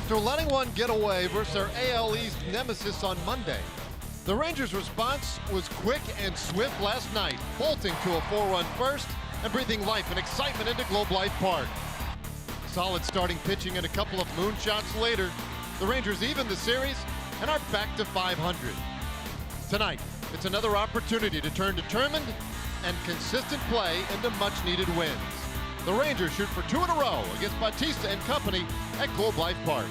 After letting one get away versus their AL East nemesis on Monday, the Rangers' response was quick and swift last night, bolting to a 4-run first and breathing life and excitement into Globe Life Park. Solid starting pitching and a couple of moonshots later, the Rangers even the series and are back to 500. Tonight, it's another opportunity to turn determined and consistent play into much-needed wins. The Rangers shoot for 2 in a row against Bautista and company at Globe Life Park.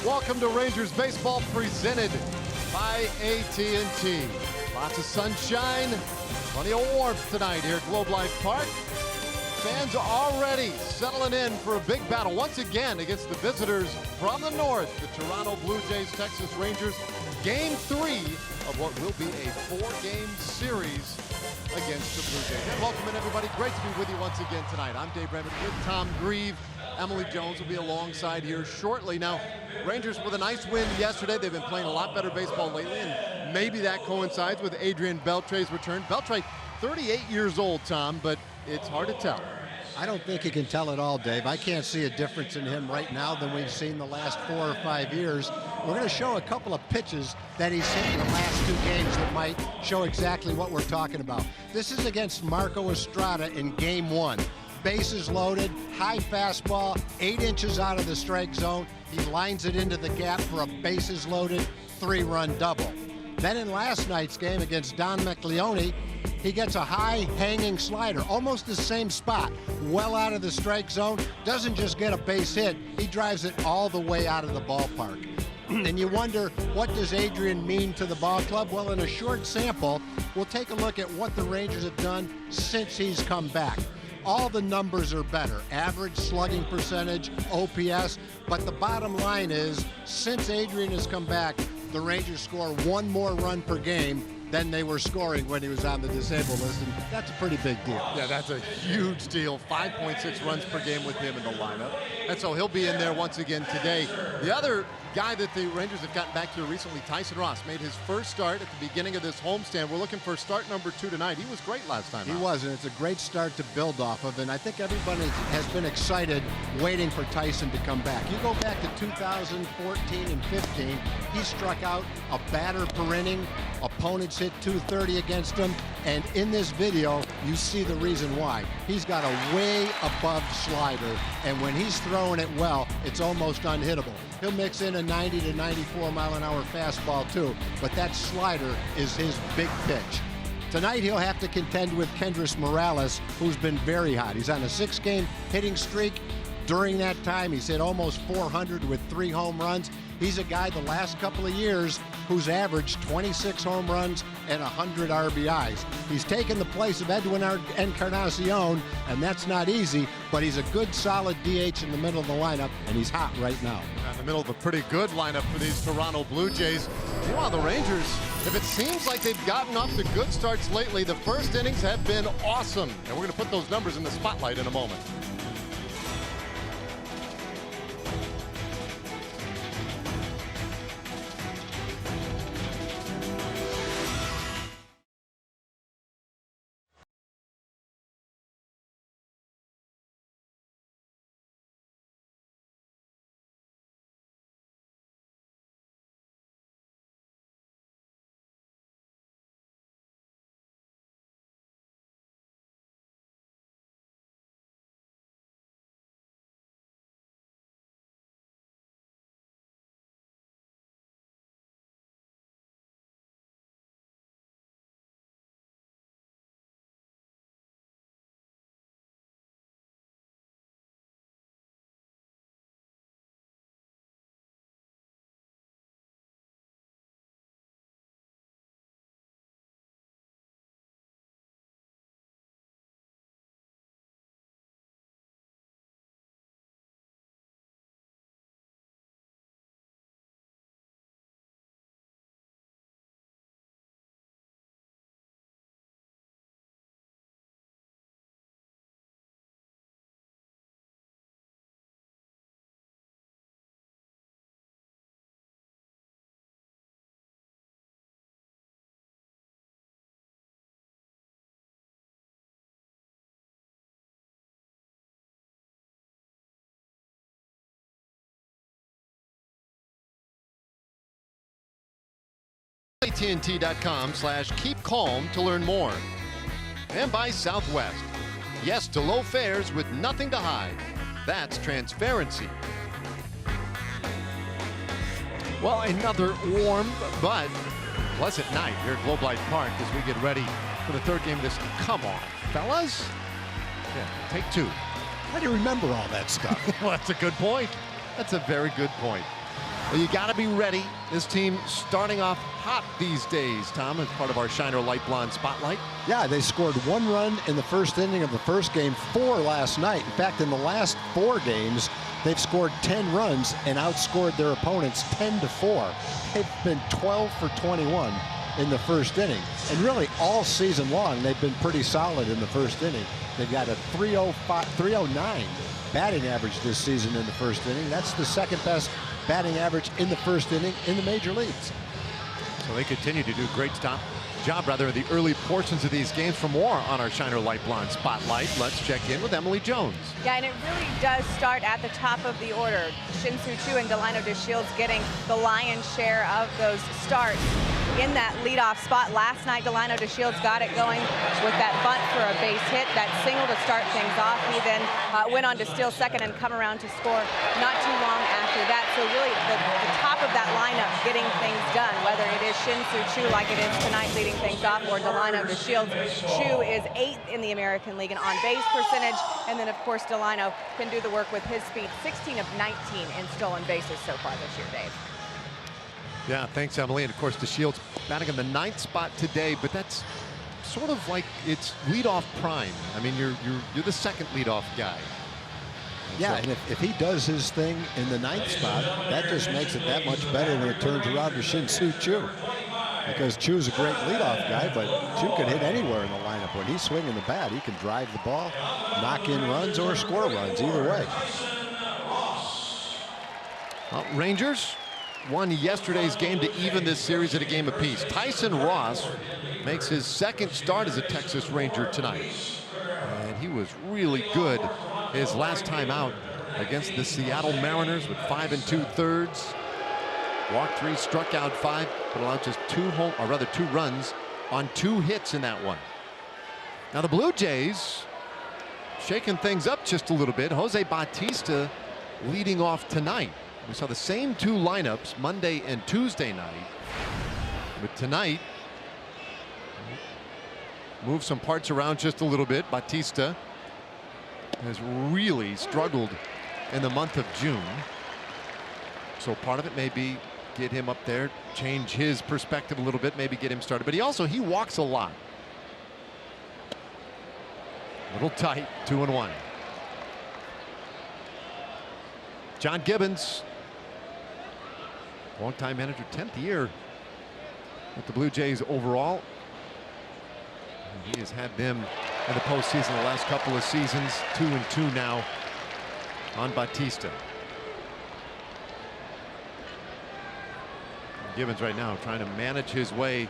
Welcome to Rangers Baseball presented by AT&T. Lots of sunshine, plenty of warmth tonight here at Globe Life Park. Fans are already settling in for a big battle once again against the visitors from the north, the Toronto Blue Jays, Texas Rangers. Game 3 of what will be a 4-game series against the Blue Jays. And welcome in, everybody. Great to be with you once again tonight. I'm Dave Brandon with Tom Grieve. Emily Jones will be alongside here shortly. Now, Rangers with a nice win yesterday. They've been playing a lot better baseball lately, and maybe that coincides with Adrian Beltre's return. Beltre, 38 years old, Tom, but it's hard to tell. I don't think you can tell it all, Dave. I can't see a difference in him right now than we've seen the last 4 or 5 years. We're going to show a couple of pitches that he's hit in the last 2 games that might show exactly what we're talking about. This is against Marco Estrada in game 1. Bases loaded, high fastball, 8 inches out of the strike zone. He lines it into the gap for a bases loaded 3-run double. Then in last night's game against Don McLeone, he gets a high hanging slider, almost the same spot, well out of the strike zone. Doesn't just get a base hit, he drives it all the way out of the ballpark. And you wonder, what does Adrian mean to the ball club? Well, in a short sample, we'll take a look at what the Rangers have done since he's come back. All the numbers are better, average slugging percentage, OPS, but the bottom line is, since Adrian has come back, the Rangers score 1 more run per game than they were scoring when he was on the disabled list, and that's a pretty big deal. Yeah, that's a huge deal. 5.6 runs per game with him in the lineup. And so he'll be in there once again today. The other guy that the Rangers have gotten back to recently, Tyson Ross, made his first start at the beginning of this homestand. We're looking for start number 2 tonight. He was great last time He out. was, and it's a great start to build off of, and I think everybody has been excited waiting for Tyson to come back. You go back to 2014 and 15, he struck out a batter per inning. Opponents hit 230 against him, and in this video, you see the reason why. He's got a way above slider, and when he's throwing it well, it's almost unhittable. He'll mix in a 90 to 94 mile an hour fastball too, but that slider is his big pitch. Tonight he'll have to contend with Kendrys Morales, who's been very hot. He's on a 6-game hitting streak. During that time, he's hit almost 400 with 3 home runs. He's a guy the last couple of years who's averaged 26 home runs and 100 RBIs. He's taken the place of Edwin Encarnacion, and that's not easy, but he's a good, solid DH in the middle of the lineup, and he's hot right now. In the middle of a pretty good lineup for these Toronto Blue Jays. Meanwhile, the Rangers, if it seems like they've gotten off to good starts lately, the first innings have been awesome. And we're going to put those numbers in the spotlight in a moment. AT&T.com/keepcalm to learn more. And by Southwest. Yes to low fares with nothing to hide. That's transparency. Well, another warm but pleasant night here at Globe Life Park as we get ready for the third game of this. Come on, fellas. Yeah, take two. How do you remember all that stuff? Well, that's a good point. That's a very good point. Well, you got to be ready. This team starting off hot these days, Tom, as part of our Shiner Light Blonde Spotlight. Yeah, they scored 1 run in the first inning of the first game, 4 last night. In fact, in the last 4 games, they've scored 10 runs and outscored their opponents 10-4. They've been 12 for 21 in the first inning. And really, all season long, they've been pretty solid in the first inning. They've got a 309 batting average this season in the first inning. That's the second best batting average in the first inning in the major leagues. So they continue to do a great job in the early portions of these games. For more on our Shiner Light Blonde Spotlight, let's check in with Emily Jones. Yeah, and it really does start at the top of the order. Shin-Soo Choo and Delino DeShields getting the lion's share of those starts in that leadoff spot. Last night, Delino DeShields got it going with that bunt for a base hit, that single to start things off. He then went on to steal second and come around to score not too long after that. So really, the top of that lineup getting things done, whether it is Shin-Soo Choo like it is tonight leading things off, or Delino DeShields. Choo is 8th in the American League in on-base percentage, and then of course Delino can do the work with his speed. 16 of 19 in stolen bases so far this year, Dave. Yeah, thanks, Emily. And of course, DeShields batting in the 9th spot today, but that's sort of like it's leadoff prime. I mean, you're the second leadoff guy. Yeah, and if he does his thing in the 9th spot, that just makes it that much better when it turns around to Shin-Soo Choo. Because Choo's a great leadoff guy, but Choo can hit anywhere in the lineup. When he's swinging the bat, he can drive the ball, knock in runs, or score runs, either way. Well, Rangers won yesterday's game to even this series at a game apiece. Tyson Ross makes his second start as a Texas Ranger tonight. And he was really good his last time out against the Seattle Mariners with 5 2/3. Walked 3, struck out 5, but allowed just 2 runs on 2 hits in that one. Now the Blue Jays shaking things up just a little bit. Jose Bautista leading off tonight. We saw the same 2 lineups Monday and Tuesday night, but tonight move some parts around just a little bit. Bautista has really struggled in the month of June, so part of it may be get him up there, change his perspective a little bit, maybe get him started. But he walks a lot. A little tight, 2-1. John Gibbons, longtime manager, 10th year with the Blue Jays overall. And he has had them in the postseason the last couple of seasons. 2-2 now on Bautista. Gibbons right now trying to manage his way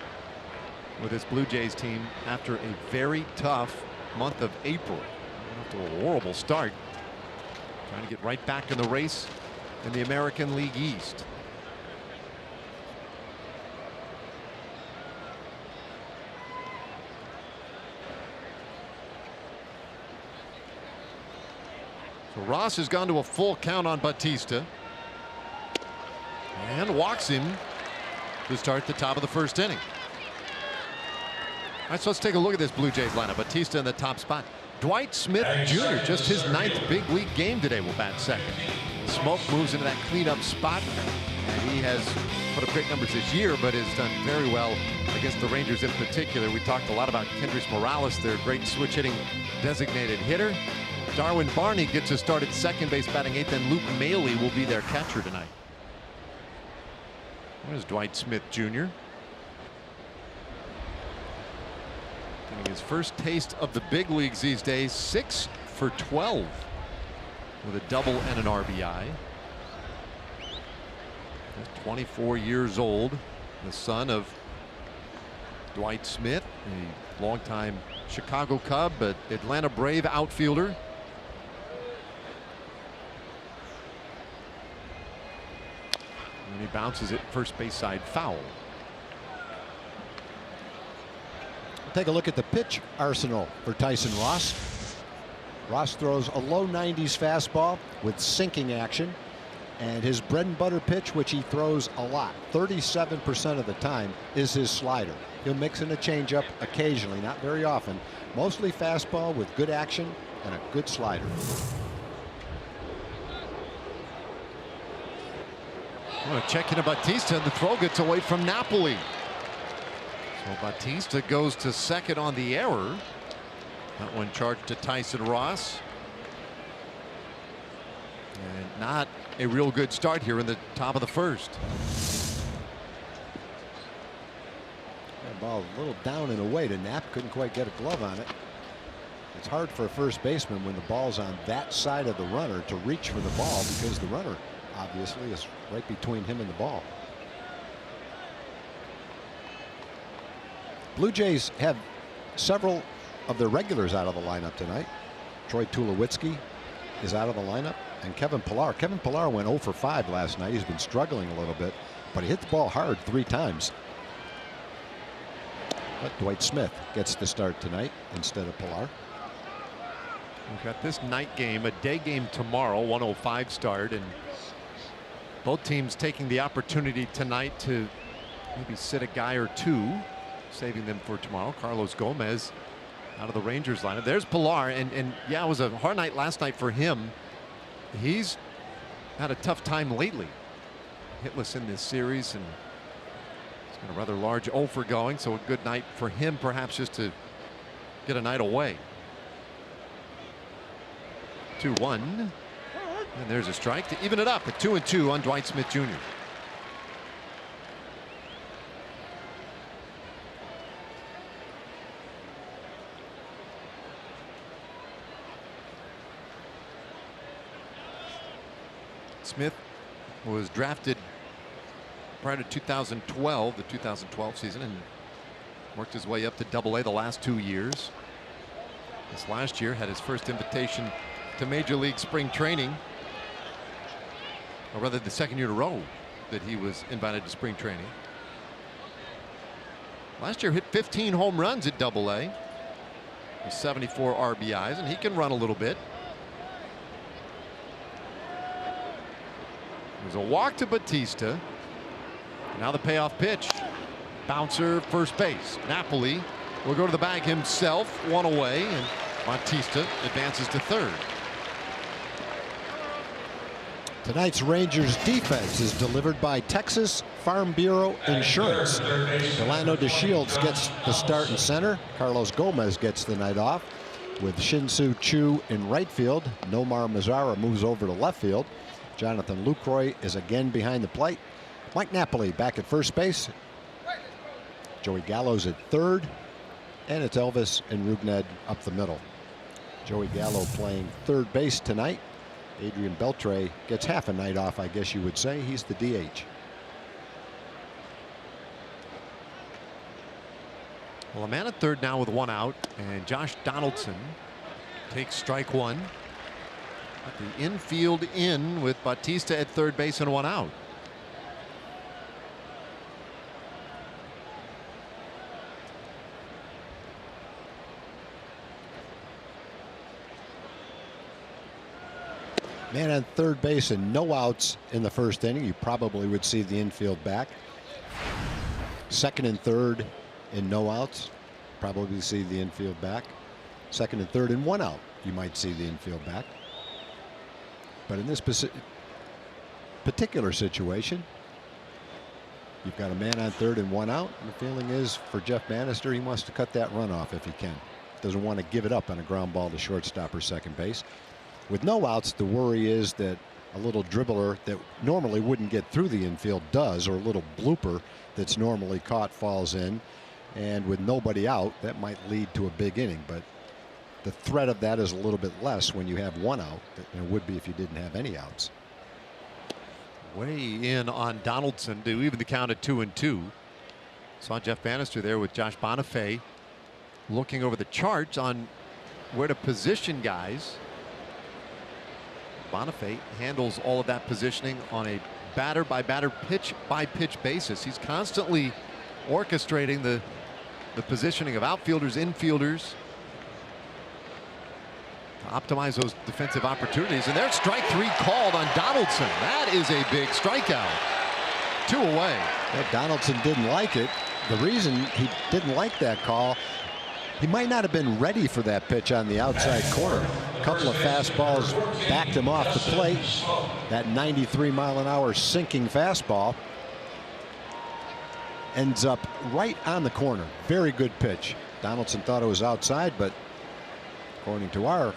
with his Blue Jays team after a very tough month of April. After a horrible start, trying to get right back in the race in the American League East. So Ross has gone to a full count on Bautista and walks him to start the top of the first inning. All right, so let's take a look at this Blue Jays lineup. Bautista in the top spot. Dwight Smith Jr., just his 9th big league game today, will bat second. Smoke moves into that cleanup spot, and he has put up great numbers this year, but has done very well against the Rangers in particular. We talked a lot about Kendrys Morales, their great switch hitting designated hitter. Darwin Barney gets a start at second base, batting 8th, and Luke Maile will be their catcher tonight. There's Dwight Smith Jr. getting his first taste of the big leagues these days. 6 for 12 with a double and an RBI. He's 24 years old, the son of Dwight Smith, a longtime Chicago Cub but Atlanta Brave outfielder. And he bounces it first base side foul. Take a look at the pitch arsenal for Tyson Ross. Ross throws a low 90s fastball with sinking action, and his bread and butter pitch, which he throws a lot, 37% of the time, is his slider. He'll mix in a changeup occasionally, not very often. Mostly fastball with good action and a good slider. Check into Bautista, and the throw gets away from Napoli. So Bautista goes to second on the error. That one charged to Tyson Ross. And not a real good start here in the top of the first. That ball a little down and away to Knapp. Couldn't quite get a glove on it. It's hard for a first baseman when the ball's on that side of the runner to reach for the ball, because the runner obviously is right between him and the ball. Blue Jays have several of their regulars out of the lineup tonight. Troy Tulowitzki is out of the lineup, and Kevin Pillar. Kevin Pillar went 0 for 5 last night. He's been struggling a little bit, but he hit the ball hard 3 times. But Dwight Smith gets the start tonight instead of Pillar. We've got this night game, a day game tomorrow, 1:05 start, and both teams taking the opportunity tonight to maybe sit a guy or two, saving them for tomorrow. Carlos Gomez out of the Rangers lineup. There's Pillar, and yeah, it was a hard night last night for him. He's had a tough time lately. Hitless in this series, and he's got a rather large 0 for going, so a good night for him, perhaps just to get a night away. 2-1, and there's a strike to even it up at 2-2 on Dwight Smith Jr. Smith was drafted prior to 2012, the 2012 season, and worked his way up to Double-A the last 2 years. This last year had his first invitation to Major League spring training, or rather the second year in a row that he was invited to spring training. Last year hit 15 home runs at Double-A, 74 RBIs, and he can run a little bit. There's a walk to Bautista. Now the payoff pitch. Bouncer, first base. Napoli will go to the bag himself, 1 away, and Bautista advances to third. Tonight's Rangers defense is delivered by Texas Farm Bureau Insurance. Delano DeShields gets the start in center. Carlos Gomez gets the night off, with Shin-Soo Choo in right field. Nomar Mazara moves over to left field. Jonathan Lucroy is again behind the plate. Mike Napoli back at first base. Joey Gallo's at third, and it's Elvis and Rougned up the middle. Joey Gallo playing third base tonight. Adrian Beltre gets half a night off, I guess you would say. He's the DH. Well, a man at third now with 1 out, and Josh Donaldson takes strike 1. The infield in with Bautista at third base and 1 out. Man on third base and no outs in the first inning. You probably would see the infield back. Second and third and no outs. Probably see the infield back. Second and third and 1 out. You might see the infield back. But in this particular situation, you've got a man on third and 1 out. And the feeling is for Jeff Bannister, he wants to cut that run off if he can. Doesn't want to give it up on a ground ball to shortstop or second base. With no outs, the worry is that a little dribbler that normally wouldn't get through the infield does, or a little blooper that's normally caught falls in. And with nobody out, that might lead to a big inning. But the threat of that is a little bit less when you have 1 out than it would be if you didn't have any outs. Way in on Donaldson to even the count at 2-2. Saw Jeff Bannister there with Josh Bonifay looking over the charts on where to position guys. Bonifay handles all of that positioning on a batter by batter, pitch by pitch basis. He's constantly orchestrating the the positioning of outfielders, infielders, to optimize those defensive opportunities. And there's strike 3 called on Donaldson. That is a big strikeout. 2 away. Yeah, Donaldson didn't like it. The reason he didn't like that call, he might not have been ready for that pitch on the outside corner. A couple of fastballs backed him off the plate. That 93-mile-an-hour sinking fastball ends up right on the corner. Very good pitch. Donaldson thought it was outside, but according to our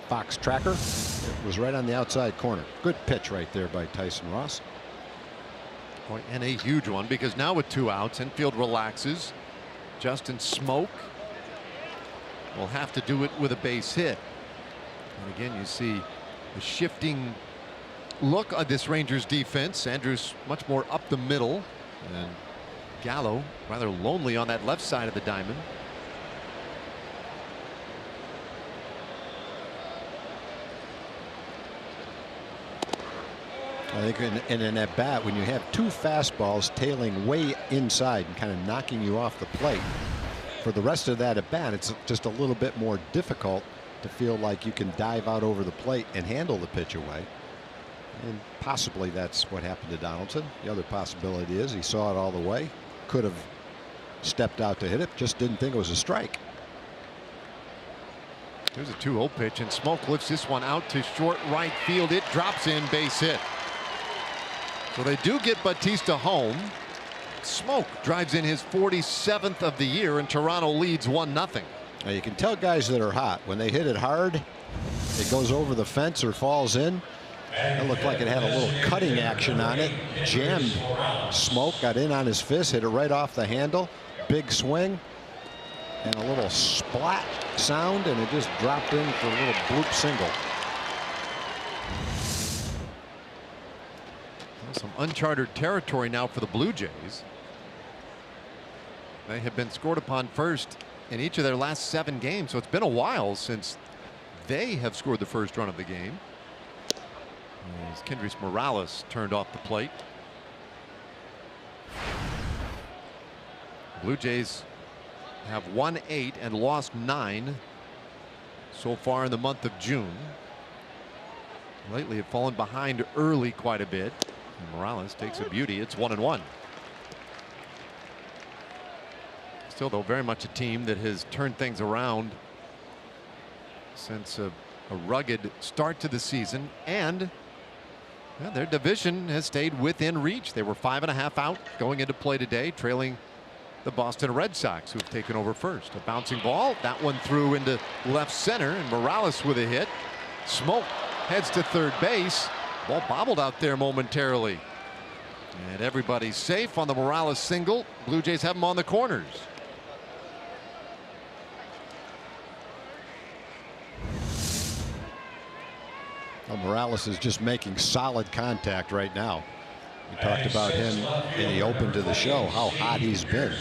Fox tracker, it was right on the outside corner. Good pitch right there by Tyson Ross. And a huge one, because now with 2 outs, infield relaxes. Justin Smoak will have to do it with a base hit. And again, you see the shifting look of this Rangers defense. Andrus much more up the middle, and Gallo rather lonely on that left side of the diamond. I think in an at bat, when you have 2 fastballs tailing way inside and kind of knocking you off the plate, for the rest of that at bat, it's just a little bit more difficult to feel like you can dive out over the plate and handle the pitch away. And possibly that's what happened to Donaldson. The other possibility is he saw it all the way, could have stepped out to hit it, just didn't think it was a strike. There's a 2-0 pitch, and Smoak lifts this one out to short right field. It drops in, base hit. So they do get Bautista home. Smoak drives in his 47th of the year, and Toronto leads 1-0. Now you can tell guys that are hot when they hit it hard, it goes over the fence or falls in. It looked like it had a little cutting action on it. Jammed Smoak, got in on his fist, hit it right off the handle. Big swing and a little splat sound, and it just dropped in for a little bloop single. Some uncharted territory now for the Blue Jays. They have been scored upon first in each of their last 7 games, so it's been a while since they have scored the first run of the game. As Kendrys Morales turned off the plate. Blue Jays have won 8 and lost 9 so far in the month of June. Lately have fallen behind early quite a bit. Morales takes a beauty. It's 1-1. Still, though, very much a team that has turned things around since a rugged start to the season, and their division has stayed within reach. They were 5.5 out going into play today, trailing the Boston Red Sox, who've taken over first. A bouncing ball, that one threw into left center, and Morales with a hit. Smoak heads to third base. Ball bobbled out there momentarily. And everybody's safe on the Morales single. Blue Jays have them on the corners. Well, Morales is just making solid contact right now. We talked about him in the open to the show, how hot he's been.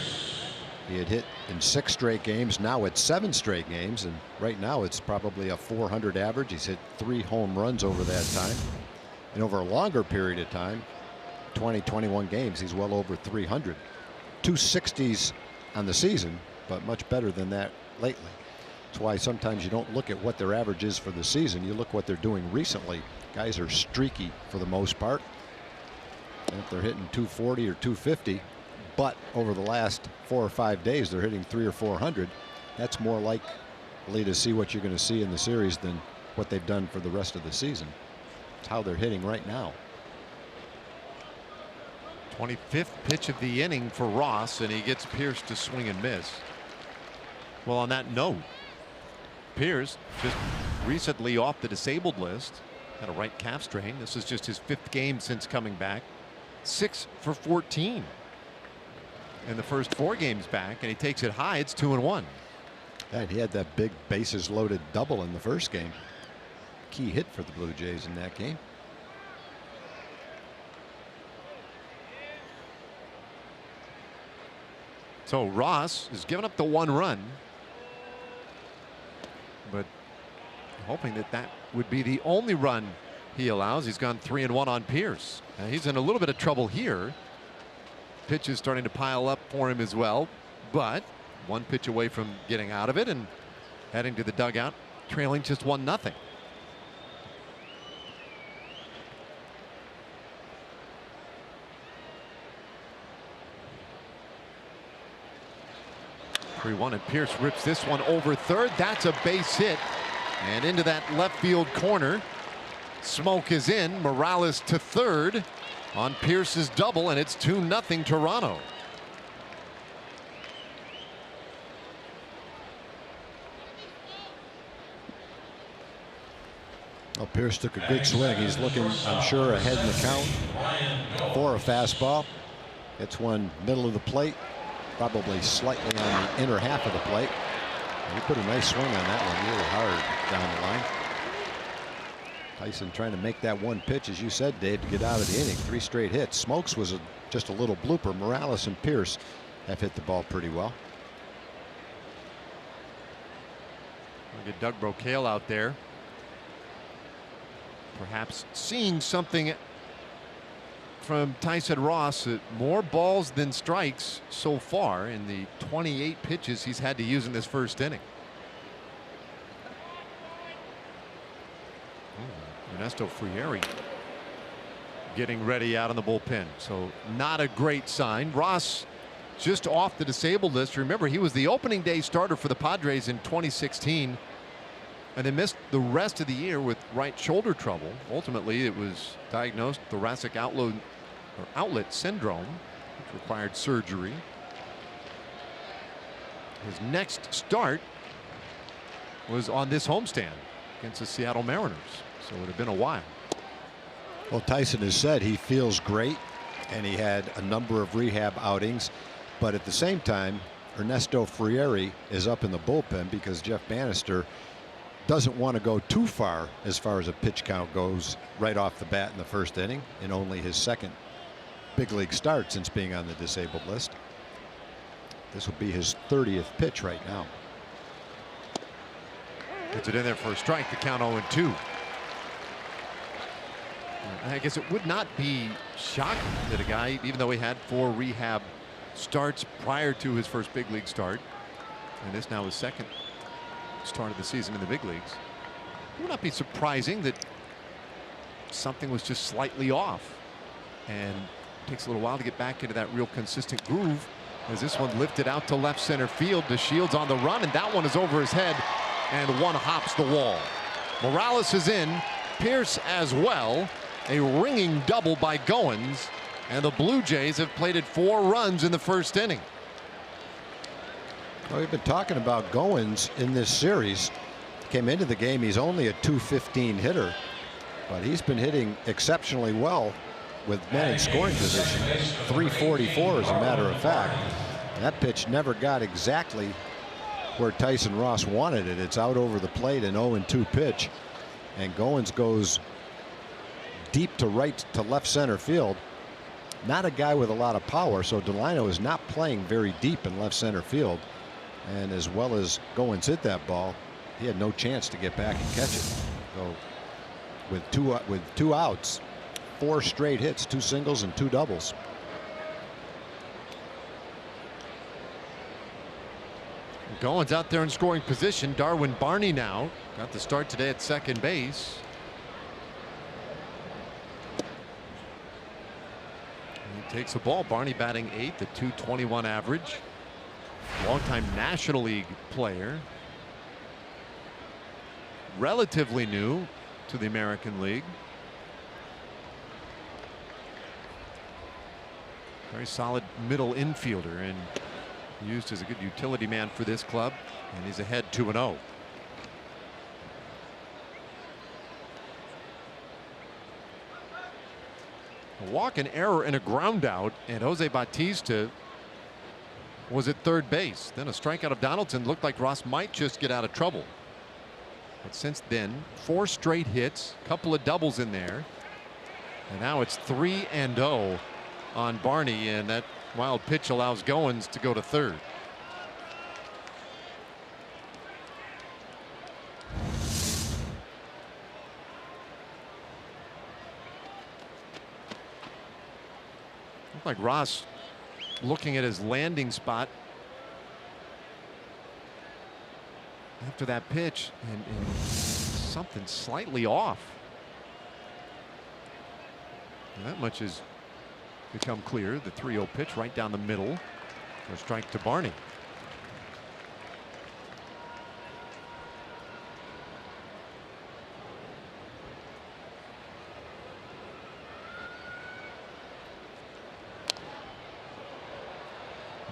He had hit in 6 straight games. Now it's 7 straight games, and right now it's probably a 400 average. He's hit 3 home runs over that time. And over a longer period of time, 21 games, he's well over 300. 260s on the season, but much better than that lately. That's why sometimes you don't look at what their average is for the season. You look what they're doing recently. Guys are streaky for the most part. And if they're hitting 240 or 250, but over the last 4 or 5 days they're hitting 300 or 400, that's more likely to see what you're going to see in the series than what they've done for the rest of the season. It's how they're hitting right now. 25th pitch of the inning for Ross, and he gets Pierce to swing and miss. Well, on that note, Pierce just recently off the disabled list, had a right calf strain. This is just his 5th game since coming back. 6 for 14 in the first 4 games back, and he takes it high. It's 2-1. And he had that big bases loaded double in the first game. Key hit for the Blue Jays in that game. So Ross has given up the 1 run, but hoping that that would be the only run he allows. He's gone 3-1 on Pierce. Now he's in a little bit of trouble here. Pitches starting to pile up for him as well. but one pitch away from getting out of it and heading to the dugout, trailing just 1-0. Three-one, and Pierce rips this one over third. That's a base hit, and into that left field corner. Smoke is in. Morales to third on Pierce's double, and it's 2-0 Toronto. Well, Pierce took a good swing. He's looking, I'm sure, ahead in the count for a fastball. It's one middle of the plate, probably slightly on the inner half of the plate. And he put a nice swing on that one, really hard down the line. Tyson trying to make that one pitch, as you said, Dave, to get out of the inning. 3 straight hits. Smokes was just a little blooper. Morales and Pierce have hit the ball pretty well. Look at Doug Brocail out there, perhaps seeing something from Tyson Ross. More balls than strikes so far in the 28 pitches he's had to use in this first inning. Ernesto Frieri getting ready out on the bullpen, so not a great sign. Ross just off the disabled list. Remember, he was the opening day starter for the Padres in 2016, and they missed the rest of the year with right shoulder trouble. Ultimately, it was diagnosed thoracic outlet syndrome, which required surgery. His next start was on this homestand against the Seattle Mariners, so it would have been a while. Well, Tyson has said he feels great, and he had a number of rehab outings, but at the same time, Ernesto Frieri is up in the bullpen because Jeff Bannister doesn't want to go too far as a pitch count goes right off the bat in the first inning, in only his second big league start since being on the disabled list. This will be his 30th pitch right now. Gets it in there for a strike. The count 0-2. I guess it would not be shocking that a guy, even though he had 4 rehab starts prior to his first big league start, and this now his second start of the season in the big leagues, it would not be surprising that something was just slightly off, and it takes a little while to get back into that real consistent groove, as this one lifted out to left center field. DeShields on the run, and that one is over his head, and one hops the wall. Morales is in, Pierce as well. A ringing double by Goins, and the Blue Jays have plated 4 runs in the first inning. Well, we've been talking about Goins in this series. Came into the game, he's only a .215 hitter, but he's been hitting exceptionally well with men in scoring position. .344 as a matter of fact. And that pitch never got exactly where Tyson Ross wanted it. It's out over the plate, an 0-2 pitch, and Goins goes deep to right to left center field. Not a guy with a lot of power, so Delino is not playing very deep in left center field, and as well as Goins hit that ball, he had no chance to get back and catch it. So with two outs, 4 straight hits, 2 singles and 2 doubles. Goins out there in scoring position. Darwin Barney now got the start today at second base. He takes the ball. Barney batting 8th, a .221 average. Longtime National League player. Relatively new to the American League. Very solid middle infielder and used as a good utility man for this club, and he's ahead 2-0. A walk, an error, and a ground out, and Jose Bautista was at third base. Then a strikeout of Donaldson. Looked like Ross might just get out of trouble, but since then 4 straight hits, couple of doubles in there, and now it's 3-0 on Barney, and that wild pitch allows Goins to go to third. Looked like Ross looking at his landing spot after that pitch, and something slightly off. And that much has become clear. The 3-0 pitch right down the middle for a strike to Barney.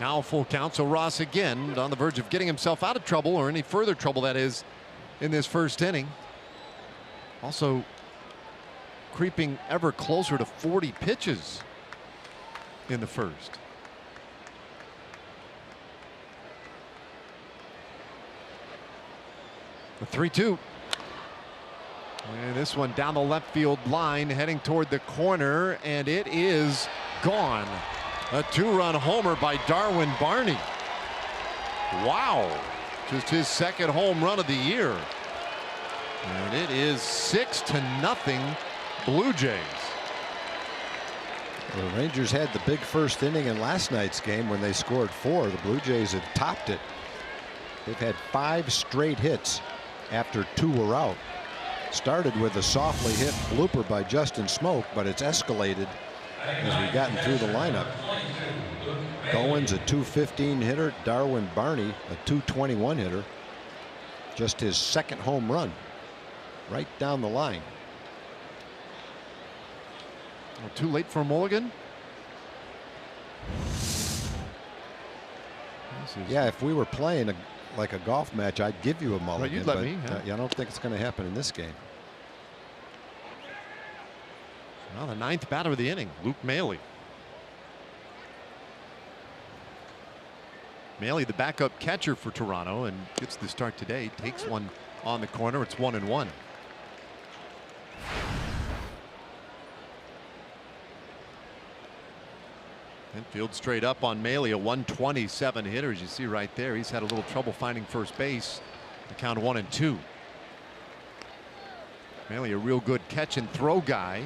Now a full count, so Ross again on the verge of getting himself out of trouble, or any further trouble that is, in this first inning. Also creeping ever closer to 40 pitches in the first. The 3-2. And this one down the left field line, heading toward the corner, and it is gone. A 2-run homer by Darwin Barney. Wow. Just his second home run of the year. And it is 6-0 Blue Jays. The Rangers had the big first inning in last night's game when they scored 4. The Blue Jays have topped it. They've had 5 straight hits after 2 were out. Started with a softly hit blooper by Justin Smoak, but it's escalated as we've gotten through the lineup. Goins a .215 hitter. Darwin Barney a .221 hitter. Just his second home run right down the line. Well, too late for a mulligan? Yeah, if we were playing like a golf match, I'd give you a mulligan. Right, you'd let but me, yeah. I don't think it's going to happen in this game. Well, the 9th batter of the inning, Luke Maile. Maile, the backup catcher for Toronto, and gets the start today. Takes one on the corner. It's 1-1. Infield straight up on Maile, a 127 hitter. As you see right there, he's had a little trouble finding first base. The count 1-2. Maile, a real good catch and throw guy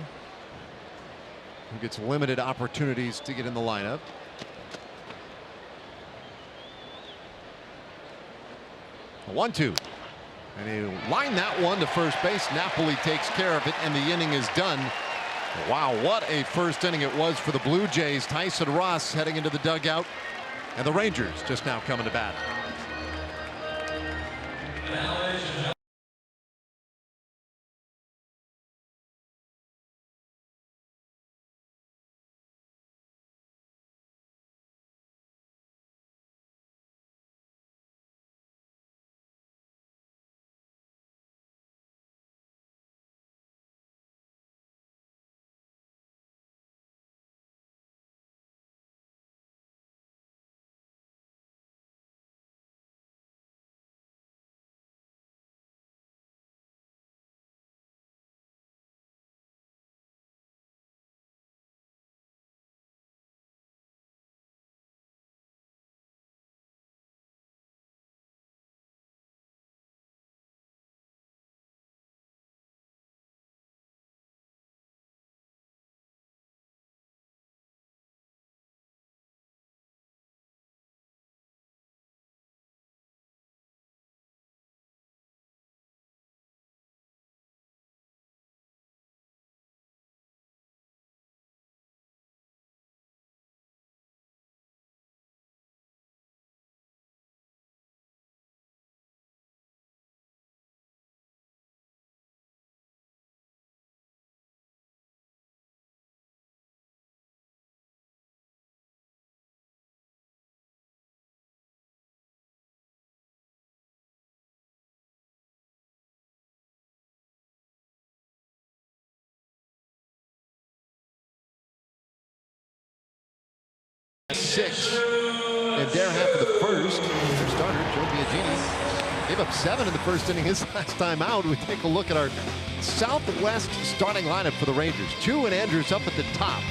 who gets limited opportunities to get in the lineup. A 1-2. And he lined that one to first base. Napoli takes care of it, and the inning is done. Wow, what a first inning it was for the Blue Jays. Tyson Ross heading into the dugout, and the Rangers just now coming to bat. Six in their half of the first. Their starter, Joe Biagini, gave up 7 in the first inning his last time out. We take a look at our Southwest starting lineup for the Rangers. Chu and Andrews up at the top.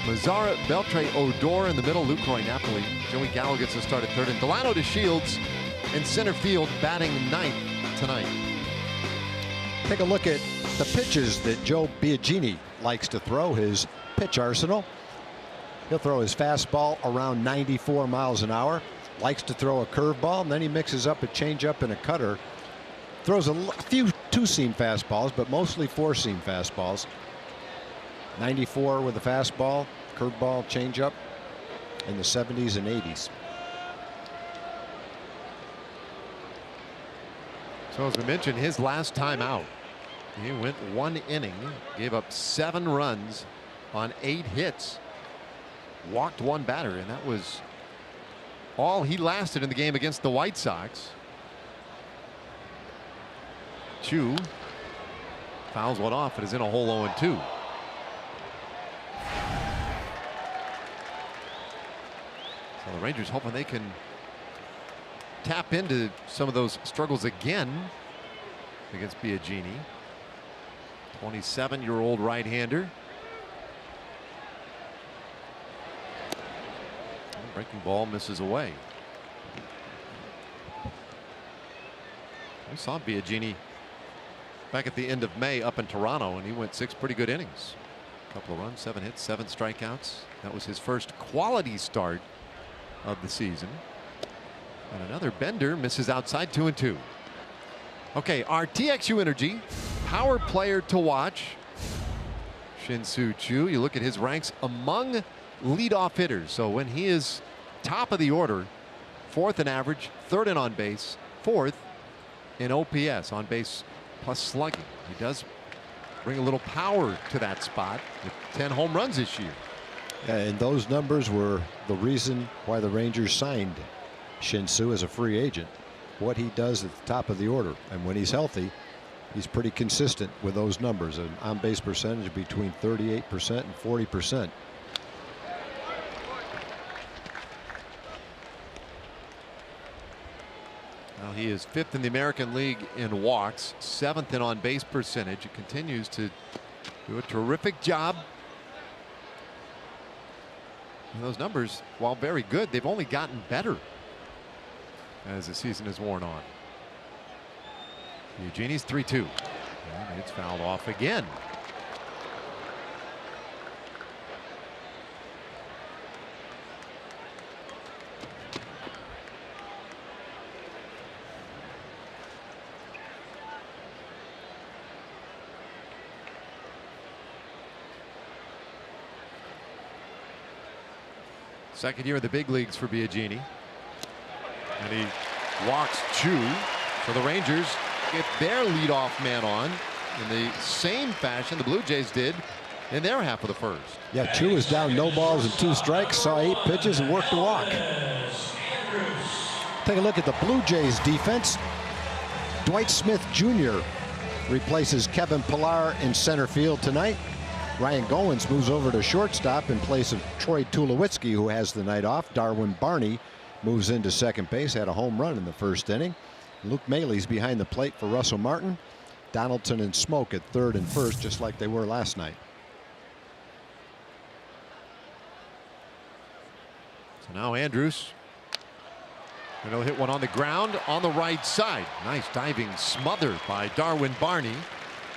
Mazara, Beltre, Odor in the middle. Lucroy, Napoli. Joey Gallo gets a start at third. And Delano DeShields in center field, batting 9th tonight. Take a look at the pitches that Joe Biagini likes to throw, his pitch arsenal. He'll throw his fastball around 94 miles an hour. likes to throw a curveball, and then he mixes up a changeup and a cutter. Throws a few two-seam fastballs, but mostly four-seam fastballs. 94 with a fastball, curveball, changeup in the 70s and 80s. So as we mentioned, his last time out, he went 1 inning, gave up 7 runs on 8 hits, walked 1 batter, and that was all he lasted in the game against the White Sox. Chu fouls one off and is in a hole 0-2. So the Rangers hoping they can tap into some of those struggles again against Biagini. 27-year-old right-hander. Breaking ball misses away. We saw Biagini back at the end of May up in Toronto, and he went 6 pretty good innings. A couple of runs, 7 hits, 7 strikeouts. That was his first quality start of the season. And another bender misses outside, 2-2. Okay, our TXU Energy power player to watch, Shin-Soo Choo. You look at his ranks among leadoff hitters. So when he is top of the order, 4th in average, 3rd in on base, 4th in OPS, on base plus slugging. He does bring a little power to that spot with 10 home runs this year. And those numbers were the reason why the Rangers signed Shin-Soo as a free agent. What he does at the top of the order, and when he's healthy, he's pretty consistent with those numbers. An on-base percentage between 38% and 40%. Well, he is 5th in the American League in walks, 7th in on-base percentage. He continues to do a terrific job. And those numbers, while very good, they've only gotten better as the season has worn on. Eugenie's 3-2. And it's fouled off again. Second year of the big leagues for Biagini. And he walks Chu. So the Rangers get their leadoff man on in the same fashion the Blue Jays did in their half of the first. Yeah, Chu was down no balls and 2 strikes, saw 8 pitches and worked the walk. Take a look at the Blue Jays defense. Dwight Smith Jr. replaces Kevin Pillar in center field tonight. Ryan Goins moves over to shortstop in place of Troy Tulowitzki, who has the night off. Darwin Barney moves into second base, had a home run in the first inning. Luke Mailey's behind the plate for Russell Martin. Donaldson and Smoke at 3rd and 1st, just like they were last night. So now Andrus, and he'll hit one on the ground on the right side. Nice diving smother by Darwin Barney.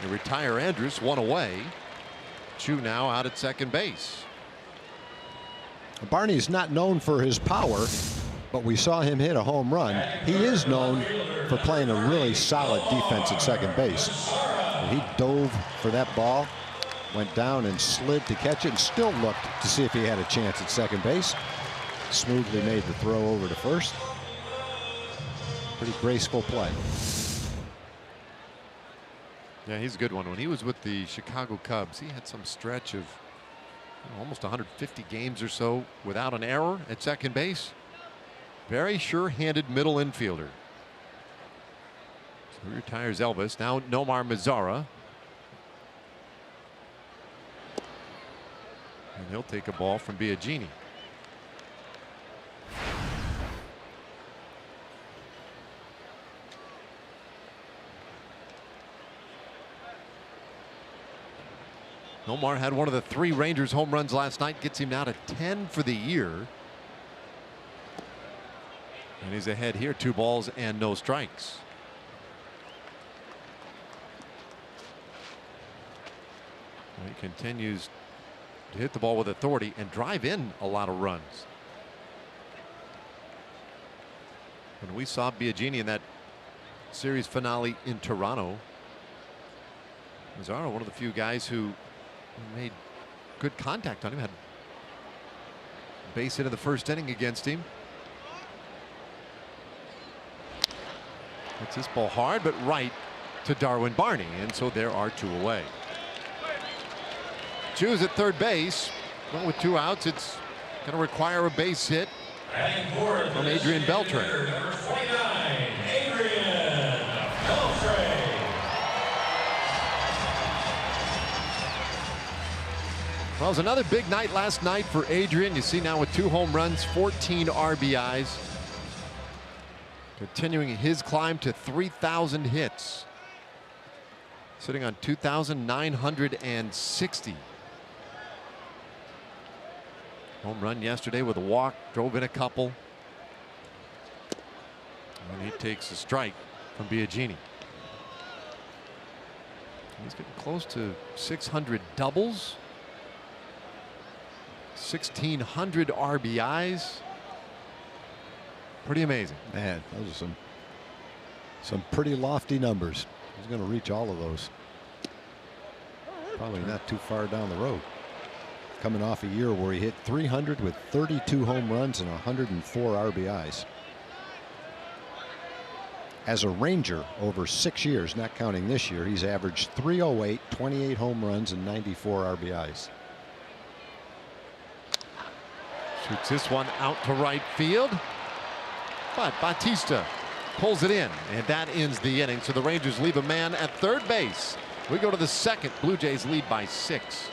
They retire Andrus, 1 away. Chu now out at second base. Barney's not known for his power, but we saw him hit a home run. He is known for playing a really solid defense at second base. He dove for that ball, went down and slid to catch it, and still looked to see if he had a chance at second base. Smoothly made the throw over to first. Pretty graceful play. Yeah, he's a good one. When he was with the Chicago Cubs, he had some stretch of almost 150 games or so without an error at second base. Very sure-handed middle infielder. So he retires Elvis. Now Nomar Mazara. And he'll take a ball from Biagini. Nomar had one of the 3 Rangers home runs last night, gets him now to 10 for the year. And he's ahead here, 2 balls and no strikes. Well, he continues to hit the ball with authority and drive in a lot of runs. When we saw Biagini in that series finale in Toronto, Mazara, one of the few guys who made good contact on him, had a base hit in the first inning against him. Hits this ball hard, but right to Darwin Barney, and so there are 2 away. Choose at third base. Well, with 2 outs, it's going to require a base hit from Adrian Beltre. Number 49, Adrian Beltre. Well, it was another big night last night for Adrian. You see now with 2 home runs, 14 RBIs. Continuing his climb to 3,000 hits. Sitting on 2,960. Home run yesterday with a walk, drove in a couple. And he takes a strike from Biagini. He's getting close to 600 doubles. 1,600 RBIs. Pretty amazing. Man, those are some pretty lofty numbers. He's going to reach all of those. Probably not too far down the road. Coming off a year where he hit 300 with 32 home runs and 104 RBIs. As a Ranger over 6 years, not counting this year, he's averaged 308, 28 home runs and 94 RBIs. Shoots this one out to right field. But Bautista pulls it in, and that ends the inning. So the Rangers leave a man at third base. We go to the second. Blue Jays lead by 6.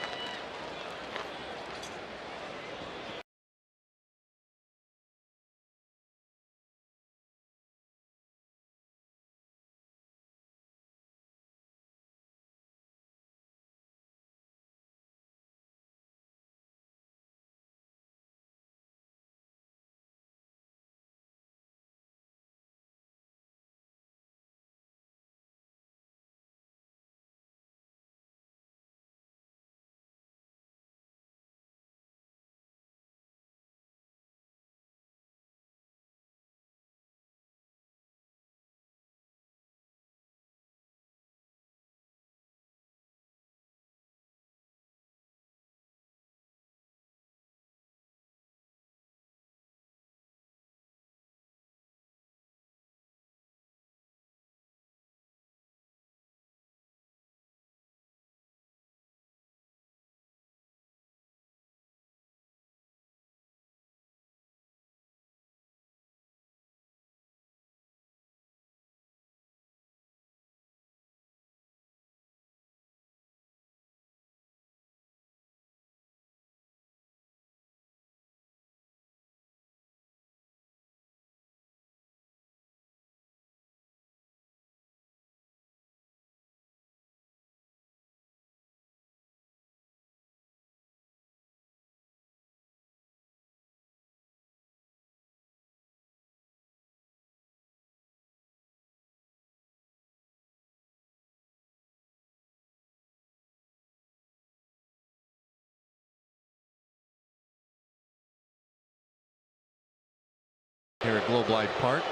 Here at Globe Life Park.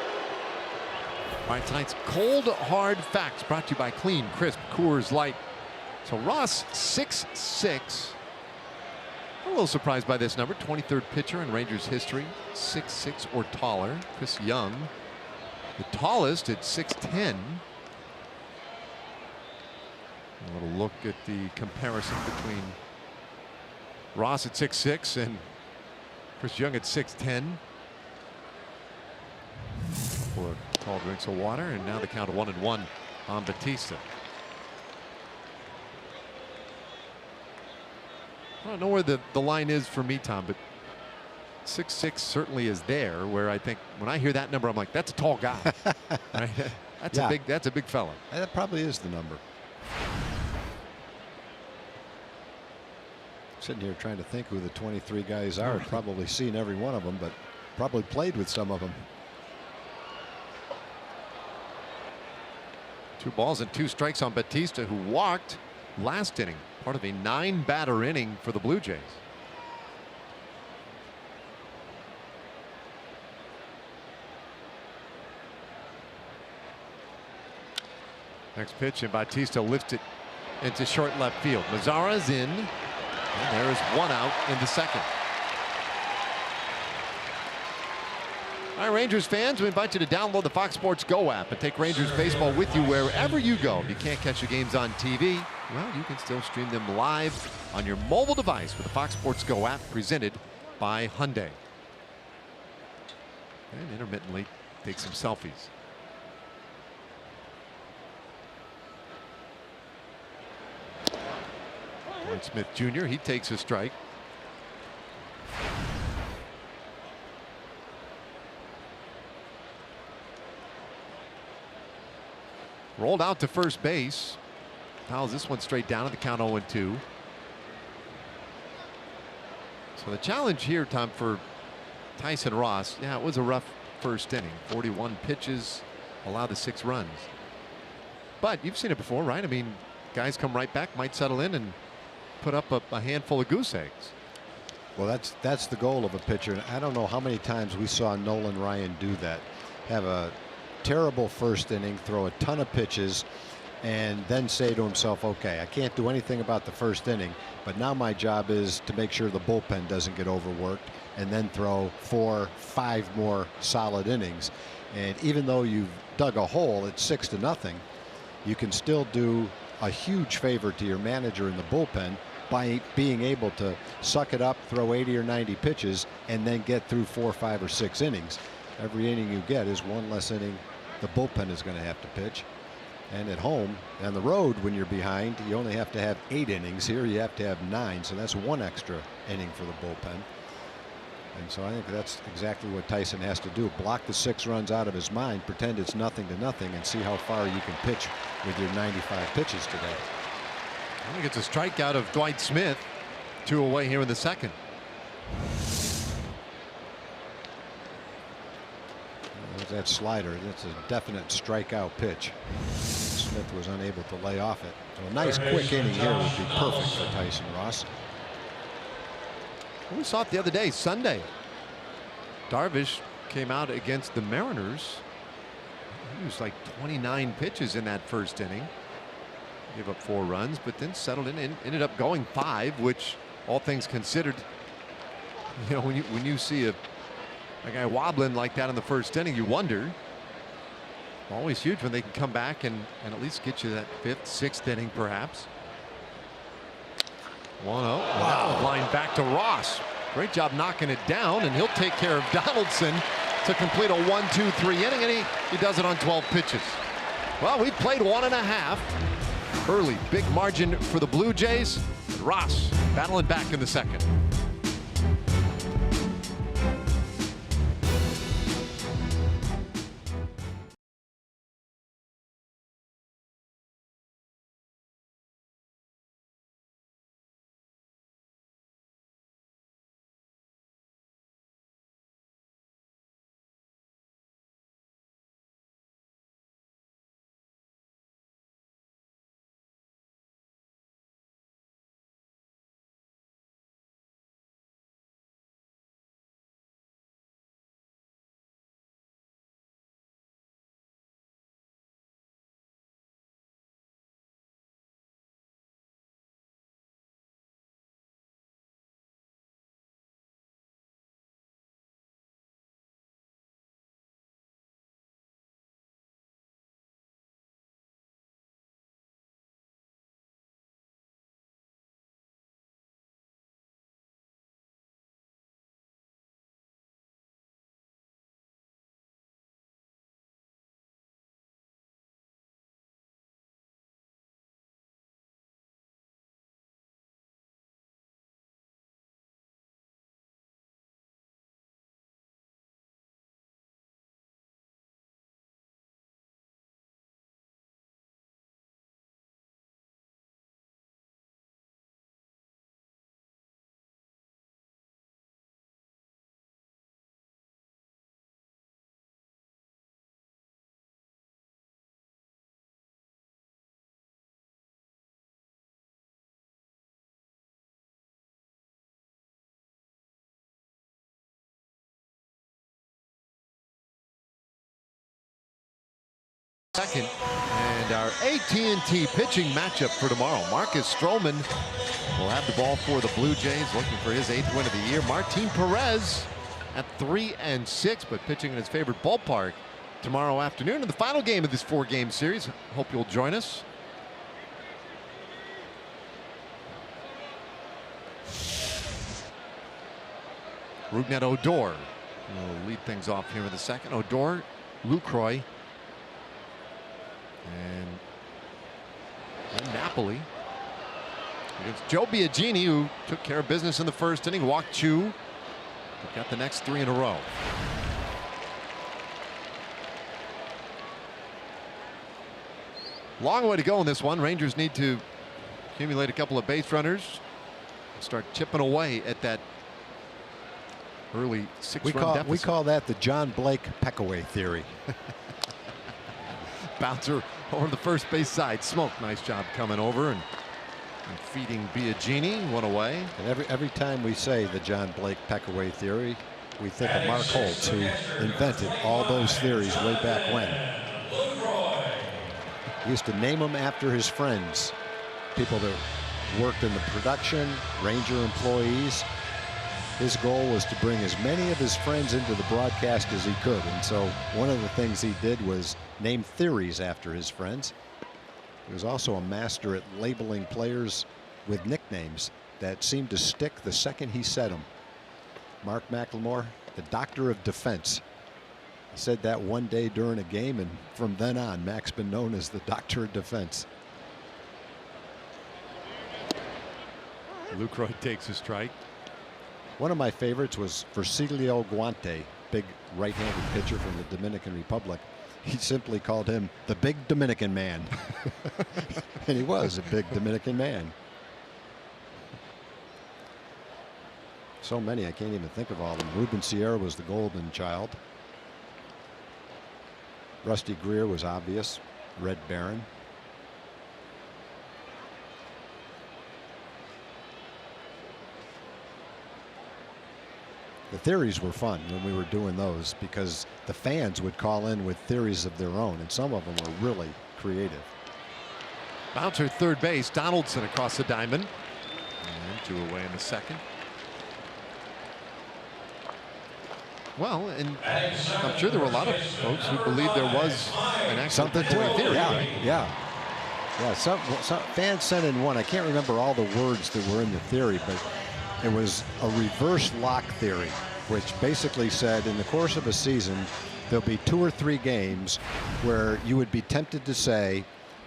All right, tonight's Cold Hard Facts brought to you by Clean, Crisp, Coors Light. So Ross, 6'6". A little surprised by this number. 23rd pitcher in Rangers history, 6'6" or taller. Chris Young, the tallest at 6'10". A little look at the comparison between Ross at 6'6" and Chris Young at 6'10". For tall drinks of water, and now the count of 1-1 on Bautista. I don't know where the line is for me, Tom, but 6'6" certainly is there, where I think when I hear that number, I'm like, that's a tall guy. Right? That's a big fella. That probably is the number. Sitting here trying to think who the 23 guys are. Probably seen every one of them, but probably played with some of them. 2 balls and 2 strikes on Bautista, who walked last inning, part of a 9-batter inning for the Blue Jays. Next pitch, and Bautista lifts it into short left field. Mazara's in, and there's one out in the second. All right, Rangers fans, we invite you to download the Fox Sports Go app and take Rangers baseball with you wherever you go. If you can't catch the games on TV, well, you can still stream them live on your mobile device with the Fox Sports Go app, presented by Hyundai. And intermittently take some selfies. Dwight Smith Jr., he takes a strike. Rolled out to first base. Fouls this one straight down at the count 0-2. So the challenge here, Tom, for Tyson Ross, yeah, it was a rough first inning. 41 pitches, allowed the 6 runs. But you've seen it before, right? I mean, guys come right back, might settle in and put up a handful of goose eggs. Well, that's the goal of a pitcher. And I don't know how many times we saw Nolan Ryan do that. Have a terrible first inning, throw a ton of pitches, and then say to himself, okay, I can't do anything about the first inning, but now my job is to make sure the bullpen doesn't get overworked, and then throw 4, 5 more solid innings. And even though you've dug a hole at 6-0, you can still do a huge favor to your manager in the bullpen by being able to suck it up, throw 80 or 90 pitches, and then get through 4, 5, or 6 innings. Every inning you get is one less inning the bullpen is going to have to pitch. And at home, on the road, when you're behind, you only have to have 8 innings. Here you have to have 9, so that's 1 extra inning for the bullpen. And so I think that's exactly what Tyson has to do. Block the 6 runs out of his mind, pretend it's 0-0, and see how far you can pitch with your 95 pitches today. I think it's a strikeout of Dwight Smith. 2 away here in the second. There's that slider. That's a definite strikeout pitch. Smith was unable to lay off it. So a nice quick inning here would be perfect for Tyson Ross. We saw it the other day, Sunday. Darvish came out against the Mariners. He was like 29 pitches in that first inning. Gave up 4 runs, but then settled in and ended up going 5, which, all things considered, you know, when you see a guy wobbling like that in the first inning, you wonder. Always huge when they can come back and at least get you that 5th, 6th inning, perhaps. 1-0. Wow. Line back to Ross. Great job knocking it down, and he'll take care of Donaldson to complete a 1-2-3 inning, and he does it on 12 pitches. Well, we played 1.5. Early, big margin for the Blue Jays. Ross battling back in the second. Second, and And our AT&T pitching matchup for tomorrow. Marcus Stroman will have the ball for the Blue Jays, looking for his 8th win of the year. Martin Perez at 3-6, but pitching in his favorite ballpark tomorrow afternoon in the final game of this 4-game series. Hope you'll join us. Rougned Odor will lead things off here in the second. Odor, Lucroy, and Napoli against Joe Biagini, who took care of business in the first inning. Walked Chu, but got the next 3 in a row. Long way to go in this one. Rangers need to accumulate a couple of base runners, start chipping away at that early 6-run deficit. We call that the John Blake Peckaway theory. Bouncer over the first base side. Smoke, nice job coming over and feeding Biagini. One away. And every time we say the John Blake Peckaway theory, we think of Mark Holtz, who invented all those theories way back when. He used to name them after his friends, people that worked in the production, Ranger employees. His goal was to bring as many of his friends into the broadcast as he could. And so one of the things he did was name theories after his friends. He was also a master at labeling players with nicknames that seemed to stick the second he said them. Mark McLemore, the doctor of defense. He said that one day during a game, and from then on, Mac's been known as the doctor of defense. Lucroy takes a strike. One of my favorites was Virgilio Guante, big right-handed pitcher from the Dominican Republic. He simply called him the Big Dominican Man. And he was a big Dominican man. So many, I can't even think of all of them. Ruben Sierra was the golden child. Rusty Greer was obvious. Red Baron. The theories were fun when we were doing those because the fans would call in with theories of their own, and some of them were really creative. Bouncer third base. Donaldson across the diamond. And 2 away in the second. Well, and I'm sure there were a lot of folks who believed there was an actual Something to it. theory. Yeah, Right? yeah. Some fans sent in one. I can't remember all the words that were in the theory, but it was a reverse lock theory, which basically said in the course of a season, there'll be 2 or 3 games where you would be tempted to say,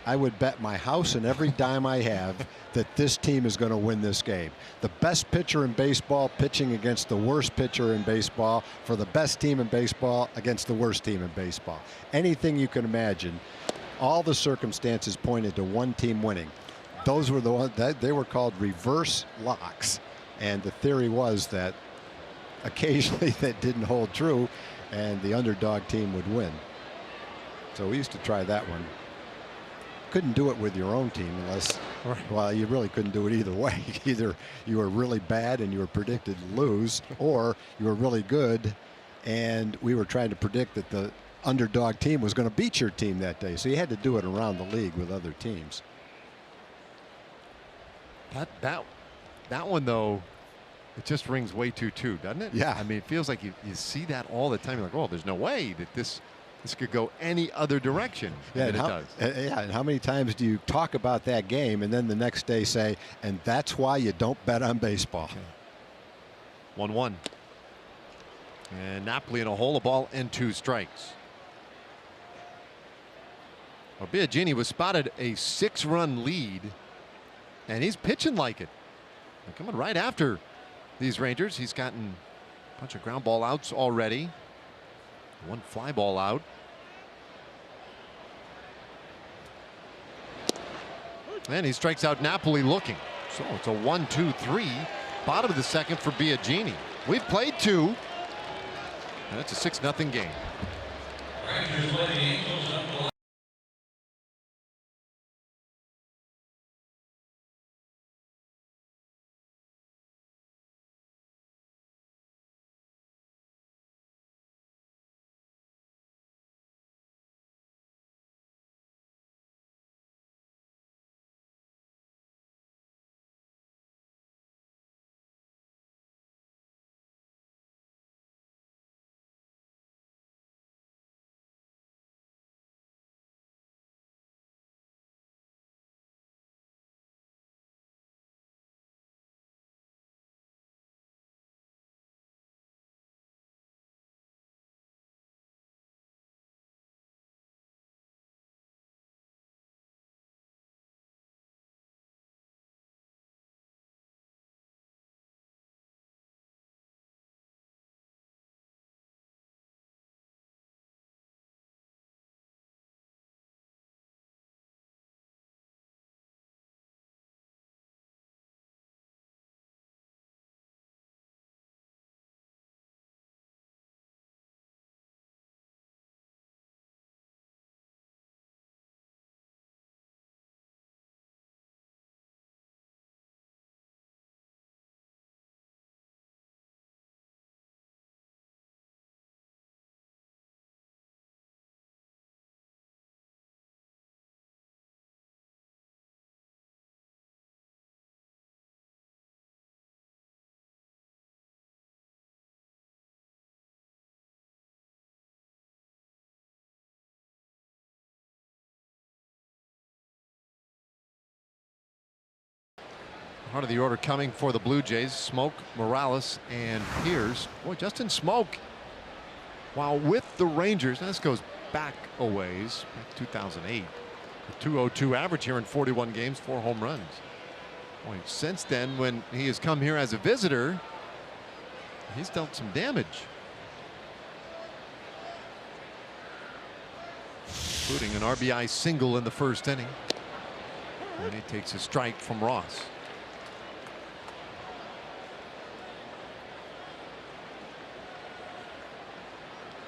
I would bet my house and every dime I have that this team is going to win this game. The best pitcher in baseball pitching against the worst pitcher in baseball for the best team in baseball against the worst team in baseball. Anything you can imagine. All the circumstances pointed to one team winning. Those were the ones that they were called reverse locks. And the theory was that occasionally that didn't hold true and the underdog team would win. So we used to try that one. Couldn't do it with your own team unless, well, you really couldn't do it either way. Either you were really bad and you were predicted to lose, or you were really good and we were trying to predict that the underdog team was going to beat your team that day. So you had to do it around the league with other teams. That one, though, it just rings way too true, doesn't it? Yeah. I mean, it feels like you see that all the time. You're like, oh, there's no way that this could go any other direction. Yeah, and and it how, does. yeah, and how many times do you talk about that game and then the next day say, and that's why you don't bet on baseball? 1-1. And Napoli in a hole, a ball and 2 strikes. Well, Biagini was spotted a 6-run lead, and he's pitching like it. And coming right after these Rangers. He's gotten a bunch of ground ball outs already. 1 fly ball out. And he strikes out Napoli looking. So it's a 1-2-3. Bottom of the second for Biagini. We've played 2. And it's a 6-0 game. Rangers led the Angels up Heart of the order coming for the Blue Jays. Smoke, Morales, and Pierce. Boy, Justin Smoke, while with the Rangers, this goes back a ways, 2008. A 202 average here in 41 games, 4 home runs. Boy, since then, when he has come here as a visitor, he's dealt some damage, including an RBI single in the first inning. And he takes a strike from Ross.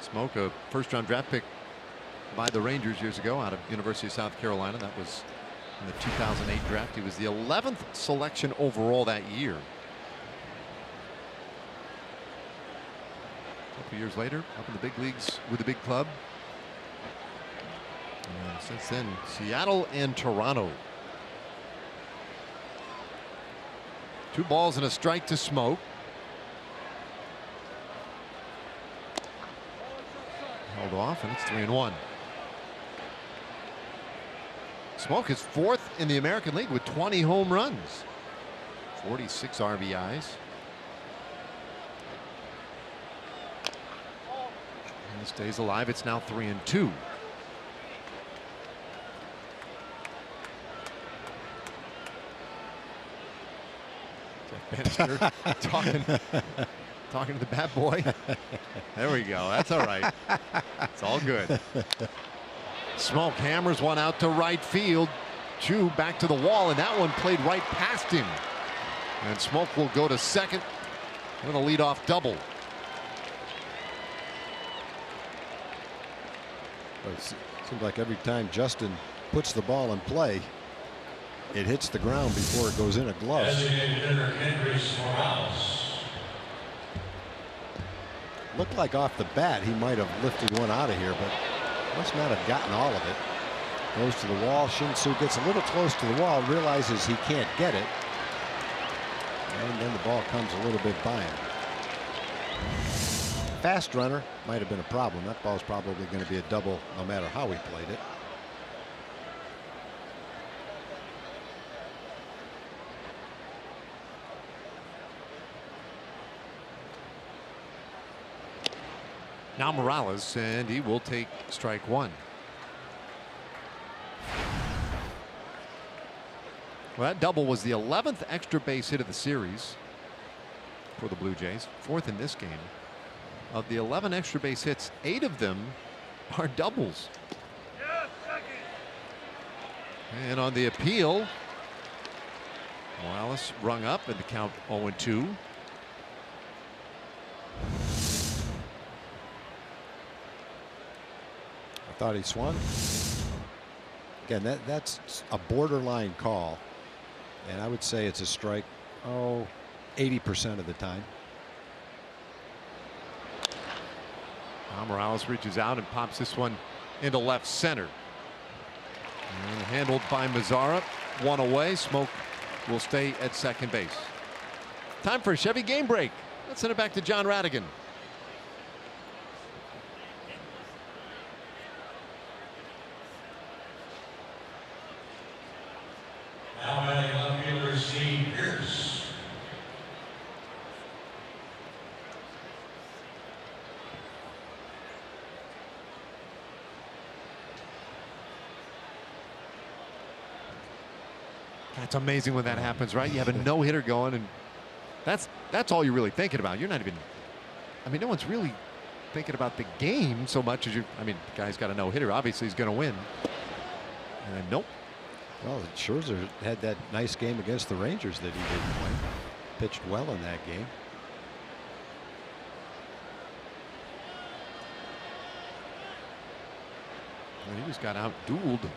Smoke, a first-round draft pick by the Rangers years ago out of University of South Carolina. That was in the 2008 draft. He was the 11th selection overall that year. A couple years later, up in the big leagues with the big club. And since then, Seattle and Toronto. 2 balls and a strike to Smoke. Held off, and it's 3-1. Smoke is 4th in the American League with 20 home runs, 46 RBIs. And he stays alive. It's now 3-2. Bannister talking to the bat boy. There we go. That's all right. It's all good. Smoke hammers one out to right field. Chu back to the wall, and that one played right past him. And Smoke will go to second with a leadoff double. It seems like every time Justin puts the ball in play, it hits the ground before it goes in a glove. Designated hitter Hendrys Morales. Looked like off the bat he might have lifted one out of here, but must not have gotten all of it. Goes to the wall. Shin-Soo gets a little close to the wall, realizes he can't get it, and then the ball comes a little bit by him. Fast runner might have been a problem. That ball's probably going to be a double no matter how he played it. Now Morales, and he will take strike 1. Well, that double was the 11th extra base hit of the series for the Blue Jays, 4th in this game. Of the 11 extra base hits, 8 of them are doubles. And on the appeal, Morales rung up and the count 0-2. Thought he swung. Again, that's a borderline call, and I would say it's a strike 80% of the time. Now Morales reaches out and pops this one into left center. And handled by Mazara. 1 away. Smoke will stay at second base. Time for a Chevy game break. Let's send it back to John Radigan. Now batting left fielder Steve Pierce. That's amazing when that happens, right? You have a no-hitter going, and that's all you're really thinking about. You're not even, I mean, no one's really thinking about the game so much as I mean, the guy's got a no-hitter. Obviously, he's going to win. And nope. Well, Scherzer had that nice game against the Rangers that he didn't win. Pitched well in that game. And he just got out-dueled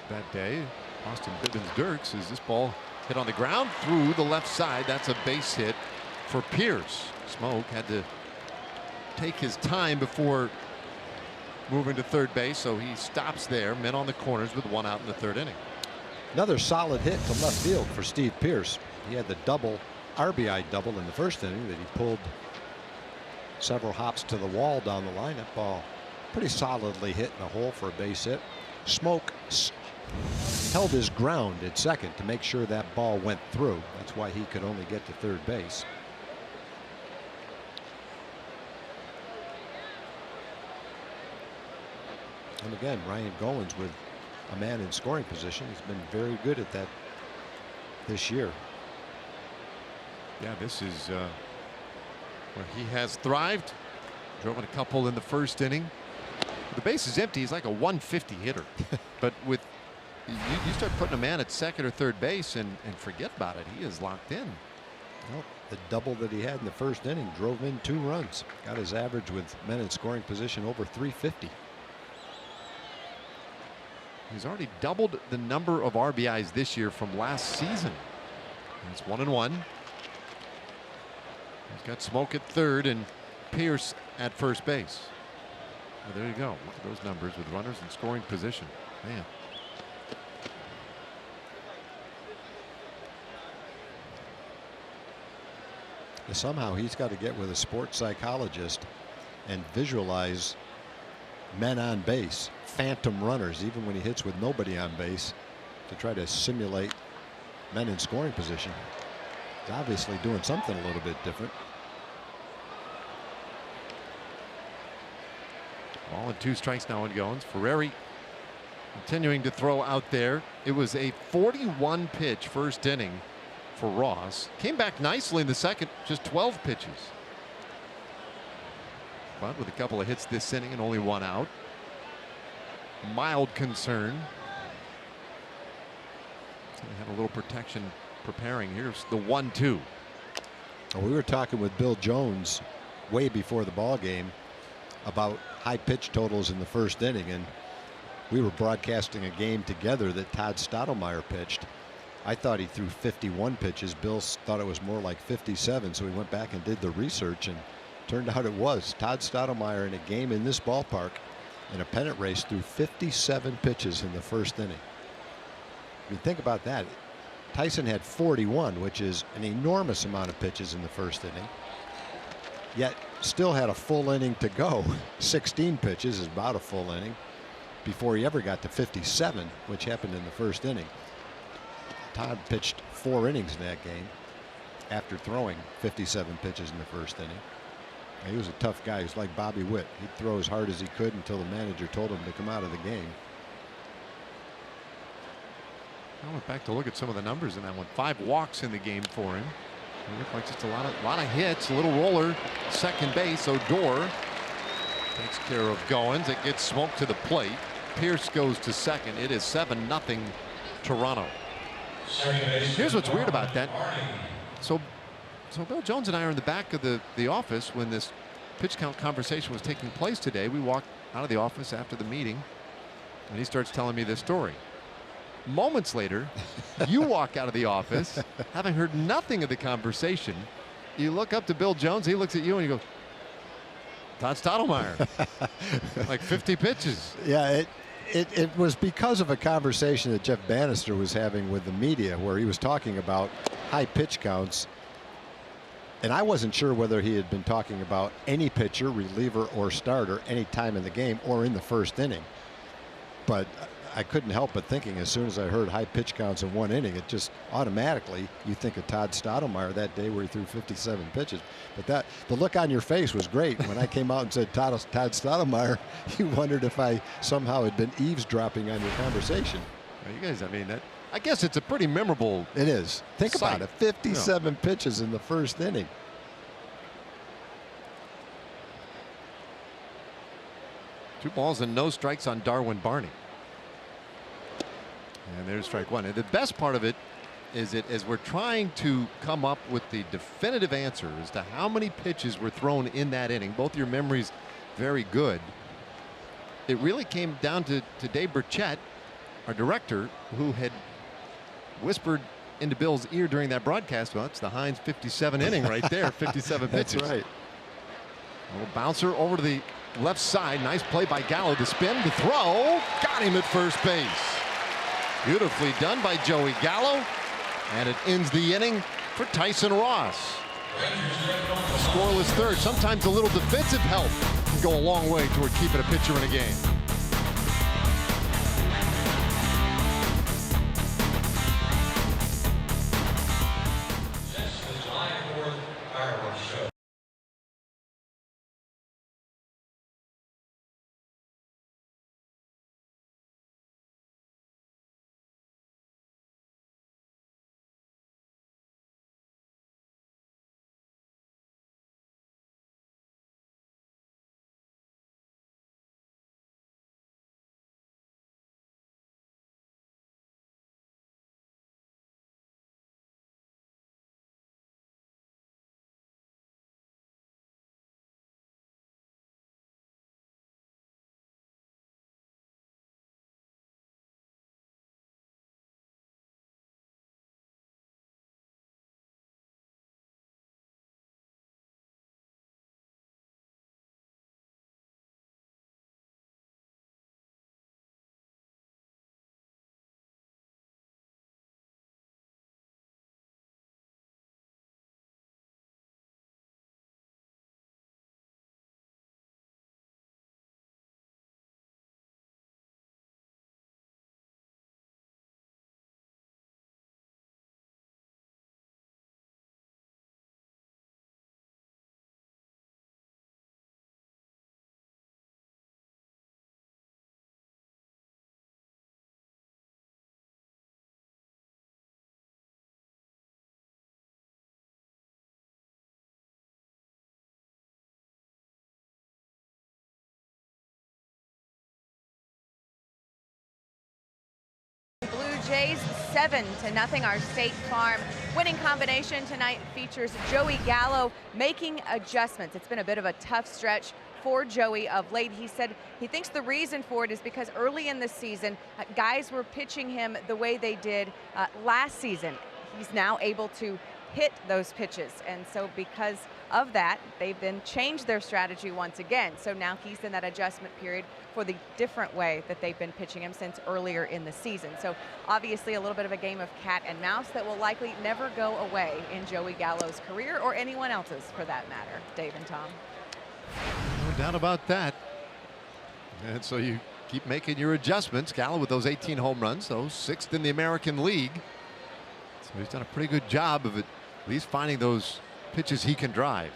that day. Austin Bivens-Dirks, as this ball hit on the ground through the left side. That's a base hit for Pierce. Smoke had to take his time before moving to third base, so he stops there. Men on the corners with 1 out in the 3rd inning. Another solid hit to left field for Steve Pierce. He had the double RBI double in the 1st inning that he pulled several hops to the wall down the line. That ball pretty solidly hit in the hole for a base hit. Smoke held his ground at second to make sure that ball went through. That's why he could only get to third base. And again, Ryan Goins with a man in scoring position. He's been very good at that this year. Yeah, this is where he has thrived. Drove in a couple in the first inning. The base is empty. He's like a 150 hitter. But with you start putting a man at second or third base and forget about it. He is locked in. Well, the double that he had in the first inning drove in 2 runs. Got his average with men in scoring position over 350. He's already doubled the number of RBIs this year from last season. It's 1-1. He's got Smoke at third and Pierce at first base. Well, there you go. Look at those numbers with runners in scoring position. Man. Somehow he's got to get with a sports psychologist and visualize men on base, phantom runners, even when he hits with nobody on base, to try to simulate men in scoring position. He's obviously doing something a little bit different. Ball and 2 strikes now on Goins. Ferrari continuing to throw out there. It was a 41 pitch first inning for Ross. Came back nicely in the second, just 12 pitches. But with a couple of hits this inning and only 1 out. Mild concern. So they have a little protection preparing. Here's the 1-2. Well, we were talking with Bill Jones way before the ball game about high pitch totals in the first inning, and we were broadcasting a game together that Todd Stottlemyre pitched. I thought he threw 51 pitches. Bill thought it was more like 57, so we went back and did the research, and turned out it was. Todd Stottlemyre in a game in this ballpark in a pennant race threw 57 pitches in the first inning. I mean, think about that. Tyson had 41, which is an enormous amount of pitches in the first inning, yet still had a full inning to go. 16 pitches is about a full inning before he ever got to 57, which happened in the first inning. Todd pitched 4 innings in that game after throwing 57 pitches in the first inning. He was a tough guy. He was like Bobby Witt. He'd throw as hard as he could until the manager told him to come out of the game. I went back to look at some of the numbers in that one. 5 walks in the game for him. It looked like just a lot of hits. A little roller. Second base. Odor takes care of Goins. It gets Smoke to the plate. Pierce goes to second. It is 7-0 Toronto. Here's what's weird about that. So Bill Jones and I are in the back of the office when this pitch count conversation was taking place today. We walked out of the office after the meeting, and he starts telling me this story. Moments later, you walk out of the office, having heard nothing of the conversation. You look up to Bill Jones. He looks at you and you go, Todd Stottlemyre. Like 50 pitches. Yeah, it was because of a conversation that Jeff Bannister was having with the media, where he was talking about high pitch counts. And I wasn't sure whether he had been talking about any pitcher, reliever, or starter any time in the game or in the first inning. But I couldn't help but thinking, as soon as I heard high pitch counts in 1 inning, it just automatically, you think of Todd Stottlemyre that day where he threw 57 pitches. But the look on your face was great when I came out and said Todd Stottlemyre. You wondered if I somehow had been eavesdropping on your conversation. Well, you guys, I mean, I guess it's a pretty memorable. It is. Think sight. about it. 57 pitches in the first inning. Two balls and no strikes on Darwin Barney. And there's strike 1. And the best part of it is as we're trying to come up with the definitive answer as to how many pitches were thrown in that inning. Both your memories very good. It really came down to Dave Burchett, our director, who had whispered into Bill's ear during that broadcast. Well, it's the Heinz 57 inning right there. 57 pitches. That's right. A little bouncer over to the left side. Nice play by Gallo. The spin, the throw. Got him at first base. Beautifully done by Joey Gallo. And it ends the inning for Tyson Ross. Scoreless third. Sometimes a little defensive help can go a long way toward keeping a pitcher in a game. Jays 7-0. Our State Farm winning combination tonight features Joey Gallo making adjustments. It's been a bit of a tough stretch for Joey of late. He said he thinks the reason for it is because early in the season, guys were pitching him the way they did last season. He's now able to hit those pitches, and so because of that, they've then changed their strategy once again. So now he's in that adjustment period for the different way that they've been pitching him since earlier in the season. So obviously a little bit of a game of cat and mouse that will likely never go away in Joey Gallo's career, or anyone else's for that matter. Dave and Tom. No doubt about that. And so you keep making your adjustments. Gallo with those 18 home runs, those 6th in the American League. So he's done a pretty good job of at least finding those pitches he can drive.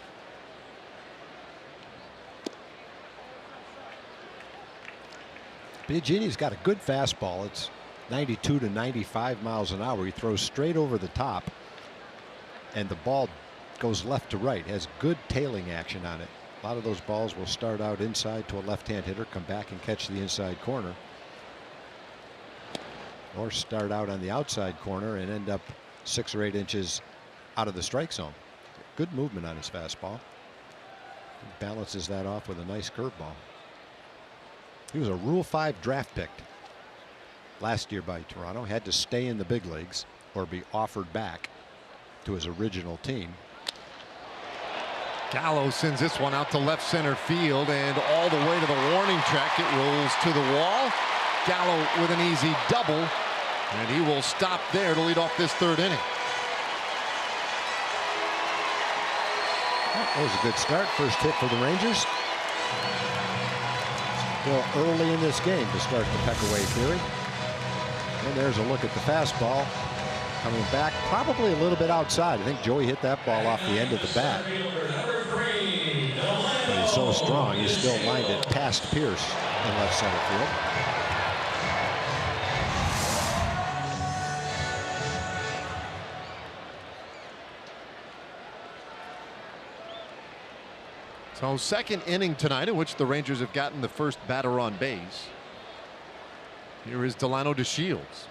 Biagini's got a good fastball. It's 92 to 95 miles an hour. He throws straight over the top, and the ball goes left to right. Has good tailing action on it. A lot of those balls will start out inside to a left-hand hitter, come back and catch the inside corner, or start out on the outside corner and end up 6 or 8 inches out of the strike zone. Good movement on his fastball. He balances that off with a nice curveball. He was a Rule 5 draft pick last year by Toronto. Had to stay in the big leagues or be offered back to his original team. Gallo sends this one out to left center field and all the way to the warning track. It rolls to the wall. Gallo with an easy double, and he will stop there to lead off this 3rd inning. That was a good start. First hit for the Rangers. Still early in this game to start the peck-away period. And there's a look at the fastball coming back, probably a little bit outside. I think Joey hit that ball off the end of the bat. But he's so strong, he still lined it past Pierce in left center field. So 2nd inning tonight in which the Rangers have gotten the first batter on base. Here is Delino DeShields.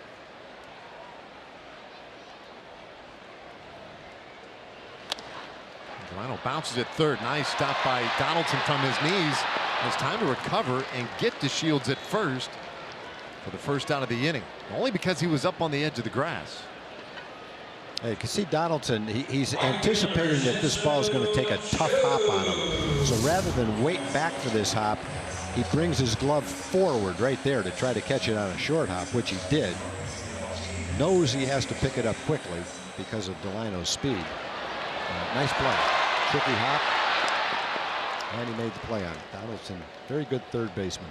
Delino bounces at 3rd. Nice stop by Donaldson from his knees. It's time to recover and get DeShields at 1st for the first out of the inning. Only because he was up on the edge of the grass. Hey, you can see Donaldson, he's anticipating that this ball is going to take a tough hop on him. So rather than wait back for this hop, he brings his glove forward right there to try to catch it on a short hop, which he did. Knows he has to pick it up quickly because of Delino's speed. Nice play. Tricky hop. And he made the play on it. Donaldson, very good 3rd baseman.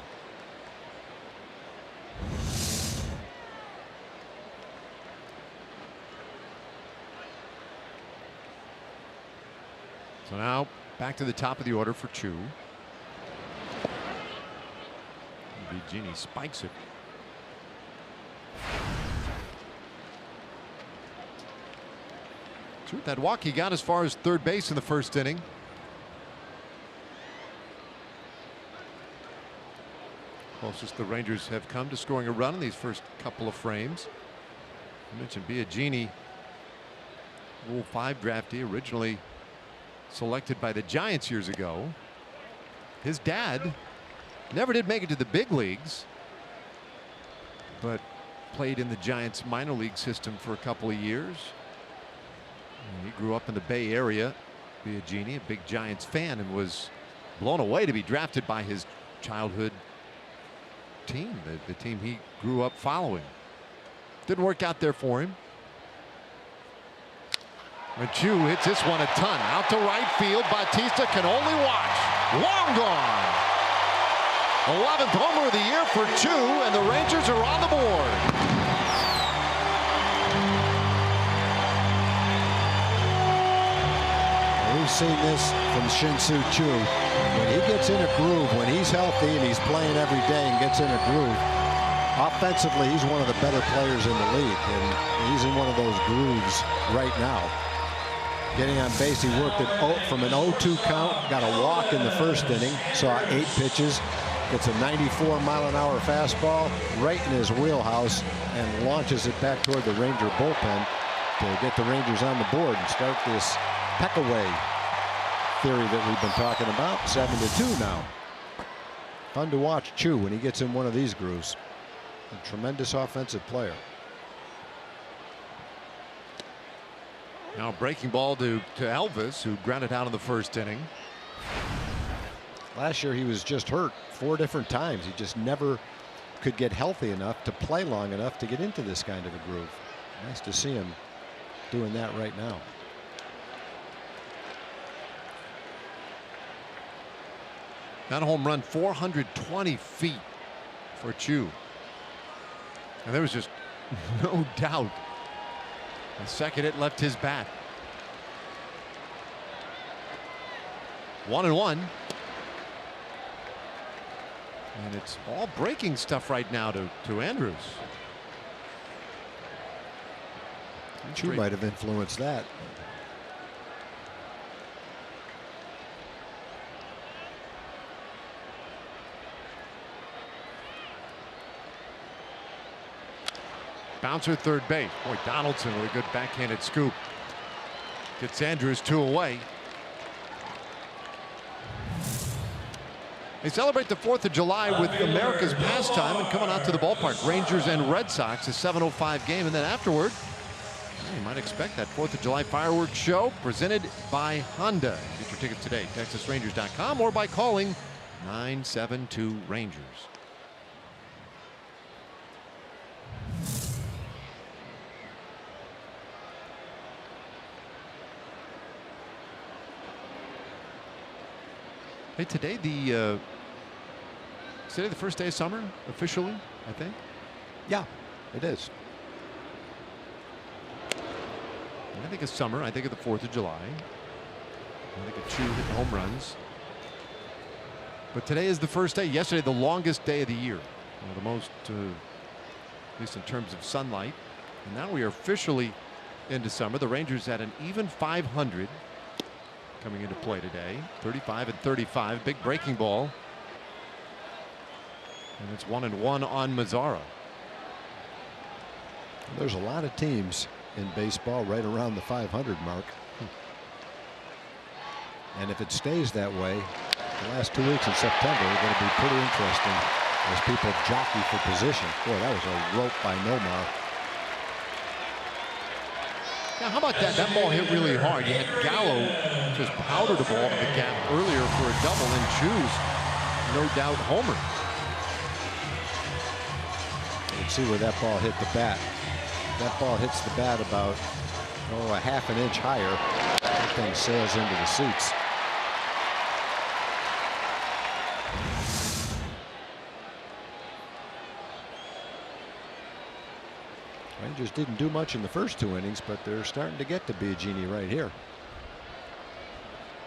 So now back to the top of the order for Chu. Biagini spikes it. Chu, that walk he got as far as 3rd base in the 1st inning. Closest the Rangers have come to scoring a run in these first couple of frames. I mentioned Biagini, Rule 5 draftee, originally selected by the Giants years ago. His dad never did make it to the big leagues, but played in the Giants minor league system for a couple of years. And he grew up in the Bay Area. Biagini, a big Giants fan, and was blown away to be drafted by his childhood team, the team he grew up following. Didn't work out there for him. When Chu hits this one a ton out to right field, Bautista can only watch. Long gone. 11th homer of the year for Chu, and the Rangers are on the board. We've seen this from Shin-Soo Choo. When he gets in a groove, when he's healthy and he's playing every day and gets in a groove, offensively he's one of the better players in the league, and he's in one of those grooves right now. Getting on base, he worked it from an 0-2 count, got a walk in the 1st inning, saw 8 pitches, Gets a 94-mile-an-hour fastball right in his wheelhouse and launches it back toward the Ranger bullpen to get the Rangers on the board and start this peck-away theory that we've been talking about. 7-2 now. Fun to watch Choo when he gets in one of these grooves. A tremendous offensive player. Now breaking ball to Elvis, who grounded out in the first inning. Last year he was just hurt 4 different times. He just never could get healthy enough to play long enough to get into this kind of a groove. Nice to see him doing that right now. That home run 420 feet for Choo. And there was just no doubt the second it left his bat. 1-1. And it's all breaking stuff right now to Andrews. Choo might have influenced that. Bouncer third base. Boy, Donaldson with a good backhanded scoop. Gets Andrews 2 away. They celebrate the 4th of July with America's pastime and coming out to the ballpark. Rangers and Red Sox, a 7:05 game. And then afterward, you might expect that 4th of July fireworks show presented by Honda. Get your tickets today, TexasRangers.com, or by calling 972 Rangers. Hey, today the first day of summer officially, I think. Yeah, it is. When I think of summer, I think of the 4th of July. I think of Choo hitting home runs. But today is the first day. Yesterday, the longest day of the year. The most, at least in terms of sunlight. And now we are officially into summer. The Rangers at an even 500 coming into play today. 35-35. Big breaking ball. And it's 1-1 on Mazara. There's a lot of teams in baseball right around the 500 mark. And if it stays that way, the last 2 weeks in September are going to be pretty interesting as people jockey for position. Boy, that was a rope by Nomar. Now, how about that? That ball hit really hard. You had Gallo just powdered the ball to the gap earlier for a double, and Choo's no doubt homer. You can see where that ball hit the bat. That ball hits the bat about a half an inch higher. That thing sails into the seats. Rangers didn't do much in the first 2 innings, but they're starting to get to Biagini right here.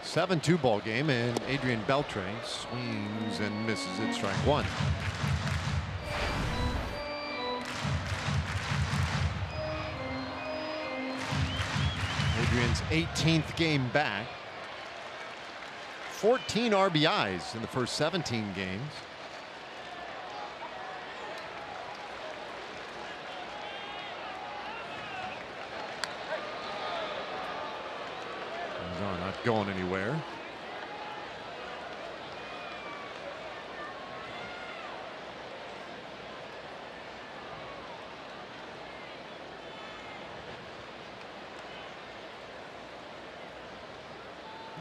7-2 ball game, and Adrian Beltre swings and misses at strike 1. Adrian's 18th game back. 14 RBIs in the first 17 games. Not going anywhere.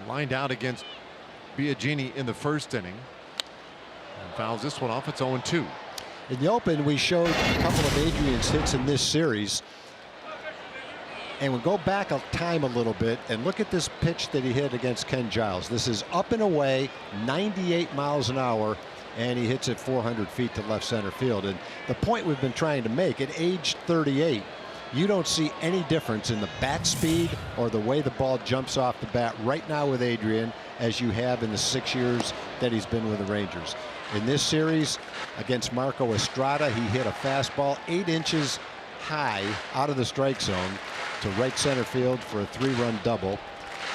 Lined out against Biagini in the first inning. And fouls this one off. It's 0-2. In the open, we showed a couple of Adrian's hits in this series. And we'll go back a time a little bit and look at this pitch that he hit against Ken Giles. This is up and away, 98 miles an hour, and he hits it 400 feet to left center field. And the point we've been trying to make, at age 38, you don't see any difference in the bat speed or the way the ball jumps off the bat right now with Adrian as you have in the 6 years that he's been with the Rangers. In this series against Marco Estrada, he hit a fastball 8 inches high out of the strike zone to right center field for a 3-run double.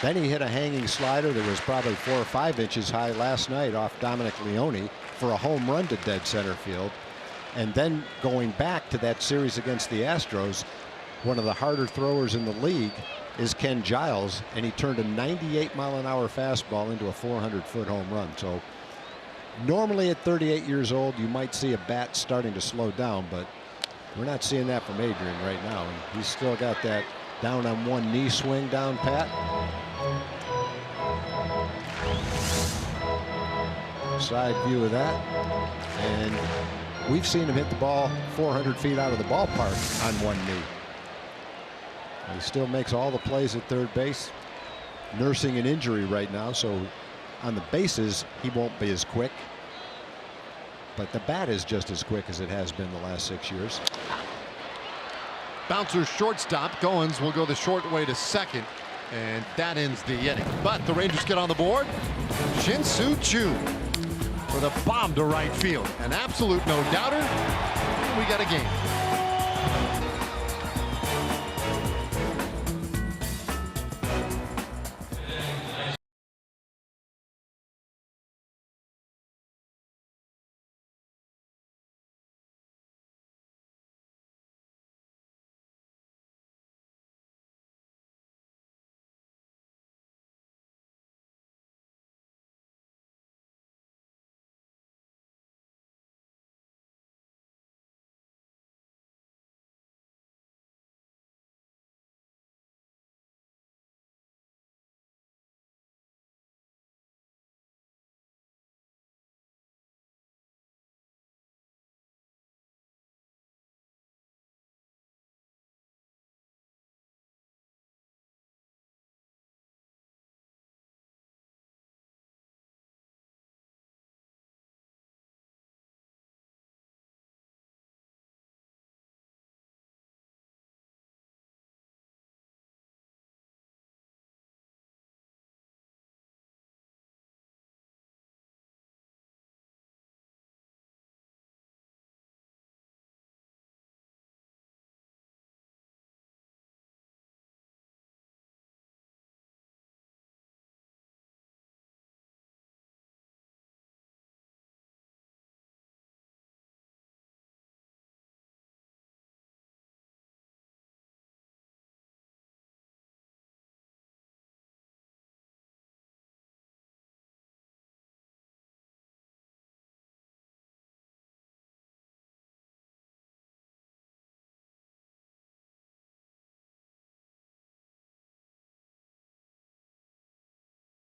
Then he hit a hanging slider that was probably 4 or 5 inches high last night off Dominic Leone for a home run to dead center field. And then going back to that series against the Astros, one of the harder throwers in the league is Ken Giles, and he turned a 98-mile-an-hour fastball into a 400-foot home run. So normally at 38 years old, you might see a bat starting to slow down, but we're not seeing that from Adrian right now. And he's still got that down on one knee swing down pat. Side view of that. And we've seen him hit the ball 400 feet out of the ballpark on one knee. He still makes all the plays at third base. Nursing an injury right now, so on the bases he won't be as quick. But the bat is just as quick as it has been the last 6 years. Bouncer shortstop. Goins will go the short way to second, and that ends the inning. But the Rangers get on the board. Shin-Soo Choo with a bomb to right field. An absolute no-doubter. We got a game.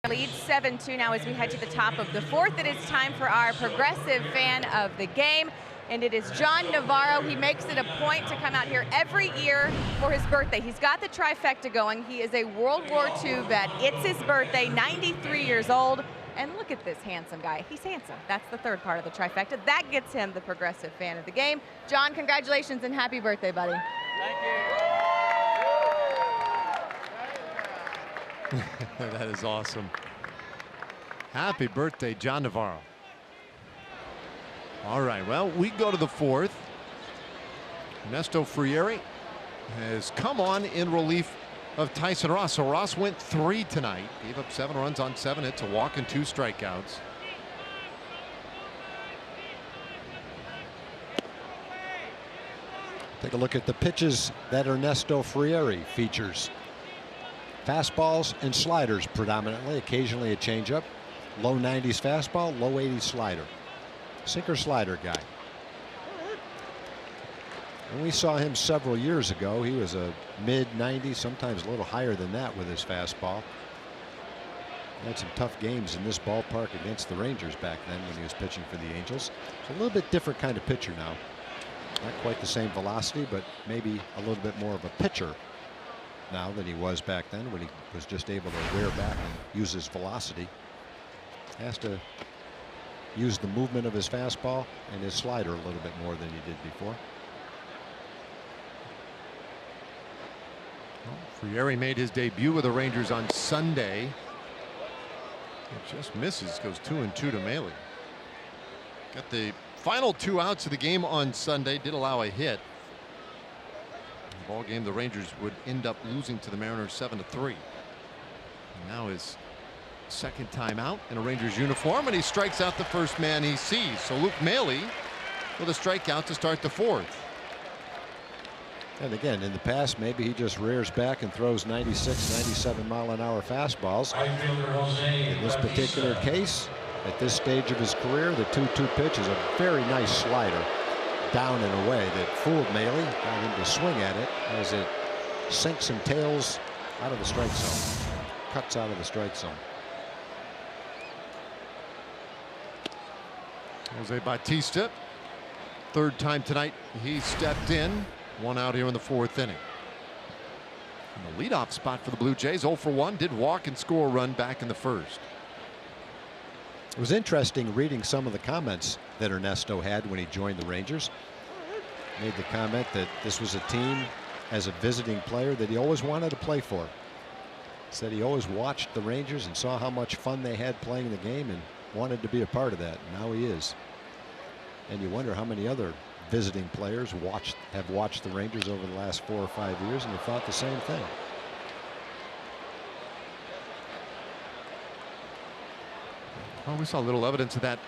Lead 7-2 now as we head to the top of the fourth. It is time for our progressive fan of the game, and it is John Navarro. He makes it a point to come out here every year for his birthday. He's got the trifecta going. He is a World War II vet. It's his birthday, 93 years old. And look at this handsome guy. He's handsome. That's the third part of the trifecta. That gets him the progressive fan of the game. John, congratulations and happy birthday, buddy. Thank you. That is awesome. Happy birthday, John Navarro. All right, well, we go to the fourth. Ernesto Frieri has come on in relief of Tyson Ross. So Ross went 3 tonight, gave up 7 runs on 7 hits, a walk and 2 strikeouts. Take a look at the pitches that Ernesto Frieri features. Fastballs and sliders predominantly, occasionally a changeup. Low 90s fastball, low 80s slider. Sinker slider guy. And we saw him several years ago. He was a mid 90s, sometimes a little higher than that with his fastball. He had some tough games in this ballpark against the Rangers back then when he was pitching for the Angels. It's a little bit different kind of pitcher now. Not quite the same velocity, but maybe a little bit more of a pitcher now than he was back then when he was just able to rear back and use his velocity. Has to use the movement of his fastball and his slider a little bit more than he did before. Well, Frieri made his debut with the Rangers on Sunday. It just misses, goes 2-2 to Maile. Got the final 2 outs of the game on Sunday, did allow a hit. The ball game, the Rangers would end up losing to the Mariners 7-3. And now his second time out in a Rangers uniform, and he strikes out the first man he sees. So Luke Maile with a strikeout to start the fourth. And again, in the past, maybe he just rears back and throws 96, 97 mile an hour fastballs. In this particular case, at this stage of his career, the 2-2 pitch is a very nice slider down and away that fooled Maile. Got him to swing at it as it sinks and tails out of the strike zone. Cuts out of the strike zone. Jose Bautista, third time tonight he stepped in. One out here in the fourth inning. And the leadoff spot for the Blue Jays, 0 for 1, did walk and score a run back in the first. It was interesting reading some of the comments that Ernesto had when he joined the Rangers. Made the comment that this was a team as a visiting player that he always wanted to play for. Said he always watched the Rangers and saw how much fun they had playing the game and wanted to be a part of that. Now he is. And you wonder how many other visiting players have watched the Rangers over the last 4 or 5 years and have thought the same thing. Well, we saw a little evidence of that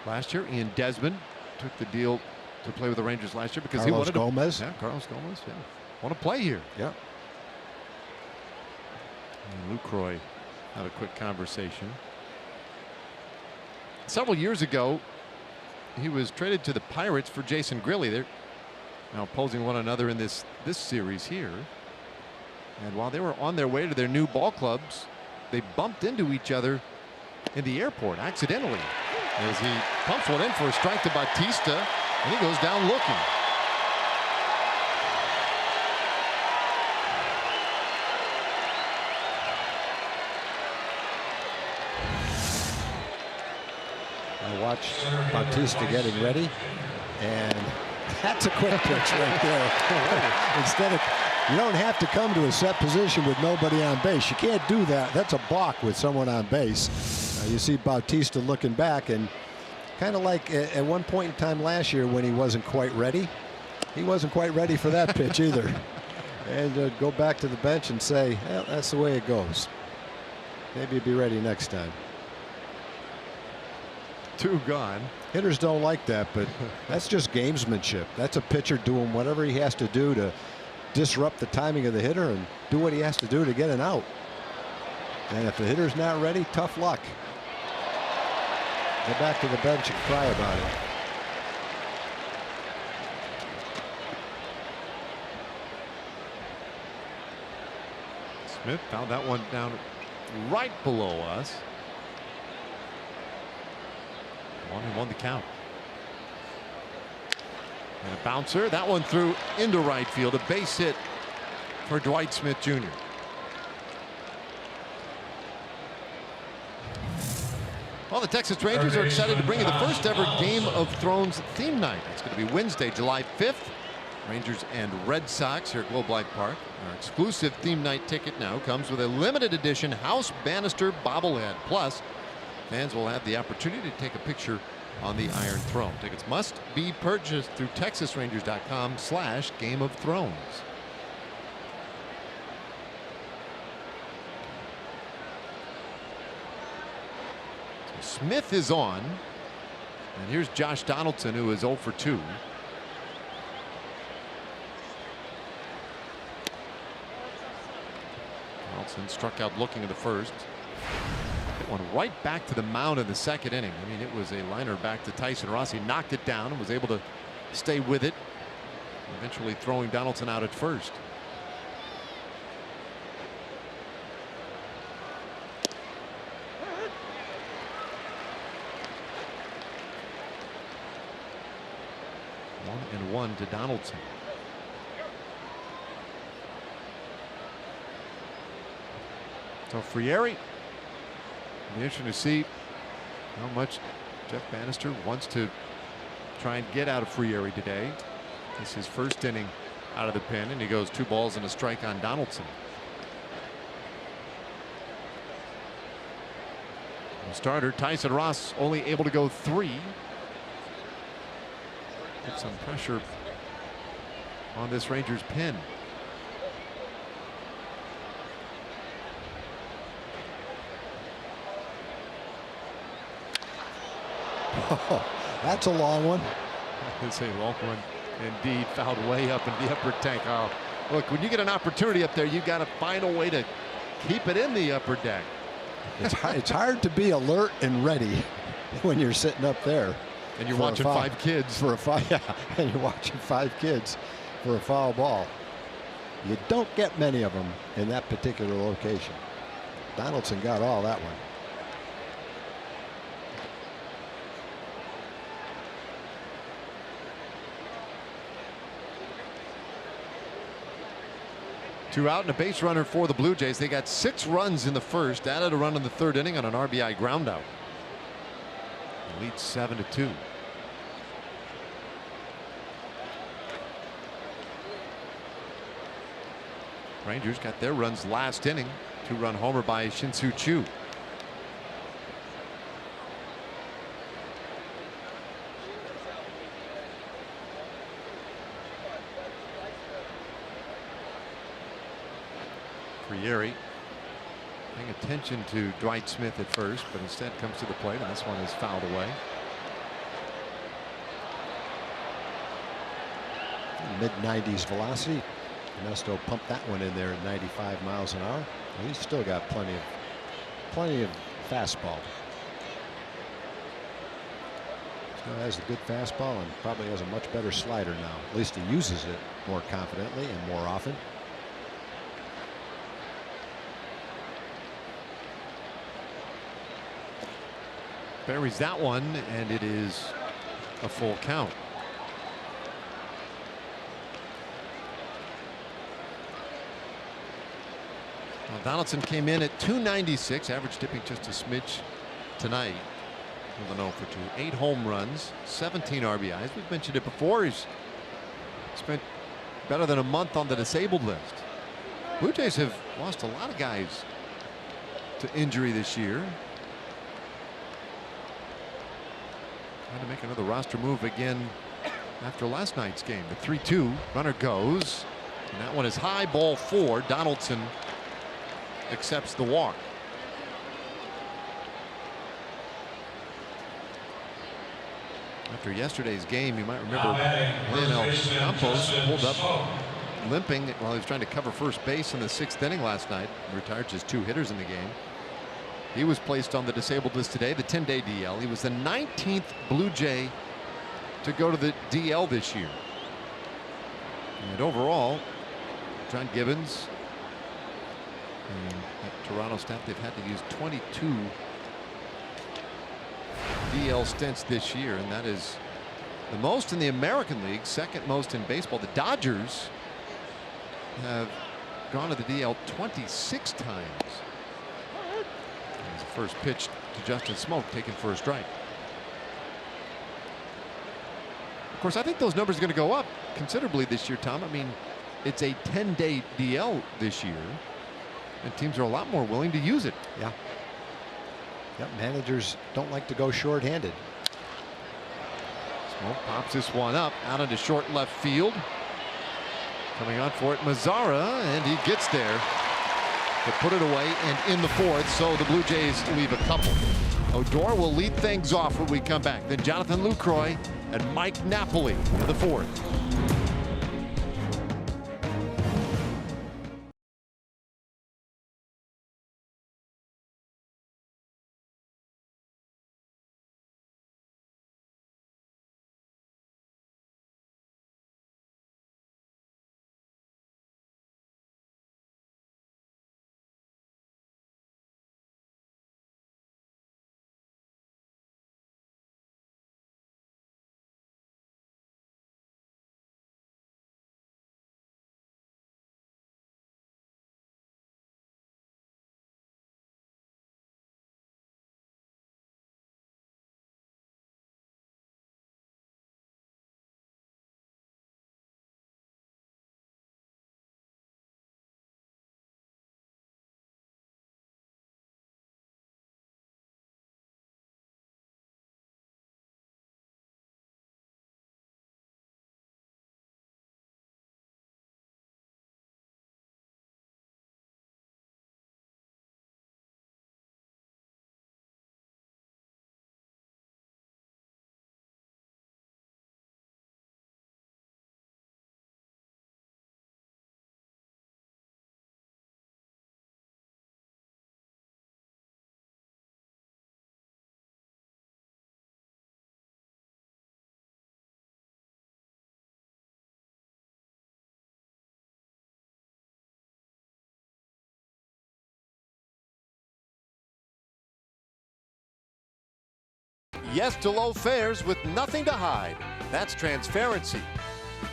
last year. Ian Desmond took the deal to play with the Rangers last year because Carlos he wanted Gomez. to. Yeah, Carlos Gomez. Yeah, want to play here. Yeah. And Lucroy had a quick conversation. Several years ago, he was traded to the Pirates for Jason Grilli. They're now opposing one another in this series here. And while they were on their way to their new ball clubs, they bumped into each other in the airport accidentally as he pumps one in for a strike to Bautista, and he goes down looking. I watched Bautista getting ready, and that's a quick pitch right there. Instead of, you don't have to come to a set position with nobody on base. You can't do that. That's a balk with someone on base. You see Bautista looking back, and kind of like at one point in time last year when he wasn't quite ready. He wasn't quite ready for that pitch either. And go back to the bench and say, well, that's the way it goes. Maybe he'll be ready next time. 2 gone. Hitters don't like that, but that's just gamesmanship. That's a pitcher doing whatever he has to do to disrupt the timing of the hitter and do what he has to do to get an out. And if the hitter's not ready, tough luck. Go back to the bench and cry about it. Smith found that one down right below us. 1-1 the count. And a bouncer. That one threw into right field. A base hit for Dwight Smith Jr. Well, the Texas Rangers are excited to bring you the first ever Game of Thrones theme night. It's going to be Wednesday, July 5th. Rangers and Red Sox here at Globe Life Park. Our exclusive theme night ticket now comes with a limited edition House Bannister bobblehead. Plus, fans will have the opportunity to take a picture on the Iron Throne. Tickets must be purchased through TexasRangers.com/Game of Thrones. So Smith is on. And here's Josh Donaldson, who is 0 for 2. Donaldson struck out looking in the first. Hit one right back to the mound in the second inning. I mean, it was a liner back to Tyson Ross. He knocked it down and was able to stay with it, eventually throwing Donaldson out at first. One and one to Donaldson. So Frieri, it'll be interesting to see how much Jeff Bannister wants to try and get out of Frieri today. This is his first inning out of the pen, and he goes 2 balls and a strike on Donaldson. The starter Tyson Ross only able to go 3. Put some pressure on this Rangers pen. Oh, that's a long one. It's a long one indeed. Fouled way up in the upper tank. Oh, look, when you get an opportunity up there, you got to find a way to keep it in the upper deck. It's hard to be alert and ready when you're sitting up there. And you're watching 5 kids. For a foul, yeah, and you're watching 5 kids for a foul ball. You don't get many of them in that particular location. Donaldson got all that one. Two out and a base runner for the Blue Jays. They got 6 runs in the first, added a run in the 3rd inning on an RBI groundout. Lead 7-2. Rangers got their runs last inning. 2-run homer by Shin-Soo Choo. Frieri paying attention to Dwight Smith at first, but instead comes to the plate, and this one is fouled away. Mid-90s velocity. Ernesto pumped that one in there at 95 miles an hour. He's still got plenty of fastball. Still has a good fastball and probably has a much better slider now. At least he uses it more confidently and more often. Buries that one, and it is a full count. Well, Donaldson came in at 296, average dipping just a smidge tonight. With an 0 for 2, 8 home runs, 17 RBIs. We've mentioned it before. He's spent better than a month on the disabled list. Blue Jays have lost a lot of guys to injury this year. Trying to make another roster move again after last night's game. The 3-2 runner goes, and that one is high, ball 4. Donaldson accepts the walk. After yesterday's game, you might remember Leonel Campos pulled up limping while he was trying to cover first base in the 6th inning last night. Retired just 2 hitters in the game. He was placed on the disabled list today, the 10-day DL. He was the 19th Blue Jay to go to the DL this year. And overall, John Gibbons and that Toronto staff, they've had to use 22 DL stints this year, and that is the most in the American League, 2nd most in baseball. The Dodgers have gone to the DL 26 times. As the first pitch to Justin Smoak, taken for a strike. Of course, I think those numbers are going to go up considerably this year, Tom. I mean, it's a 10-day DL this year, and teams are a lot more willing to use it. Yeah. Yep, managers don't like to go short-handed. Smoak pops this one up out into short left field. Coming on for it, Mazara, and he gets there to put it away and in the 4th. So the Blue Jays leave a couple. Odor will lead things off when we come back. Then Jonathan Lucroy and Mike Napoli in the 4th. yes to low fares with nothing to hide. That's transparency.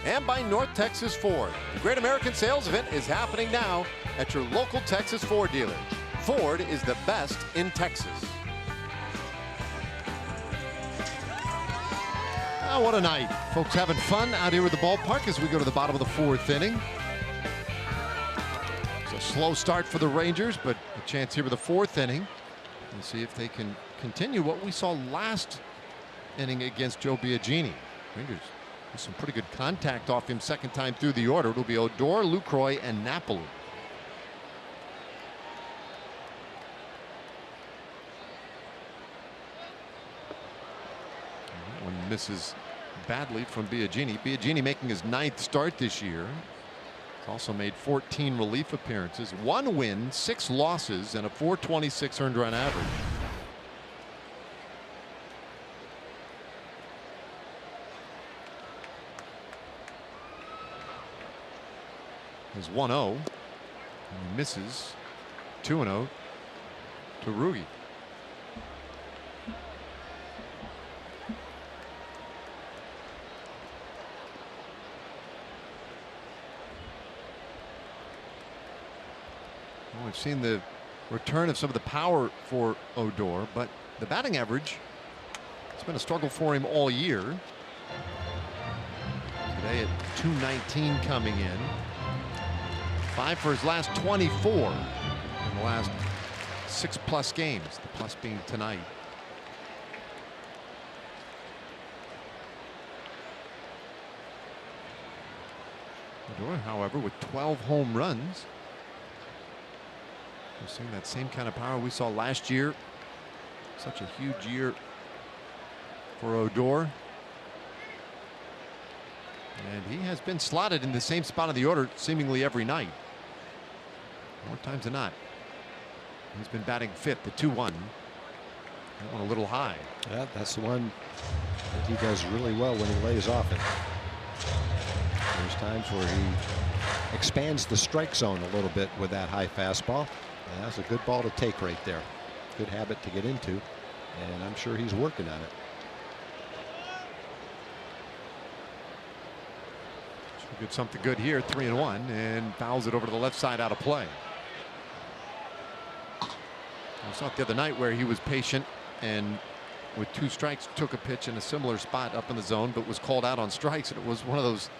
And by North Texas Ford. The Great American Sales Event is happening now at your local Texas Ford dealer. Ford is the best in Texas. Oh, what a night. Folks having fun out here at the ballpark as we go to the bottom of the 4th inning. It's a slow start for the Rangers, but a chance here with the 4th inning. And see if they can continue what we saw last inning against Joe Biagini. Rangers with some pretty good contact off him second time through the order. It'll be Odor, Lucroy, and Napoli. One misses badly from Biagini. Biagini making his 9th start this year. He's also made 14 relief appearances, 1 win, 6 losses, and a .426 earned run average. There's 1-0. And he misses 2-0 to Rugi. We've seen the return of some of the power for Odor, but the batting average, it's been a struggle for him all year. Today at .219 coming in. 5 for his last 24 in the last 6+ games, the plus being tonight. Odor, however, with 12 home runs. We're seeing that same kind of power we saw last year. Such a huge year for Odor. And he has been slotted in the same spot of the order seemingly every night. More times than not. He's been batting 5th, the 2-1. That one a little high. Yeah, that's the one that he does really well when he lays off it. There's times where he expands the strike zone a little bit with that high fastball. And that's a good ball to take right there. Good habit to get into, and I'm sure he's working on it. Should get something good here, 3-1, and fouls it over to the left side out of play. I saw it the other night where he was patient and with 2 strikes took a pitch in a similar spot up in the zone, but was called out on strikes, and it was one of those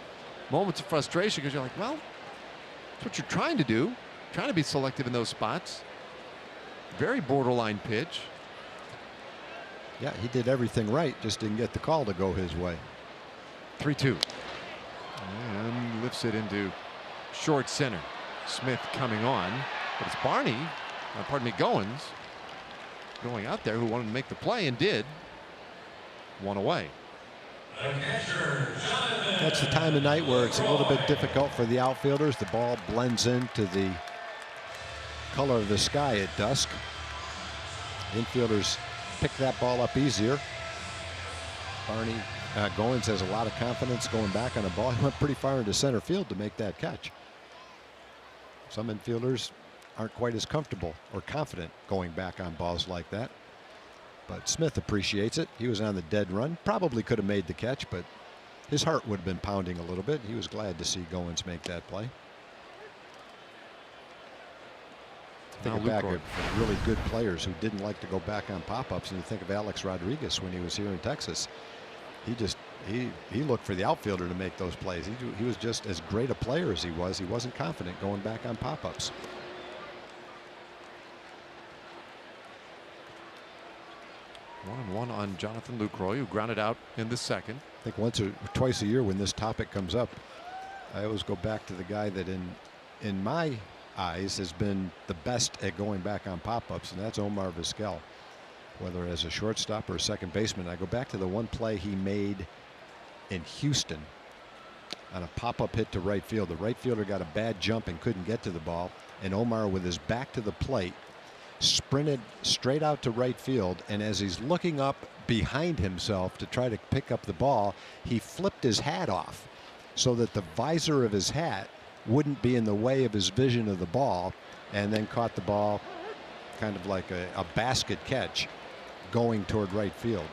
moments of frustration because you're like, well, that's what you're trying to do. Trying to be selective in those spots. Very borderline pitch. Yeah, he did everything right, just didn't get the call to go his way. 3-2. And lifts it into short center. Smith coming on, but it's Barney, Goins, going out there who wanted to make the play and did. 1 away. That's the time of night where it's a little bit difficult for the outfielders. The ball blends into the color of the sky at dusk. Infielders pick that ball up easier. Barney Goins has a lot of confidence going back on the ball. He went pretty far into center field to make that catch. Some infielders aren't quite as comfortable or confident going back on balls like that. But Smith appreciates it. He was on the dead run. Probably could have made the catch, but his heart would have been pounding a little bit. He was glad to see Goins make that play. Think back of really good players who didn't like to go back on pop-ups, and you think of Alex Rodriguez when he was here in Texas. He looked for the outfielder to make those plays. He was just as great a player as he was. He wasn't confident going back on pop-ups. 1-1 on Jonathan Lucroy, who grounded out in the second. I think once or twice a year when this topic comes up, I always go back to the guy that in my eyes has been the best at going back on pop-ups, and that's Omar Vizquel. Whether as a shortstop or a second baseman, I go back to the one play he made in Houston on a pop-up hit to right field. The right fielder got a bad jump and couldn't get to the ball, and Omar, with his back to the plate, sprinted straight out to right field, and as he's looking up behind himself to try to pick up the ball, he flipped his hat off so that the visor of his hat wouldn't be in the way of his vision of the ball, and then caught the ball kind of like a basket catch going toward right field.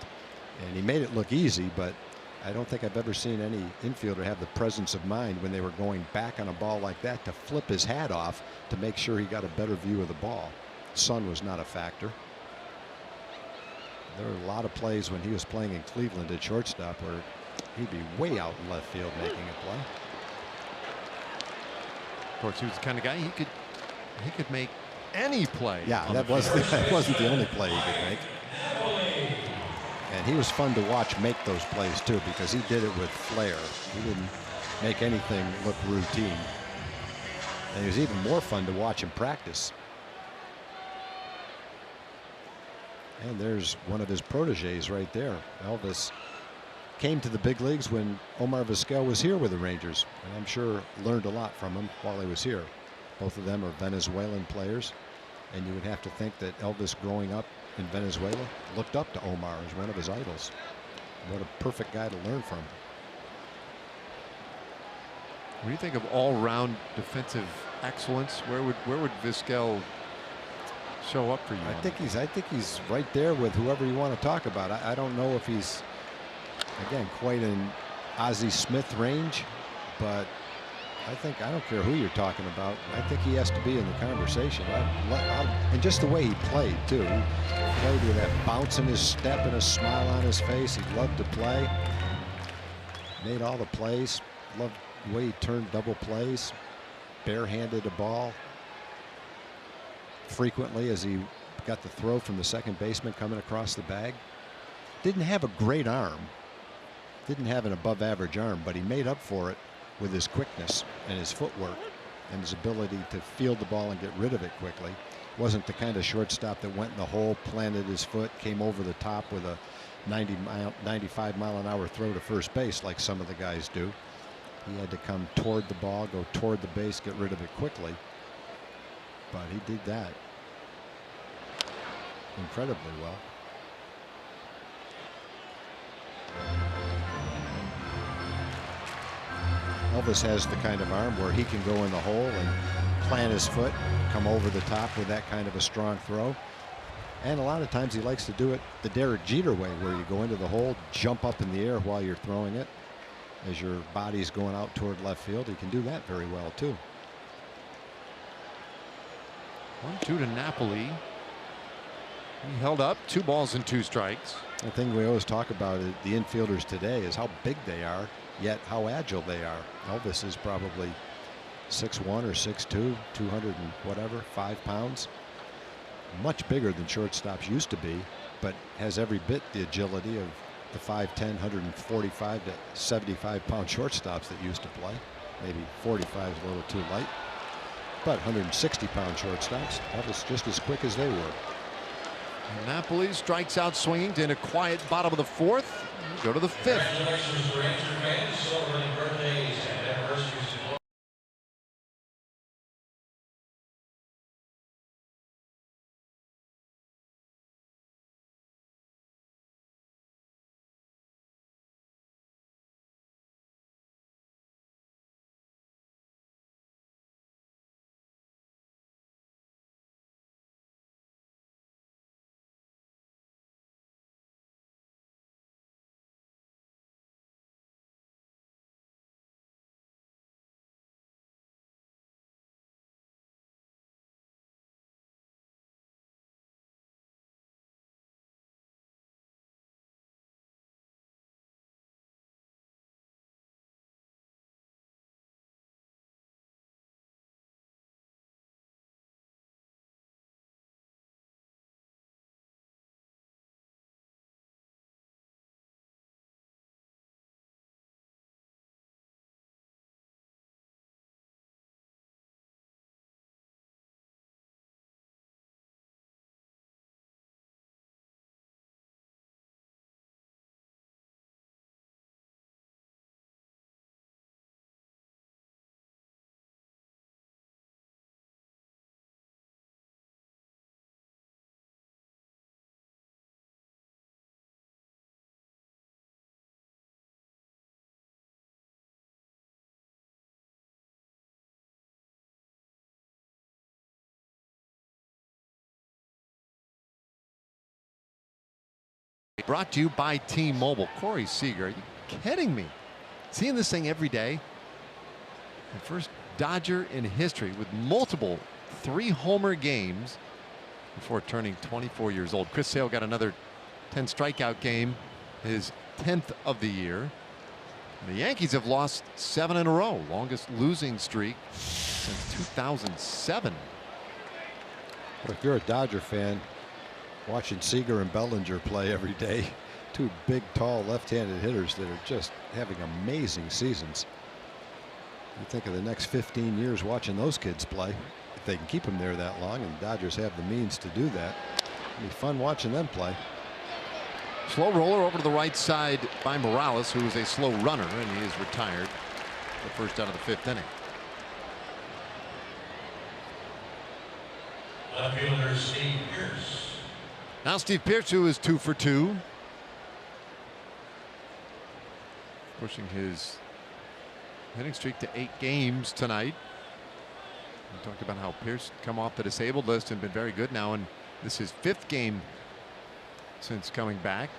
And he made it look easy, but I don't think I've ever seen any infielder have the presence of mind when they were going back on a ball like that to flip his hat off to make sure he got a better view of the ball. Sun was not a factor. There were a lot of plays when he was playing in Cleveland at shortstop where he'd be way out in left field making a play. Of course, he was the kind of guy he could make any play. Yeah, that wasn't the only play he could make. And he was fun to watch make those plays too, because he did it with flair. He didn't make anything look routine. And it was even more fun to watch him practice. And there's one of his proteges right there. Elvis came to the big leagues when Omar Vizquel was here with the Rangers, and I'm sure learned a lot from him while he was here. Both of them are Venezuelan players, and you would have to think that Elvis, growing up in Venezuela, looked up to Omar as one of his idols. What a perfect guy to learn from. When you think of all-round defensive excellence, where would Vizquel show up for you? I think he's right there with whoever you want to talk about. I don't know if he's, again, quite in Ozzie Smith range, but I don't care who you're talking about. I think he has to be in the conversation. And just the way he played too. He played with that bounce in his step and a smile on his face. He loved to play. Made all the plays. Loved the way he turned double plays. Barehanded a ball frequently as he got the throw from the second baseman coming across the bag. Didn't have a great arm. Didn't have an above average arm, but he made up for it with his quickness and his footwork and his ability to field the ball and get rid of it quickly. Wasn't the kind of shortstop that went in the hole, planted his foot, came over the top with a 95 mile an hour throw to first base like some of the guys do. He had to come toward the ball, go toward the base, get rid of it quickly. But he did that incredibly well. Elvis has the kind of arm where he can go in the hole and plant his foot, come over the top with that kind of a strong throw. And a lot of times he likes to do it the Derek Jeter way, where you go into the hole, jump up in the air while you're throwing it. As your body's going out toward left field, he can do that very well too. 1-2 to Napoli. He held up 2 balls and 2 strikes. The thing we always talk about is the infielders today is how big they are, yet how agile they are. Elvis is probably 6'1" or 6'2", 200 and whatever, 5 pounds. Much bigger than shortstops used to be, but has every bit the agility of the 5'10", 145 to 75 pound shortstops that used to play. Maybe 45 is a little too light, but 160 pound shortstops. That was just as quick as they were. Napoli strikes out swinging to in a quiet bottom of the 4th. Go to the 5th. Congratulations, Ranger fans, celebrating birthdays and anniversaries. Brought to you by T-Mobile. Corey Seager, are you kidding me? Seeing this thing every day. The first Dodger in history with multiple 3-homer games before turning 24 years old. Chris Sale got another 10 strikeout game, his 10th of the year. The Yankees have lost 7 in a row, longest losing streak since 2007. Well, if you're a Dodger fan, watching Seager and Bellinger play every day, two big, tall, left-handed hitters that are just having amazing seasons. You think of the next 15 years watching those kids play, if they can keep them there that long, and the Dodgers have the means to do that. It'll be fun watching them play. Slow roller over to the right side by Morales, who is a slow runner, and he is retired the first out of the 5th inning. Left fielder Steve Pearce. Now Steve Pearce, who is 2 for 2. Pushing his hitting streak to 8 games tonight. We talked about how Pearce come off the disabled list and been very good now, and this is his 5th game since coming back.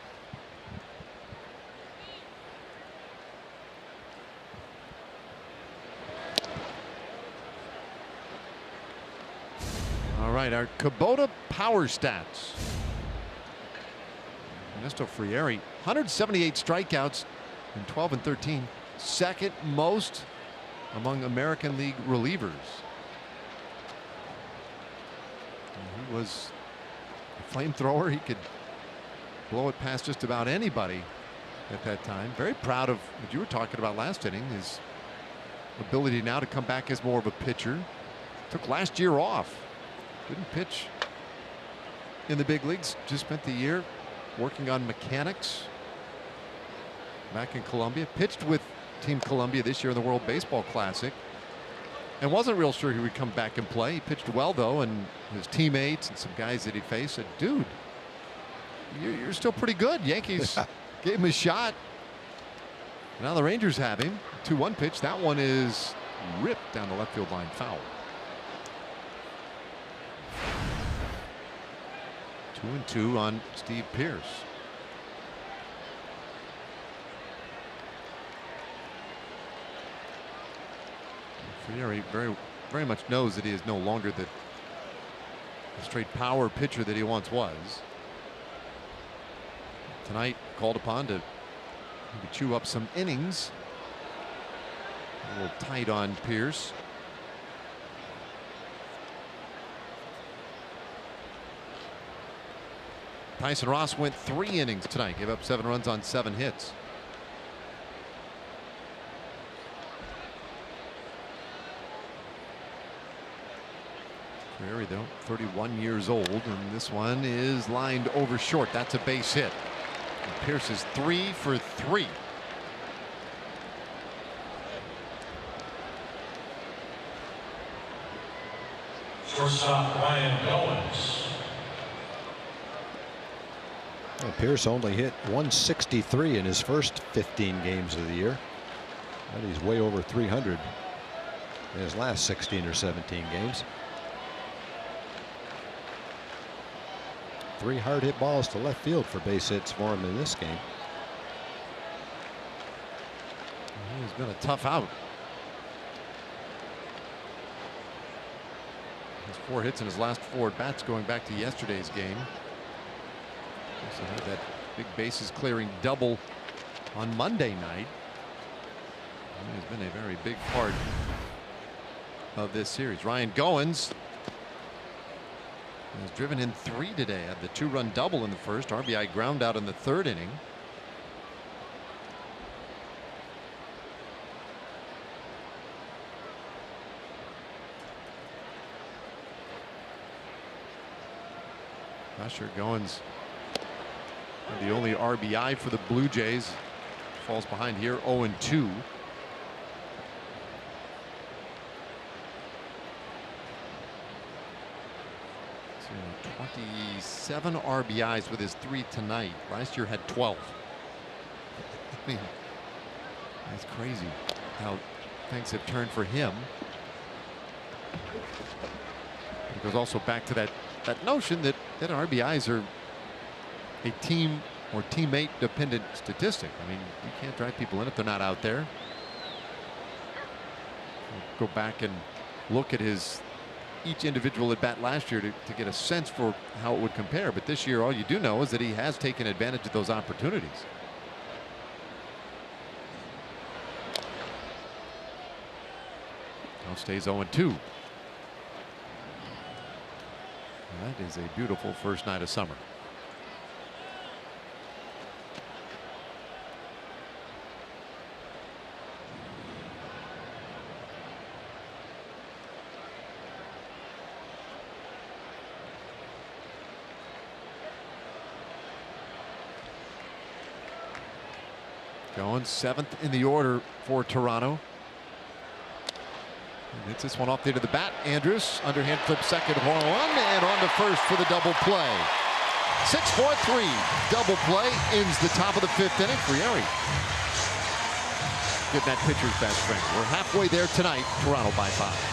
All right, our Kubota power stats. Ernesto Frieri, 178 strikeouts in 12 and 13, second most among American League relievers. And he was a flamethrower. He could blow it past just about anybody at that time. Very proud of what you were talking about last inning, his ability now to come back as more of a pitcher. Took last year off. Didn't pitch in the big leagues. Just spent the year working on mechanics back in Columbia. Pitched with Team Columbia this year in the World Baseball Classic. And wasn't real sure he would come back and play. He pitched well, though, and his teammates and some guys that he faced said, dude, you're still pretty good. Yankees gave him a shot. Now the Rangers have him. 2-1 pitch. That one is ripped down the left field line, foul. 2-2 on Steve Pearce. Frieri very much knows that he is no longer the straight power pitcher that he once was. Tonight called upon to maybe chew up some innings. A little tight on Pearce. Tyson Ross went 3 innings tonight, gave up 7 runs on 7 hits. Frieri, though, 31 years old, and this one is lined over short. That's a base hit. And Pearce is 3 for 3. Shortstop Ryan Goins. Well, Pearce only hit 163 in his first 15 games of the year. And he's way over 300 in his last 16 or 17 games. 3 hard hit balls to left field for base hits for him in this game. He's been a tough out. Has 4 hits in his last 4 at bats going back to yesterday's game. Also had that big bases clearing double on Monday night. He has been a very big part of this series. Ryan Goins has driven in 3 today. Had the 2-run double in the first, RBI ground out in the 3rd inning. Not sure Goins the only RBI for the Blue Jays. Falls behind here 0-2. 27 RBIs with his 3 tonight. Last year had 12. I mean, that's crazy how things have turned for him. It goes also back to that notion that RBIs are a team or teammate dependent statistic. I mean, you can't drive people in if they're not out there. Go back and look at each individual at bat last year to get a sense for how it would compare. But this year, all you do know is that he has taken advantage of those opportunities. Now stays 0-2. That is a beautiful first night of summer. Going 7th in the order for Toronto. And hits this one off the end of the bat. Andrus underhand flip second home run and on to first for the double play. 6-4-3 double play ends the top of the 5th inning. Frieri getting that pitcher's best friend. We're halfway there tonight. Toronto by 5.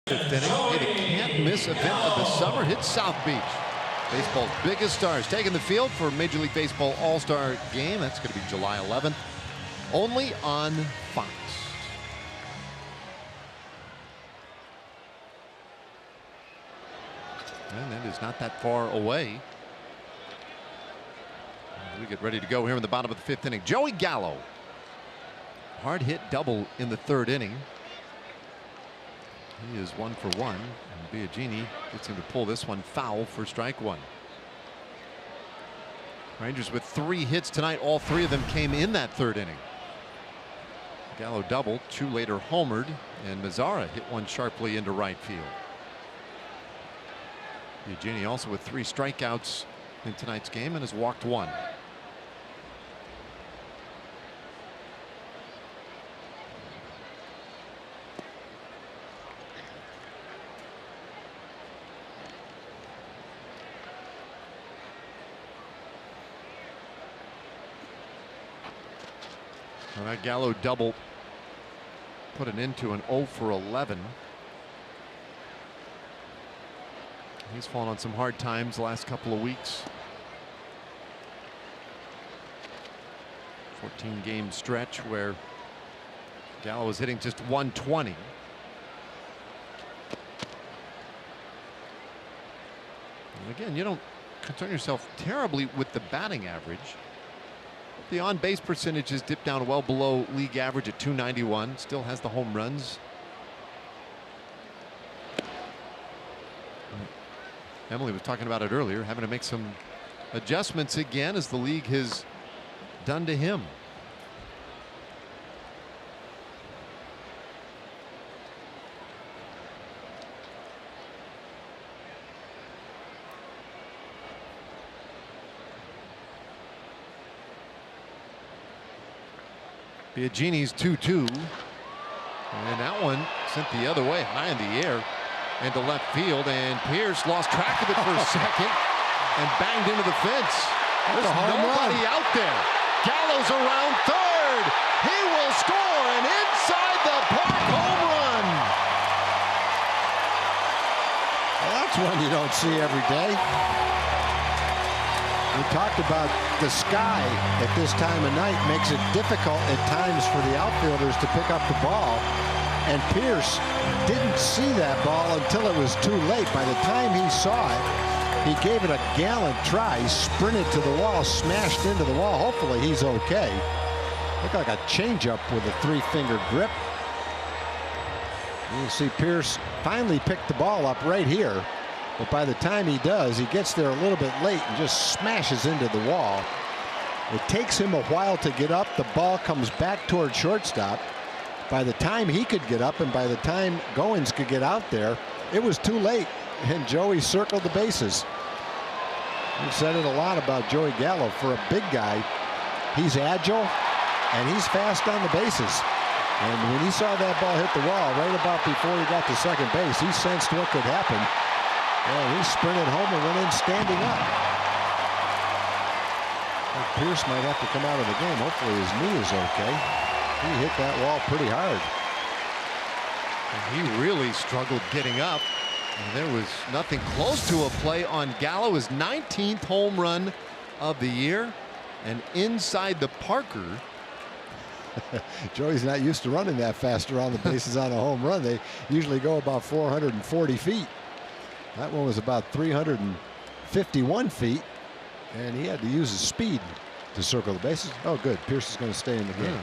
Fifth inning, a can't miss event of the summer hits South Beach. Baseball's biggest stars taking the field for Major League Baseball All-Star Game. That's going to be July 11th, only on Fox. And that is not that far away. We get ready to go here in the bottom of the 5th inning. Joey Gallo, hard hit double in the 3rd inning. He is 1 for 1, and Biagini gets him to pull this one foul for strike 1. Rangers with 3 hits tonight. All 3 of them came in that 3rd inning. Gallo doubled, Chu later homered, and Mazara hit one sharply into right field. Biagini also with 3 strikeouts in tonight's game and has walked 1. Well, that Gallo double put it into an 0 for 11. He's fallen on some hard times the last couple of weeks. 14-game stretch where Gallo was hitting just 120. And again, you don't concern yourself terribly with the batting average. The on-base percentage has dipped down well below league average at .291. Still has the home runs. Emily was talking about it earlier, having to make some adjustments again as the league has done to him. Biagini's 2-2. And that one sent the other way, high in the air into left field. And Pierce lost track of it for a second and banged into the fence. There's nobody out there. Gallo's around third. He will score an inside the park home run. Well, that's one you don't see every day. We talked about the sky at this time of night makes it difficult at times for the outfielders to pick up the ball. And Pierce didn't see that ball until it was too late. By the time he saw it, he gave it a gallant try. He sprinted to the wall, smashed into the wall. Hopefully he's okay. Looked like a changeup with a three-finger grip. You see Pierce finally picked the ball up right here. But by the time he does, he gets there a little bit late and just smashes into the wall. It takes him a while to get up. The ball comes back toward shortstop. By the time he could get up and by the time Goins could get out there, it was too late. And Joey circled the bases. We said it a lot about Joey Gallo. For a big guy, he's agile and he's fast on the bases. And when he saw that ball hit the wall right about before he got to second base, he sensed what could happen. Well, he sprinted home and went in standing up. Well, Pierce might have to come out of the game. Hopefully his knee is okay. He hit that wall pretty hard. And he really struggled getting up. And there was nothing close to a play on Gallo. His 19th home run of the year. And inside the Parker. Joey's not used to running that fast around the bases on a home run. They usually go about 440 feet. That one was about 351 feet. And he had to use his speed to circle the bases. Oh, good. Pierce is going to stay in the game.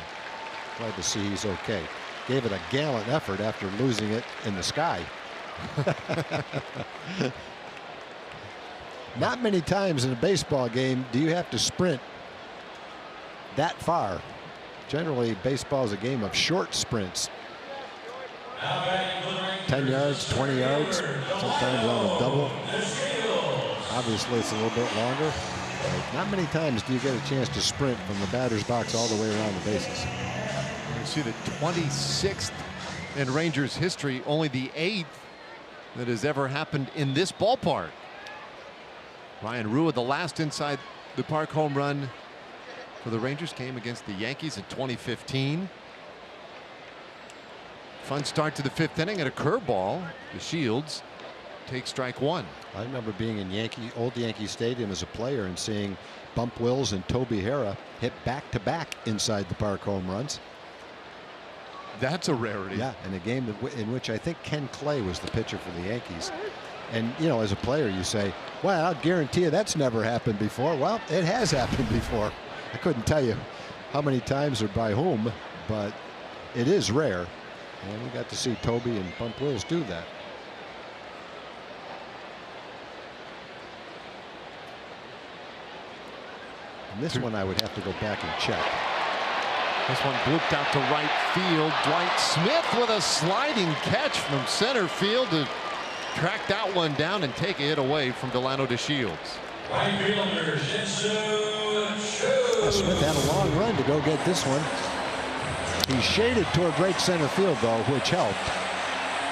Glad to see he's okay. Gave it a gallant effort after losing it in the sky. Not many times in a baseball game do you have to sprint that far. Generally, baseball is a game of short sprints. 10 yards, 20 yards, sometimes on a double. Obviously, it's a little bit longer. Not many times do you get a chance to sprint from the batter's box all the way around the bases. You see the 26th in Rangers history, only the 8th that has ever happened in this ballpark. Ryan Rua, the last inside the park home run for the Rangers, came against the Yankees in 2015. Fun start to the 5th inning and a curveball to Shields. Take strike one. I remember being in old Yankee Stadium as a player and seeing Bump Wills and Toby Harrah hit back-to-back inside the park home runs. That's a rarity. Yeah, in a game in which I think Ken Clay was the pitcher for the Yankees. And, you know, as a player, you say, well, I'll guarantee you that's never happened before. Well, it has happened before. I couldn't tell you how many times or by whom, but it is rare. And we got to see Toby and Bump Wills do that. And this one I would have to go back and check. This one blooped out to right field. Dwight Smith with a sliding catch from center field to track that one down and take it away from Delano DeShields. Right fielder Shin-Soo Choo. Smith had a long run to go get this one. He shaded toward right center field, though, which helped.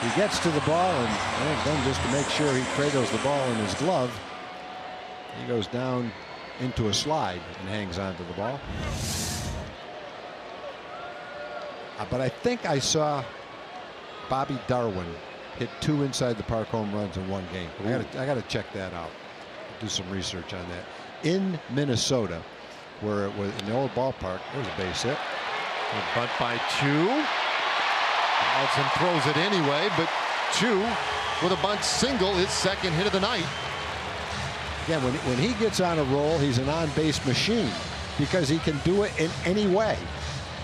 He gets to the ball, and then just to make sure he cradles the ball in his glove, he goes down into a slide and hangs on to the ball. But I think I saw Bobby Darwin hit 2 inside the park home runs in one game. I got to check that out. Do some research on that. In Minnesota, where it was in the old ballpark, there's a base hit. A bunt by Choo. Donaldson throws it anyway, but Choo with a bunt single, his second hit of the night. Again, when he gets on a roll, he's an on-base machine because he can do it in any way.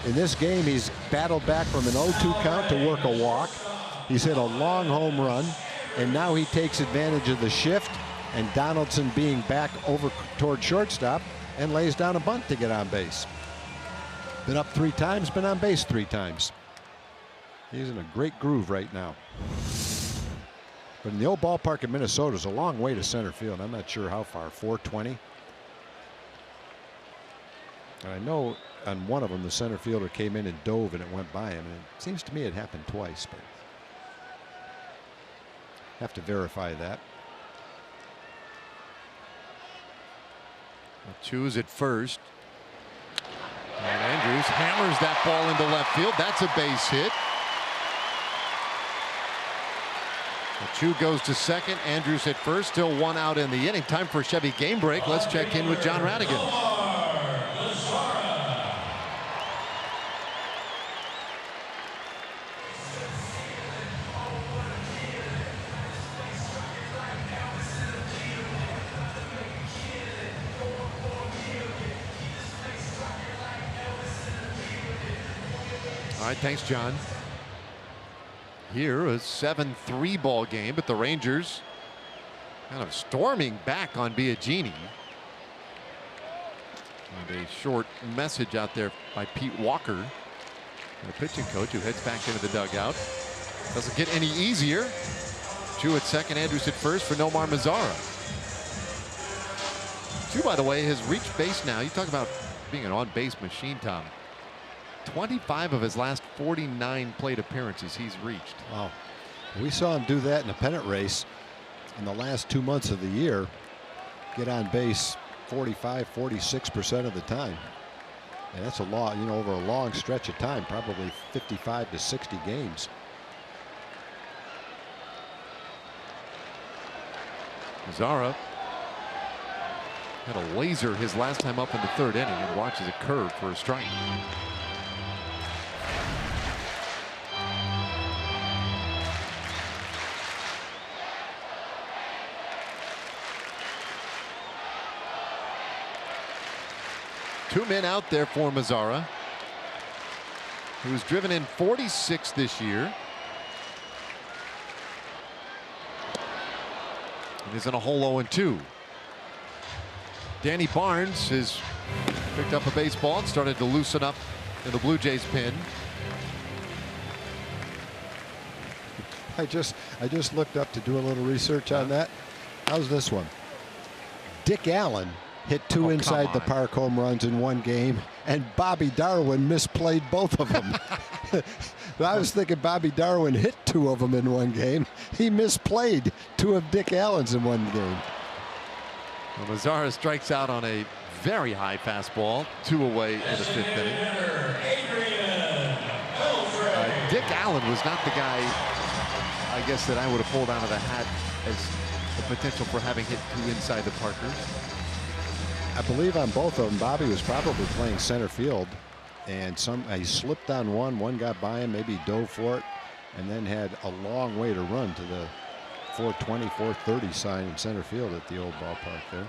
In this game, he's battled back from an 0-2 count to work a walk. He's hit a long home run, and now he takes advantage of the shift and Donaldson being back over toward shortstop and lays down a bunt to get on base. Been up 3 times, been on base 3 times. He's in a great groove right now. But in the old ballpark in Minnesota is a long way to center field. I'm not sure how far, 420. And I know on one of them the center fielder came in and dove and it went by him, and it seems to me it happened twice, but have to verify that. Choose at first. And Andrews hammers that ball into left field. That's a base hit. Chu goes to second. Andrews at first. Still one out in the inning. Time for a Chevy game break. Let's check in with John Radigan. All right, thanks, John. Here, a 7-3 ball game, but the Rangers kind of storming back on Biagini. And a short message out there by Pete Walker, the pitching coach, who heads back into the dugout. Doesn't get any easier. Chu at second, Andrews at first for Nomar Mazara. Chu, by the way, has reached base now. You talk about being an on-base machine, Tom. 25 of his last 49 plate appearances he's reached. Wow. We saw him do that in a pennant race in the last 2 months of the year. Get on base 45-46% of the time. And that's a lot, you know, over a long stretch of time, probably 55 to 60 games. Mazara had a laser his last time up in the third inning and watches it curve for a strike. Two men out there for Mazara, who's driven in 46 this year. And is in a hole 0-2. Danny Barnes has picked up a baseball and started to loosen up in the Blue Jays pen. I just looked up to do a little research on that. How's this one? Dick Allen hit two inside the park home runs in one game, and Bobby Darwin misplayed both of them. I was thinking Bobby Darwin hit two of them in one game. He misplayed two of Dick Allen's in one game. Well, Mazara strikes out on a very high fastball, 2 away in the 5th inning. Dick Allen was not the guy, I guess, that I would have pulled out of the hat as the potential for having hit two inside the Parkers. I believe on both of them, Bobby was probably playing center field, and he slipped on one got by him, maybe dove for it, and then had a long way to run to the 420, 430 sign in center field at the old ballpark there.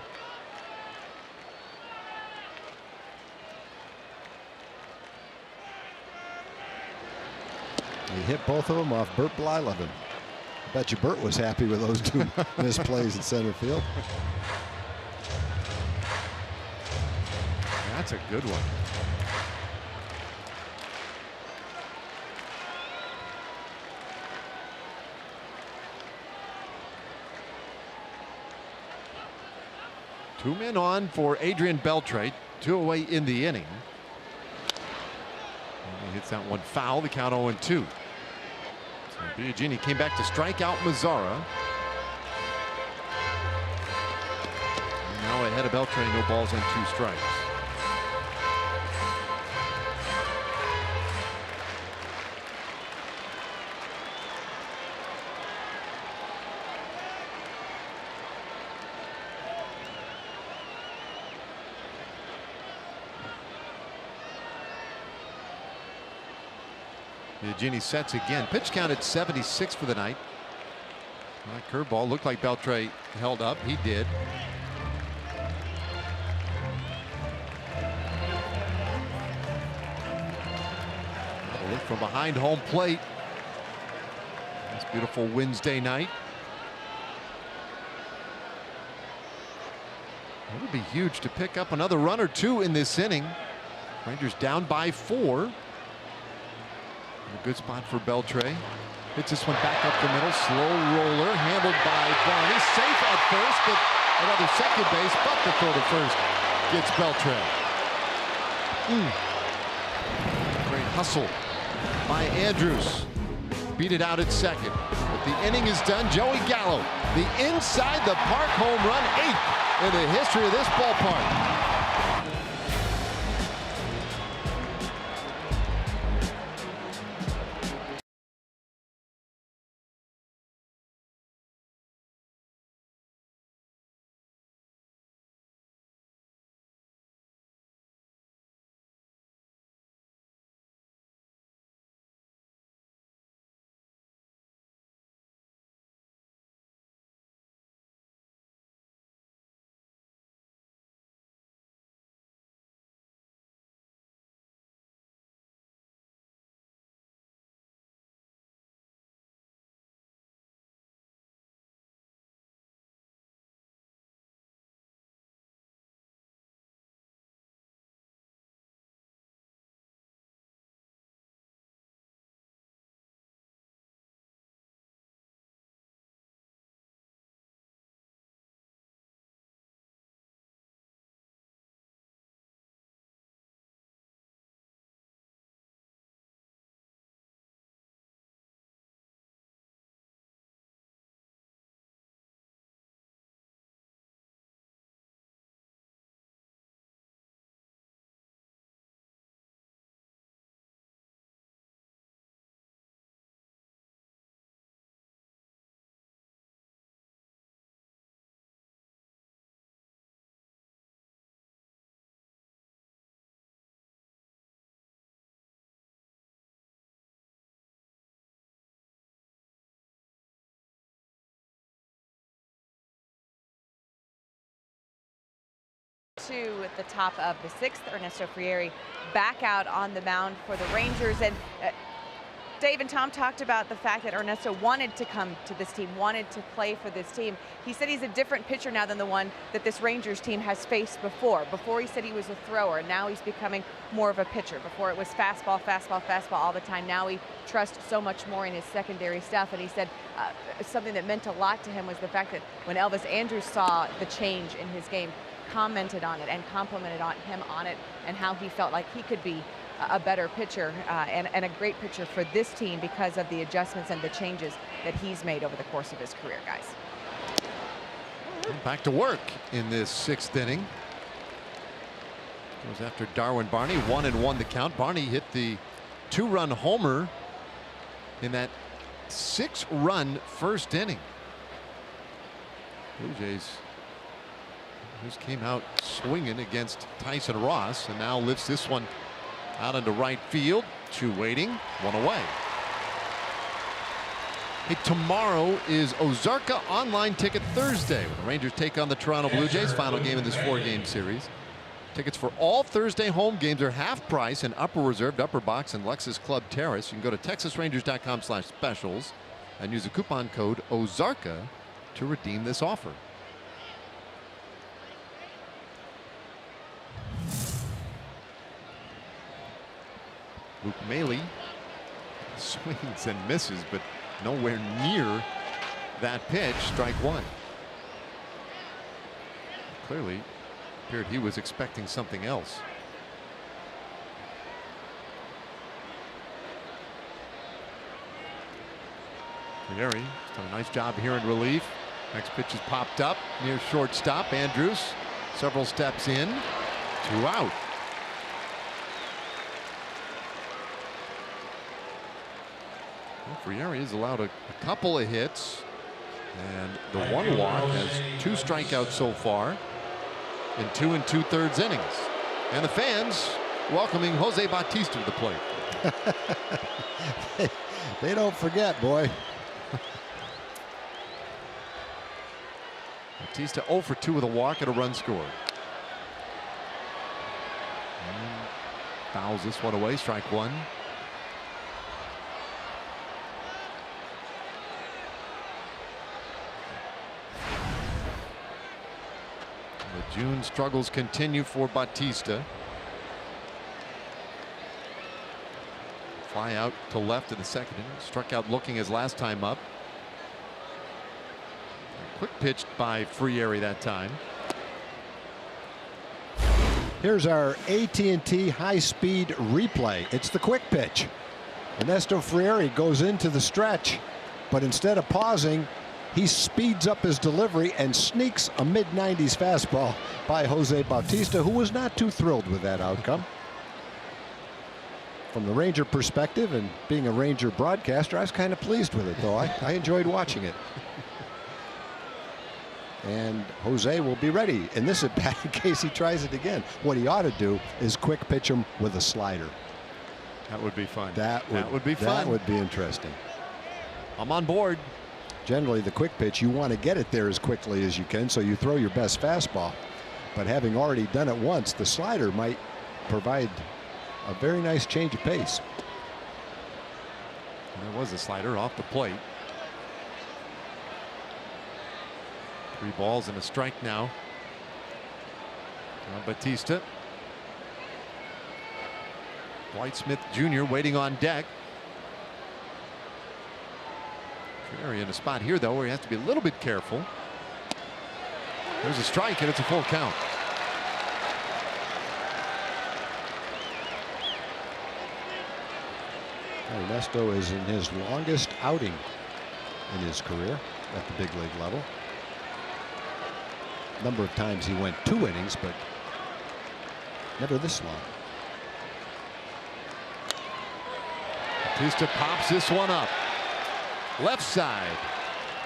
He hit both of them off Bert Blyleven. I bet you Bert was happy with those two misplays in center field. That's a good one. Two men on for Adrian Beltre, 2 away in the inning. And he hits that one foul, the count 0-2. So Biagini came back to strike out Mazara. And now ahead of Beltre, no balls and 2 strikes. Biagini sets again. Pitch count at 76 for the night. That curveball looked like Beltre held up. He did. A look from behind home plate. This beautiful Wednesday night. It would be huge to pick up another run or two in this inning. Rangers down by 4. A good spot for Beltre. Hits this one back up the middle. Slow roller handled by Barney. Safe at first, but another second base. But the throw to first gets Beltre. Great hustle by Andrus. Beat it out at second. But the inning is done. Joey Gallo, the inside the park home run, 8th in the history of this ballpark. To the top of the 6th, Ernesto Frieri back out on the mound for the Rangers. And Dave and Tom talked about the fact that Ernesto wanted to come to this team, wanted to play for this team. He said he's a different pitcher now than the one that this Rangers team has faced before. Before he said he was a thrower, and now he's becoming more of a pitcher. Before it was fastball, fastball, fastball all the time. Now he trusts so much more in his secondary stuff. And he said something that meant a lot to him was the fact that when Elvis Andrus saw the change in his game, commented on it and complimented on him on it, and how he felt like he could be a better pitcher and a great pitcher for this team because of the adjustments and the changes that he's made over the course of his career, guys. Back to work in this 6th inning. Goes after Darwin Barney. 1-1 the count. Barney hit the 2-run homer in that 6-run first inning. Blue Jays just came out swinging against Tyson Ross, and now lifts this one out into right field. 2 waiting, 1 away. Hey, tomorrow is Ozarka Online Ticket Thursday, when the Rangers take on the Toronto Blue Jays, final game in this 4-game series. Tickets for all Thursday home games are half price in upper reserved, upper box, and Lexus Club Terrace. You can go to texasrangers.com/specials and use the coupon code Ozarka to redeem this offer. Luke Maile swings and misses, but nowhere near that pitch. Strike 1. Clearly appeared he was expecting something else. Frieri done a nice job here in relief. Next pitch is popped up near shortstop. Andrus several steps in. 2 out. Frieri has allowed a couple of hits, and the 1 walk, has 2 strikeouts so far in 2 2/3 innings. And the fans welcoming Jose Bautista to the plate. They don't forget, boy. Bautista 0 for 2 with a walk and a run scored. Fouls this one away. Strike 1. The June struggles continue for Bautista. Fly out to left in the 2nd inning. Struck out looking his last time up. A quick pitch by Frieri that time. Here's our AT&T high-speed replay. It's the quick pitch. Ernesto Frieri goes into the stretch, but instead of pausing, he speeds up his delivery and sneaks a mid-90s fastball by Jose Bautista, who was not too thrilled with that outcome. From the Ranger perspective, and being a Ranger broadcaster, I was kind of pleased with it, though. I enjoyed watching it. And Jose will be ready in this at bat in case he tries it again. What he ought to do is quick pitch him with a slider. That would be fun. That would be fun. That would be interesting. I'm on board. Generally, the quick pitch, you want to get it there as quickly as you can, so you throw your best fastball. But having already done it once, the slider might provide a very nice change of pace. There was a slider off the plate. 3 balls and a strike now. Bautista. Dwight Smith Jr. waiting on deck. Frieri in a spot here, though, where he has to be a little bit careful. There's a strike, and it's a full count. Ernesto is in his longest outing in his career at the big league level. Number of times he went 2 innings, but never this long. Bautista pops this one up. Left side.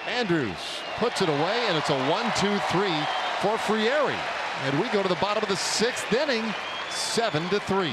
Andrews puts it away, and it's a 1-2-3 for Frieri. And we go to the bottom of the 6th inning, 7-3.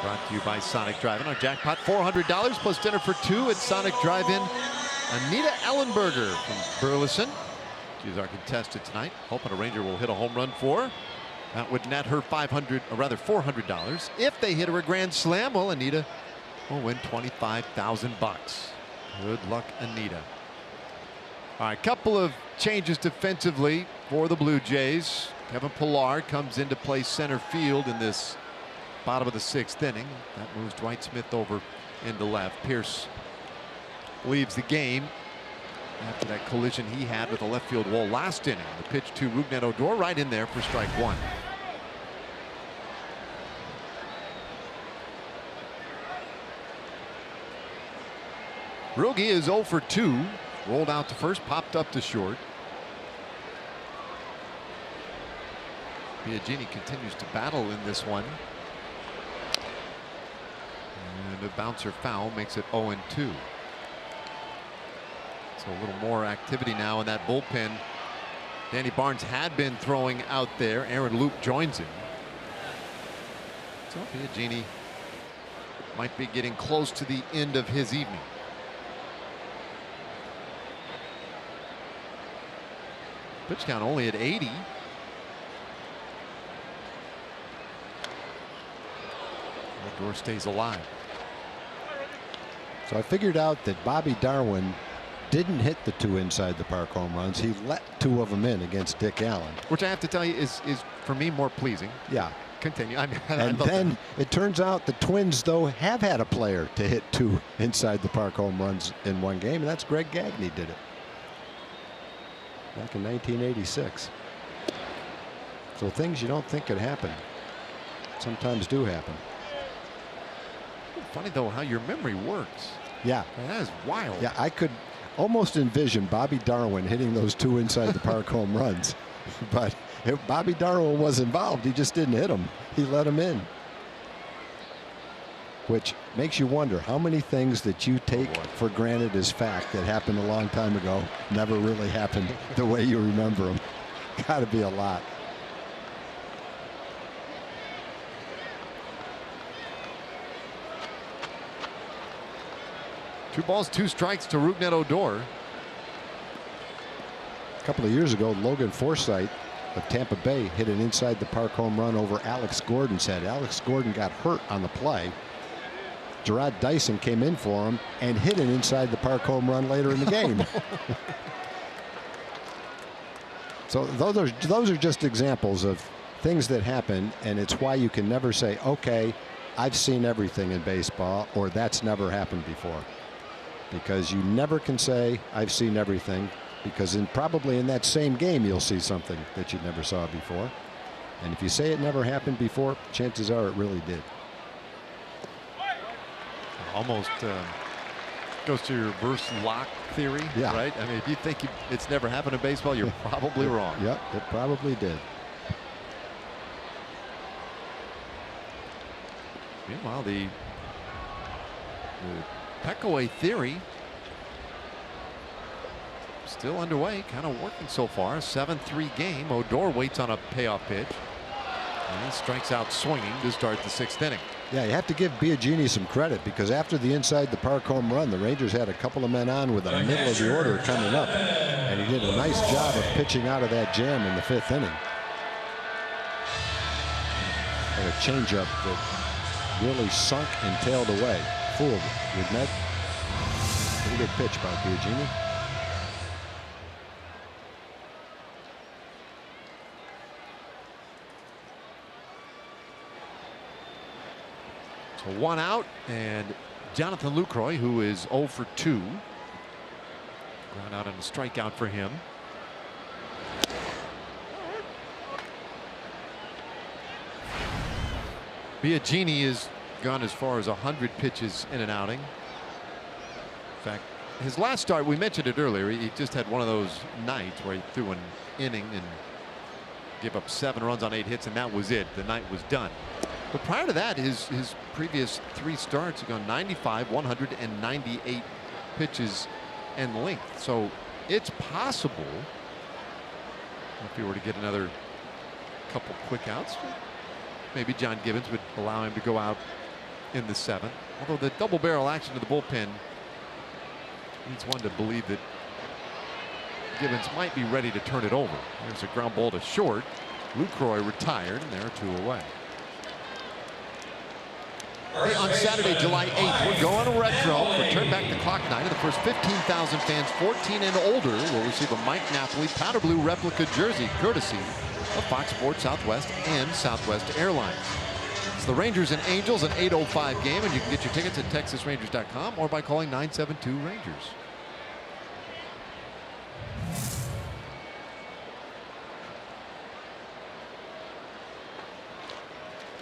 Brought to you by Sonic Drive-In. Our jackpot, $400 plus dinner for 2 at Sonic Drive-In. Anita Ellenberger from Burleson. She's our contestant tonight. Hoping a Ranger will hit a home run for her. That would net her $400. If they hit her a grand slam, well, Anita will win $25,000. Good luck, Anita. All right, couple of changes defensively for the Blue Jays. Kevin Pillar comes into play center field in this bottom of the 6th inning. That moves Dwight Smith over into left. Pierce leaves the game after that collision he had with the left field wall last inning. The pitch to Rougned Odor right in there for strike 1. Rugi is 0 for 2. Rolled out to first, popped up to short. Biagini continues to battle in this one. And a bouncer foul makes it 0-2. So a little more activity now in that bullpen. Danny Barnes had been throwing out there. Aaron Loup joins him. So Biagini might be getting close to the end of his evening. Pitch count only at 80. Odor stays alive. So I figured out that Bobby Darwin didn't hit the 2 inside the park home runs. He let 2 of them in against Dick Allen. Which I have to tell you is for me more pleasing. Yeah. Continue. I And then it turns out the Twins, though, have had a player to hit 2 inside the park home runs in one game, and that's Greg Gagne did it back in 1986. So things you don't think could happen sometimes do happen. Funny though how your memory works. Yeah. That is wild. Yeah, I could almost envision Bobby Darwin hitting those 2 inside the park home runs, but if Bobby Darwin was involved, he just didn't hit them. He let them in. Which makes you wonder how many things that you take for granted as fact that happened a long time ago never really happened the way you remember them. Got to be a lot. Two balls, 2 strikes to Rougned Odor. A couple of years ago, Logan Forsythe of Tampa Bay hit an inside the park home run over Alex Gordon's head. Alex Gordon got hurt on the play. Gerard Dyson came in for him and hit an inside the park home run later in the game. So those are just examples of things that happen, and it's why you can never say, okay, I've seen everything in baseball, or that's never happened before. Because you never can say I've seen everything, because probably in that same game you'll see something that you never saw before. And if you say it never happened before, chances are it really did. Almost goes to your reverse lock theory, Yeah. right? I mean, if you think it's never happened in baseball, you're probably wrong. Yep, it probably did. Meanwhile, the Peckaway theory still underway, kind of working so far. 7-3 game. Odor waits on a payoff pitch and he strikes out swinging to start the 6th inning. Yeah, you have to give Biagini some credit, because after the inside the park home run, the Rangers had a couple of men on with the middle of the order coming up, and he did a nice job of pitching out of that jam in the 5th inning. Had a changeup that really sunk and tailed away. Fooled with Ned. Pretty good pitch by Biagini. So 1 out, and Jonathan Lucroy, who is 0 for 2. Ground out and a strikeout for him. Biagini has gone as far as 100 pitches in an outing. In fact, his last start, we mentioned it earlier, he just had one of those nights where he threw an inning and gave up 7 runs on 8 hits, and that was it. The night was done. But prior to that, his previous 3 starts have gone 95, 198 pitches and length. So it's possible, if he were to get another couple quick outs, maybe John Gibbons would allow him to go out in the 7th. Although the double barrel action to the bullpen leads one to believe that Gibbons might be ready to turn it over. There's a ground ball to short. Lucroy retired, and they're 2 away. Hey, on Saturday, July 8th, we're going retro for Turn Back the Clock night. And the first 15,000 fans 14 and older will receive a Mike Napoli powder blue replica jersey courtesy of Fox Sports Southwest and Southwest Airlines. It's the Rangers and Angels, an 8:05 game, and you can get your tickets at TexasRangers.com or by calling 972-RANGERS.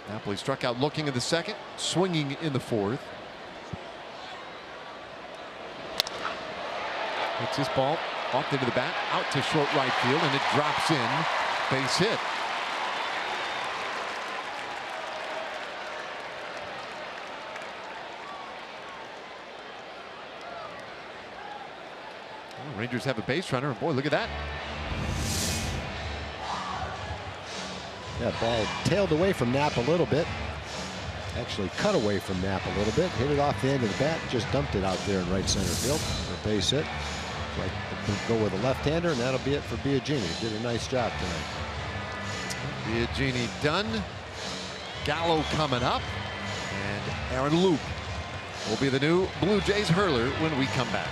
Napoli struck out looking in the 2nd, swinging in the 4th. Hits this ball off into the bat, out to short right field, and it drops in. Base hit. Well, Rangers have a base runner, and boy, look at that. That ball tailed away from Knapp a little bit. Actually cut away from Knapp a little bit. Hit it off the end of the bat. Just dumped it out there in right center field for a base hit. Like the to go with a left-hander, and that'll be it for Biagini. Did a nice job tonight. Biagini done. Gallo coming up. And Aaron Loup will be the new Blue Jays hurler when we come back.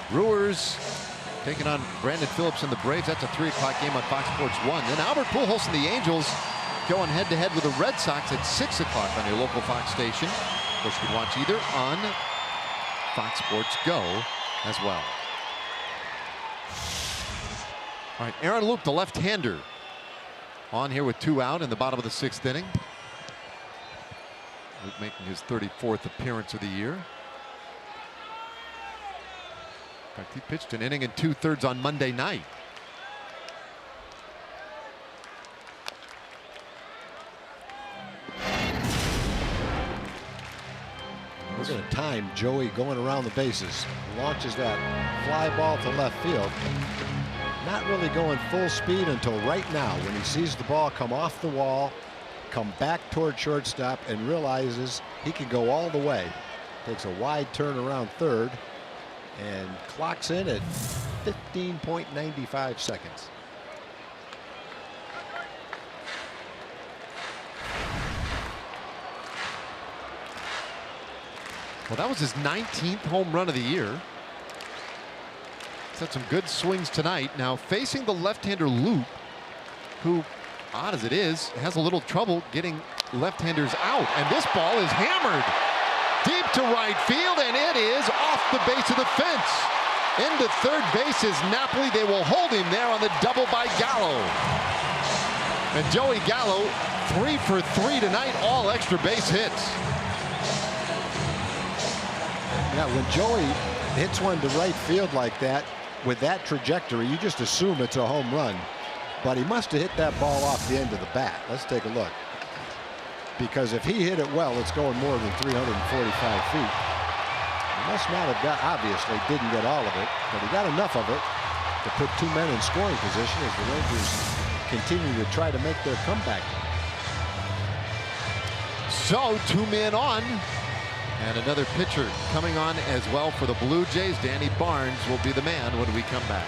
Brewers taking on Brandon Phillips and the Braves. That's a 3 o'clock game on Fox Sports 1. Then Albert Pujols and the Angels going head-to-head with the Red Sox at 6 o'clock on your local Fox station. Of course, you can watch either on Fox Sports Go as well. All right, Aaron Loup, the left-hander, on here with 2 out in the bottom of the 6th inning. Loup making his 34th appearance of the year. In fact, he pitched an inning and 2/3 on Monday night. We're going to time Joey going around the bases. Launches that fly ball to left field. Not really going full speed until right now when he sees the ball come off the wall, come back toward shortstop, and realizes he can go all the way. Takes a wide turn around third and clocks in at 15.95 seconds. Well, that was his 19th home run of the year. He's had some good swings tonight. Now facing the left-hander Loup, who, odd as it is, has a little trouble getting left-handers out. And this ball is hammered deep to right field, and it is off the base of the fence. Into third base is Napoli. They will hold him there on the double by Gallo. And Joey Gallo, 3 for 3 tonight, all extra base hits. Yeah, when Joey hits one to right field like that, with that trajectory, you just assume it's a home run. But he must have hit that ball off the end of the bat. Let's take a look. Because if he hit it well, it's going more than 345 feet. He must not have got, obviously didn't get all of it, but he got enough of it to put 2 men in scoring position as the Rangers continue to try to make their comeback. So 2 men on. And another pitcher coming on as well for the Blue Jays. Danny Barnes will be the man when we come back.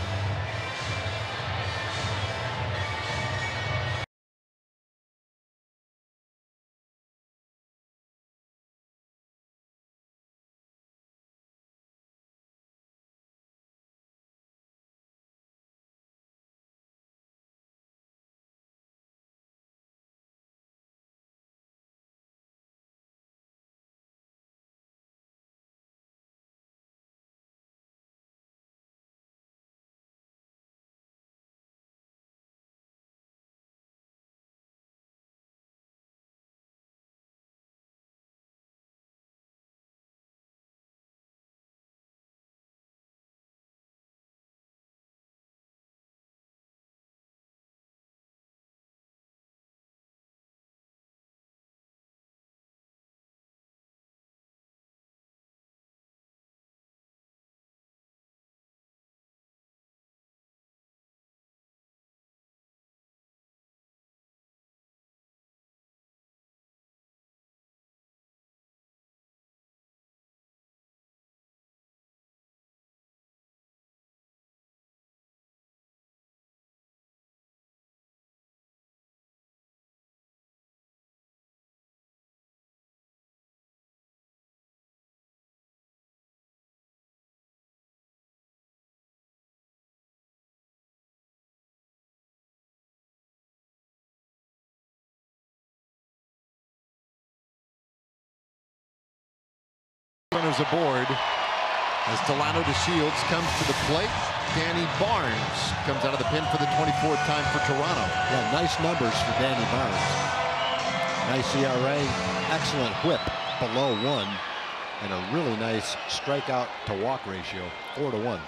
runners aboard as Delano DeShields comes to the plate. Danny Barnes comes out of the pen for the 24th time for Toronto. Yeah, nice numbers for Danny Barnes. Nice ERA, excellent whip below 1, and a really nice strikeout to walk ratio, 4-1.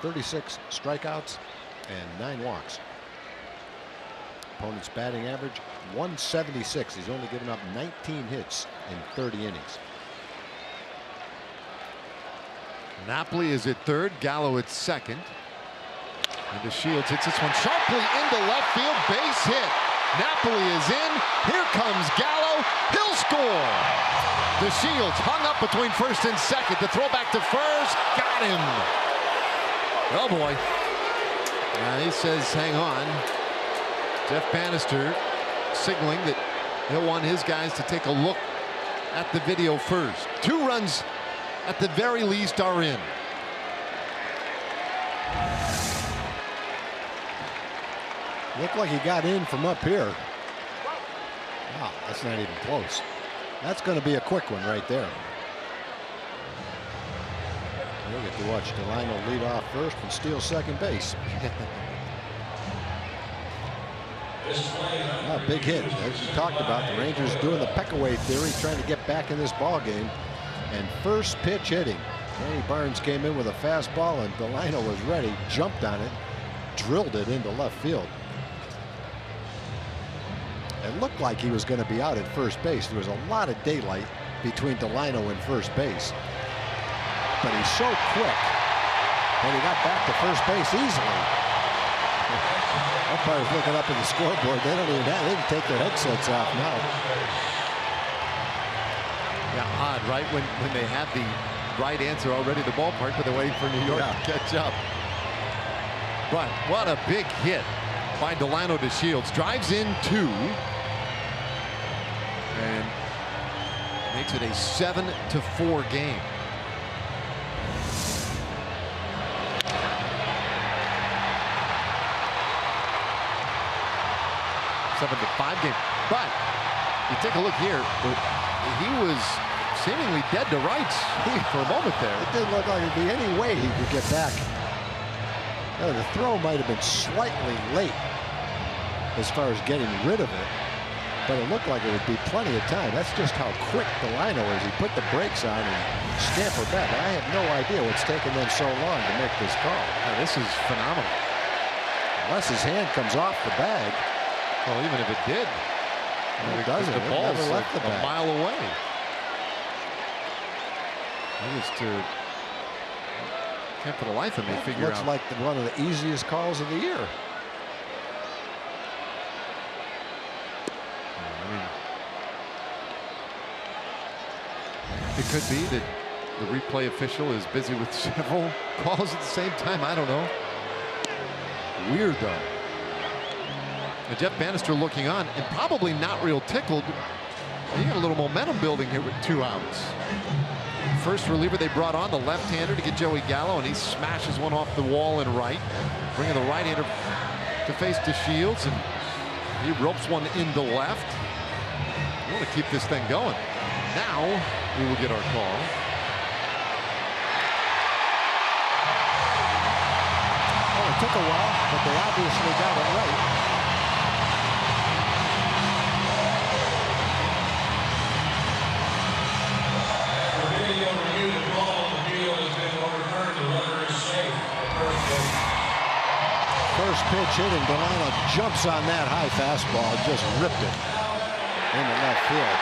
36 strikeouts and 9 walks. Opponent's batting average 176. He's only given up 19 hits in 30 innings. Napoli is at third, Gallo at second. And DeShields hits this one sharply into left field, base hit. Napoli is in. Here comes Gallo. He'll score. DeShields hung up between first and second. The throw back to first. Got him. Oh boy. He says, hang on. Jeff Bannister signaling that he'll want his guys to take a look at the video first. 2 runs at the very least are in. Looked like he got in from up here. Wow, that's not even close. That's going to be a quick one right there. We'll get to watch Delano lead off first and steal second base. Big hit. As we talked about, the Rangers doing the peck-away theory, trying to get back in this ball game. And first pitch hitting. Danny Barnes came in with a fastball, and Delano was ready, jumped on it, drilled it into left field. It looked like he was going to be out at first base. There was a lot of daylight between Delano and first base. But he's so quick that he got back to first base easily. Umpires looking up at the scoreboard. They don't even have, they can take their headsets off now. Yeah, odd, right? When they have the right answer already at the ballpark, but they're waiting for New York to catch up. But what a big hit by Delano DeShields. Drives in 2. And makes it a 7-4 game. 7-5 game. But you take a look here, he was seemingly dead to rights for a moment there. It didn't look like there'd be any way he could get back. The throw might have been slightly late as far as getting rid of it, but it looked like it would be plenty of time. That's just how quick Delano is. He put the brakes on and scampered back. I have no idea what's taking them so long to make this call. This is phenomenal. Unless his hand comes off the bag. Well, even if it did, it doesn't. The ball's never left the bag. A mile away. It is to can't for the life of me figure out. Looks like one of the easiest calls of the year. I mean, it could be that the replay official is busy with several calls at the same time. I don't know. Weird though. Jeff Bannister looking on and probably not real tickled. You got a little momentum building here with 2 outs. First reliever they brought on, the left-hander, to get Joey Gallo, and he smashes one off the wall and right, bringing the right-hander to face DeShields, and he ropes one into left. We want to keep this thing going. Now we will get our call. Well, it took a while, but they obviously got it right. First pitch hitting, Delano jumps on that high fastball, just ripped it into left field.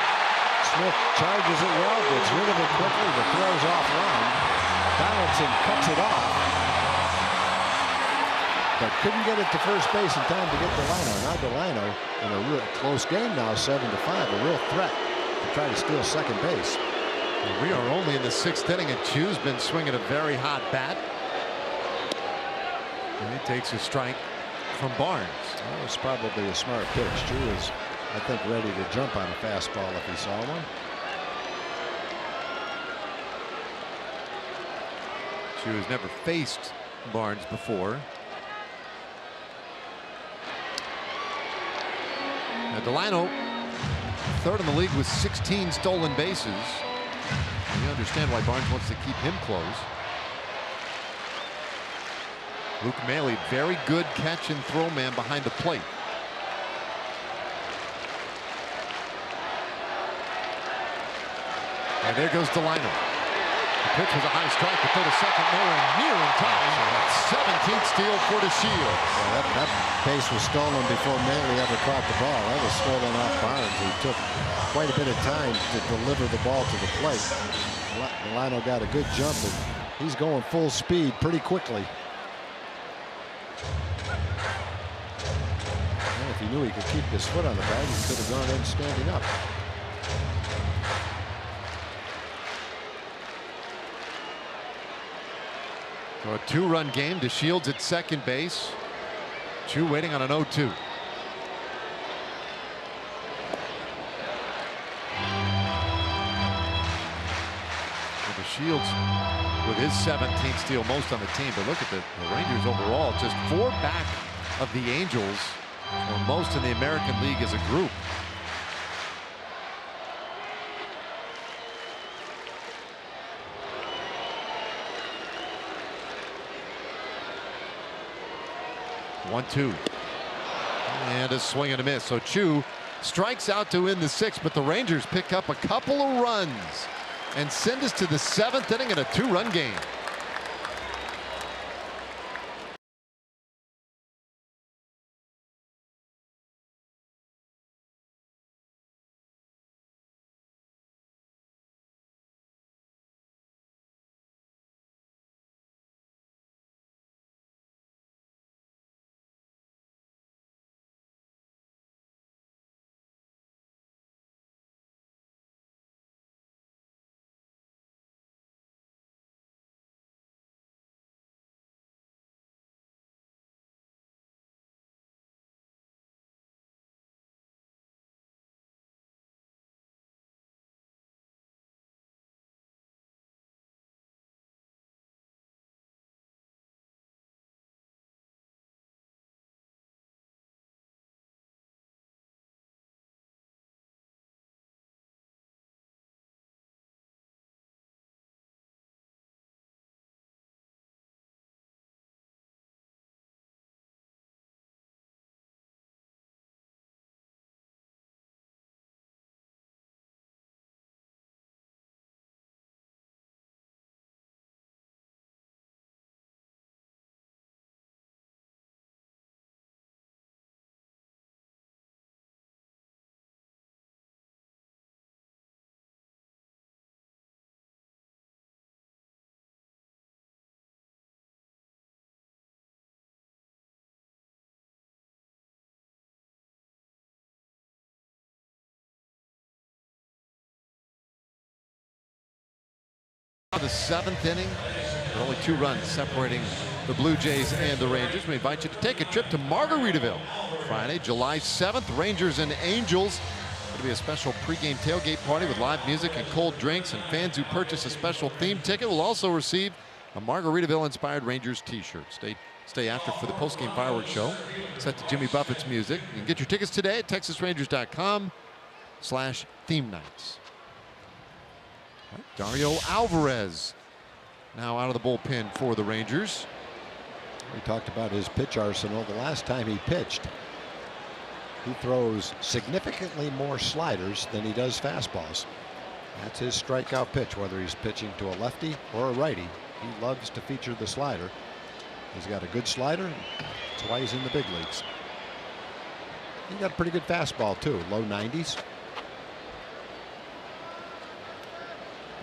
Smith charges it well, gets rid of it quickly, but throws off line. Donaldson cuts it off, but couldn't get it to first base in time to get Delano. Now Delano in a real close game now, 7-5, a real threat to try to steal second base. We are only in the 6th inning, and Chu's been swinging a very hot bat. And he takes a strike from Barnes. That was probably a smart pitch. Chu is, I think, ready to jump on a fastball if he saw one. Chu has never faced Barnes before. Now Delano, third in the league with 16 stolen bases. You understand why Barnes wants to keep him close. Luke Maile, very good catch and throw man behind the plate. And there goes Delino. The pitch was a high strike, but throw to second, nowhere near in time. 17th steal for DeShields. Yeah, that base was stolen before Maile ever caught the ball. That was stolen off Barnes, who took quite a bit of time to deliver the ball to the plate. Delino got a good jump, and he's going full speed pretty quickly. And if he knew he could keep his foot on the bag, he could have gone in standing up. So a 2-run game. DeShields at second base. Chu waiting on an 0-2. DeShields with his 17th steal, most on the team. But look at the Rangers overall, just 4 back of the Angels, or most in the American League as a group. One-two, and a swing and a miss. So Chu strikes out to win the 6th, but the Rangers pick up a couple of runs and send us to the 7th inning in a 2-run game. The 7th inning, but only 2 runs separating the Blue Jays and the Rangers. We invite you to take a trip to Margaritaville Friday, July 7th. Rangers and Angels. It'll be a special pregame tailgate party with live music and cold drinks, and fans who purchase a special theme ticket will also receive a Margaritaville-inspired Rangers t-shirt. Stay after for the postgame fireworks show set to Jimmy Buffett's music. You can get your tickets today at TexasRangers.com/theme nights. Dario Alvarez now out of the bullpen for the Rangers. We talked about his pitch arsenal the last time he pitched. He throws significantly more sliders than he does fastballs. That's his strikeout pitch, whether he's pitching to a lefty or a righty. He loves to feature the slider. He's got a good slider. That's why he's in the big leagues. He got a pretty good fastball too, low 90s.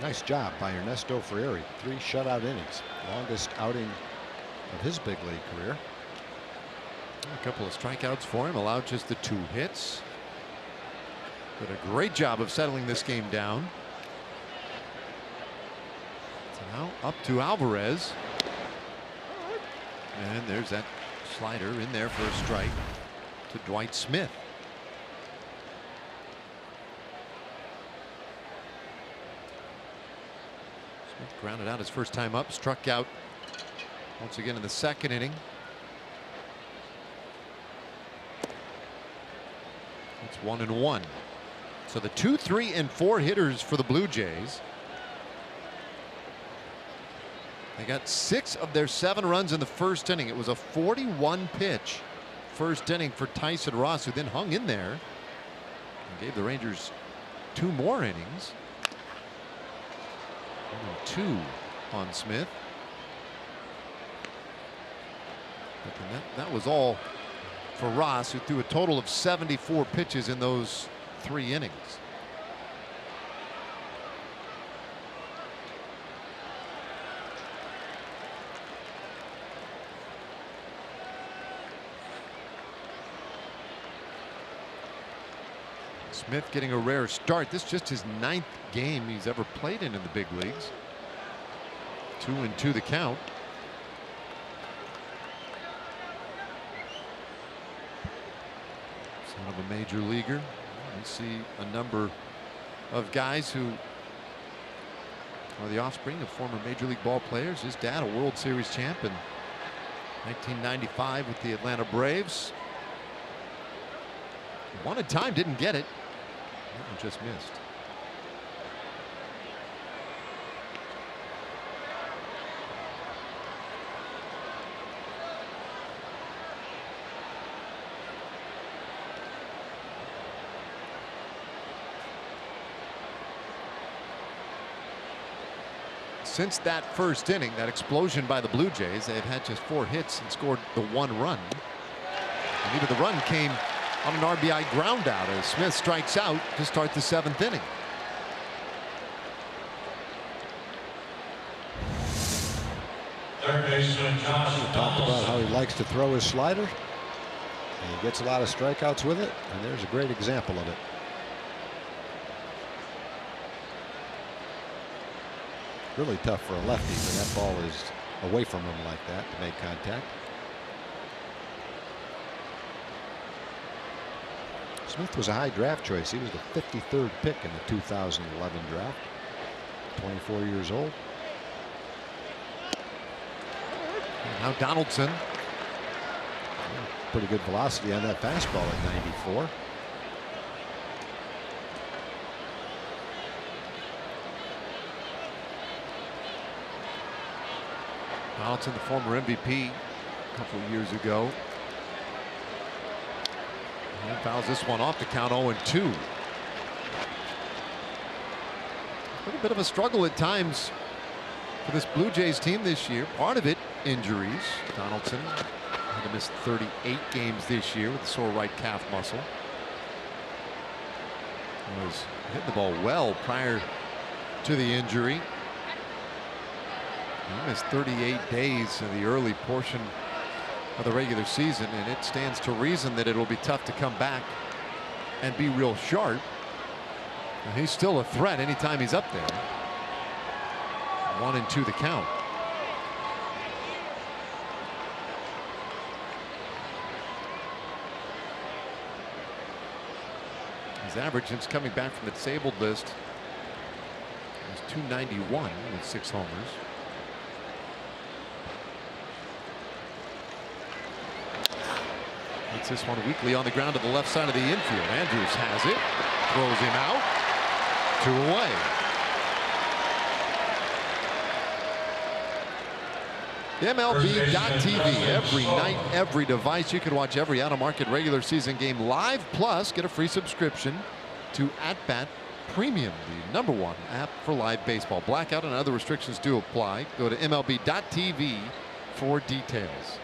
Nice job by Ernesto Frieri. 3 shutout innings, longest outing of his big league career. A couple of strikeouts for him, allowed just the 2 hits. Did a great job of settling this game down. So now up to Alvarez. And there's that slider in there for a strike to Dwight Smith. Smith grounded out his first time up, struck out once again in the 2nd inning. It's 1-1. So the 2, 3, and 4 hitters for the Blue Jays They got 6 of their 7 runs in the first inning. It was a 41 pitch first inning for Tyson Ross, who then hung in there and gave the Rangers 2 more innings. 2 on Smith. But that was all for Ross, who threw a total of 74 pitches in those 3 innings. Smith getting a rare start. This is just his 9th game he's ever played in the big leagues. 2-2 the count. Son of a major leaguer. We see a number of guys who are the offspring of former major league ball players. His dad, a World Series champ in 1995 with the Atlanta Braves. One at time, didn't get it. That one just missed. Since that first inning, that explosion by the Blue Jays, they've had just 4 hits and scored the 1 run. And even the run came on an RBI ground out as Smith strikes out to start the 7th inning. Third baseman Josh Talked about how he Donaldson. likes to throw his slider, and he gets a lot of strikeouts with it, and there's a great example of it. Really tough for a lefty when that ball is away from him like that to make contact. Smith was a high draft choice. He was the 53rd pick in the 2011 draft. 24 years old. And now Donaldson. Pretty good velocity on that fastball at 94. Donaldson, the former MVP a couple of years ago. And fouls this one off, the count 0-2. A little bit of a struggle at times for this Blue Jays team this year. Part of it, injuries. Donaldson had to miss 38 games this year with a sore right calf muscle. He was hitting the ball well prior to the injury. He missed 38 days in the early portion of the regular season, and it stands to reason that it'll be tough to come back and be real sharp. And he's still a threat anytime he's up there. 1-2 the count. His average since coming back from the disabled list is 291 with 6 homers. Hits this one weakly on the ground to the left side of the infield. Andrews has it, throws him out. 2 away. MLB.TV, every night, every device. You can watch every out-of-market regular season game live, plus get a free subscription to At-Bat Premium, the #1 app for live baseball. Blackout and other restrictions do apply. Go to MLB.TV for details.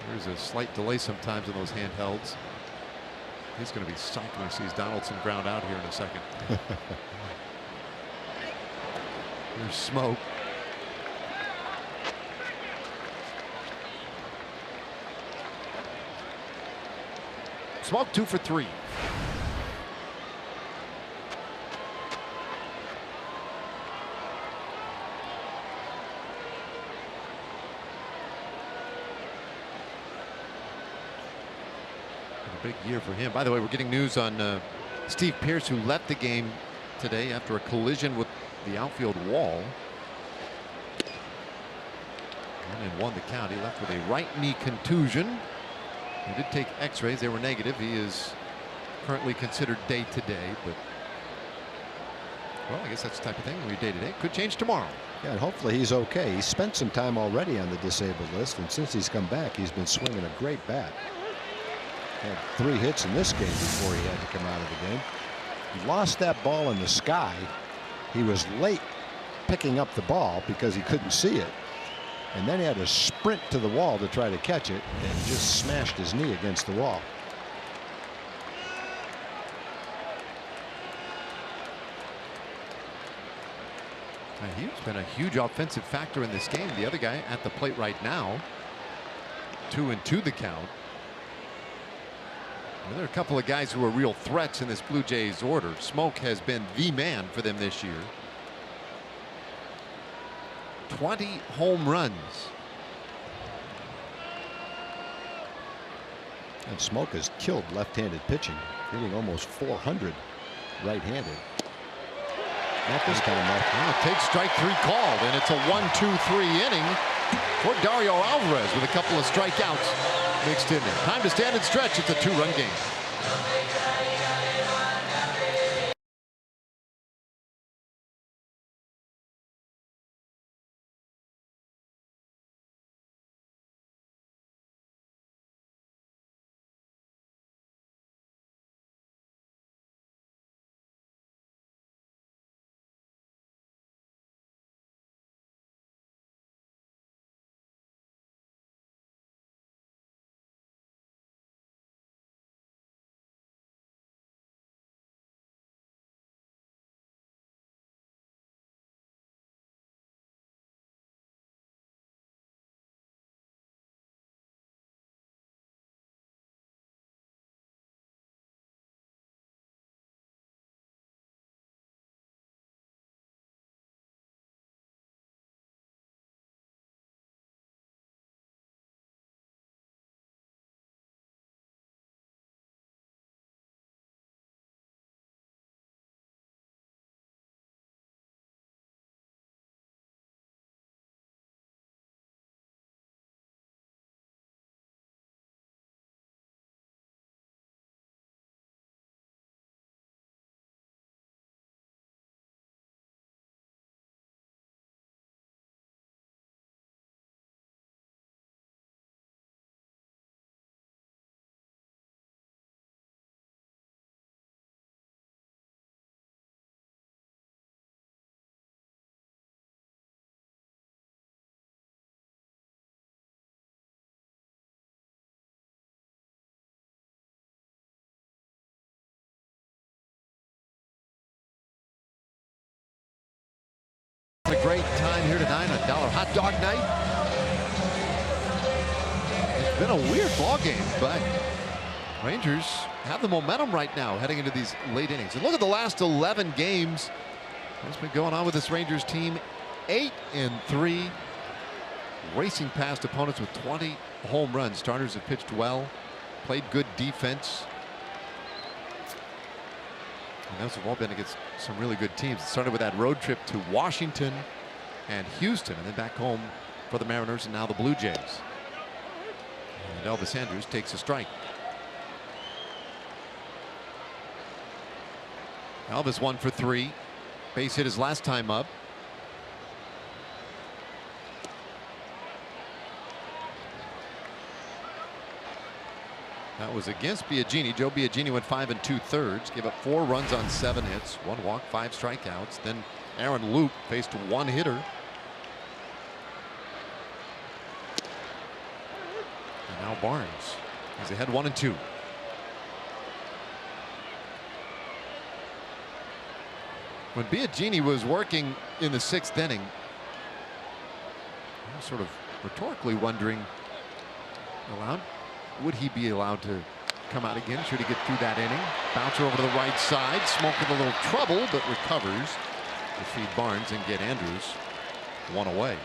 There's a slight delay sometimes in those handhelds. He's going to be psyched when he sees Donaldson ground out here in a second. There's smoke. Smoke 2 for 3. Big year for him. By the way, we're getting news on Steve Pearce, who left the game today after a collision with the outfield wall. 1-1 the count. He left with a right knee contusion. He did take x-rays. They were negative. He is currently considered day to day, but Well, I guess that's the type of thing we day-to-day. Could change tomorrow. Yeah, and hopefully he's okay. He spent some time already on the disabled list, and since he's come back, he's been swinging a great bat. Had 3 hits in this game before he had to come out of the game. He lost that ball in the sky. He was late picking up the ball because he couldn't see it. And then he had to sprint to the wall to try to catch it and just smashed his knee against the wall. He's been a huge offensive factor in this game. The other guy at the plate right now. 2-2 the count. Well, there are a couple of guys who are real threats in this Blue Jays order. Smoke has been the man for them this year. 20 home runs. And Smoke has killed left-handed pitching, hitting almost 400 right-handed. Not this time, Well, take strike 3 called, and it's a 1-2-3 inning for Dario Alvarez with a couple of strikeouts mixed in there. Time to stand and stretch. It's a 2-run game. A great time here tonight on Dollar Hot Dog Night. It's been a weird ball game, but Rangers have the momentum right now heading into these late innings. And look at the last 11 games. What's been going on with this Rangers team? 8-3, racing past opponents with 20 home runs. Starters have pitched well, played good defense. And those have all been against some really good teams. It started with that road trip to Washington and Houston, and then back home for the Mariners and now the Blue Jays. And Elvis Andrus takes a strike. Elvis 1 for 3. Base hit his last time up. That was against Biagini. Joe Biagini went 5 2/3, gave up 4 runs on 7 hits, 1 walk, 5 strikeouts. Then Aaron Loup faced 1 hitter. And now Barnes is ahead 1-2. When Biagini was working in the 6th inning, I was sort of rhetorically wondering, would he be allowed to come out again? Should he get through that inning? Bouncer over to the right side. Smoke with a little trouble, but recovers to feed Barnes and get Andrus 1 away.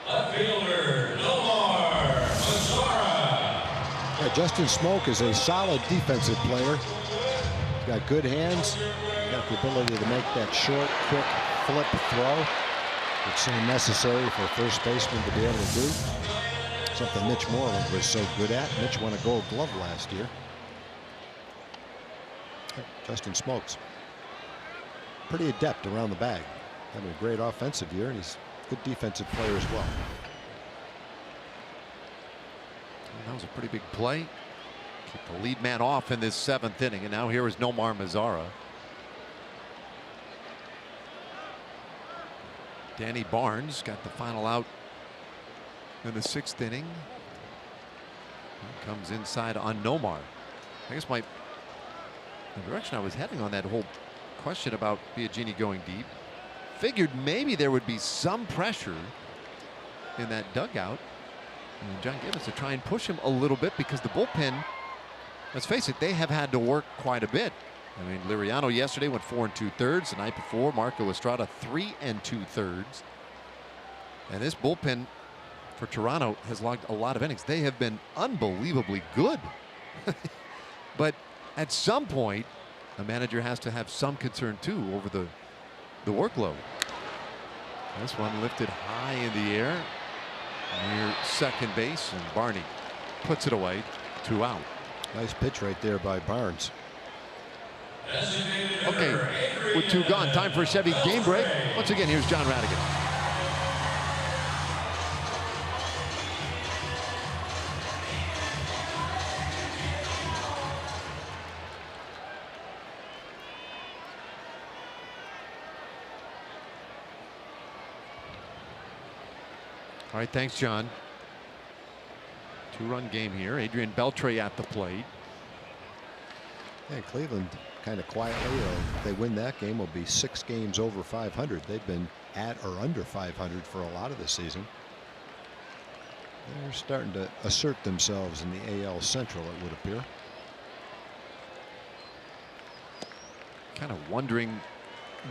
Left fielder, Nomar Mazara. Yeah, Justin Smoke is a solid defensive player. He's got good hands. He's got the ability to make that short, quick flip throw. It's so necessary for a first baseman to be able to do. Something Mitch Moreland was so good at. Mitch won a Gold Glove last year. Justin Smokes. pretty adept around the bag. Having a great offensive year, and he's a good defensive player as well. That was a pretty big play. Keep the lead man off in this 7th inning, and now here is Nomar Mazara. Danny Barnes got the final out in the 6th inning. He comes inside on Nomar. I guess the direction I was heading on that whole question about Biagini going deep, figured maybe there would be some pressure in that dugout, and John Gibbons to try and push him a little bit, because the bullpen, let's face it, they have had to work quite a bit. I mean, Liriano yesterday went 4 2/3. The night before, Marco Estrada 3 2/3. And this bullpen for Toronto has logged a lot of innings. They have been unbelievably good. But at some point, a manager has to have some concern too over the workload. This one lifted high in the air near second base, and Barney puts it away. 2 out. Nice pitch right there by Barnes. Okay, with 2 gone, time for a Chevy game break. Once again, here's John Radigan. All right, thanks, John. 2-run game here. Adrian Beltre at the plate. Yeah, Cleveland kind of quietly, if they win that game, will be 6 games over 500. They've been at or under 500 for a lot of the season. They're starting to assert themselves in the AL Central, it would appear. Kind of wondering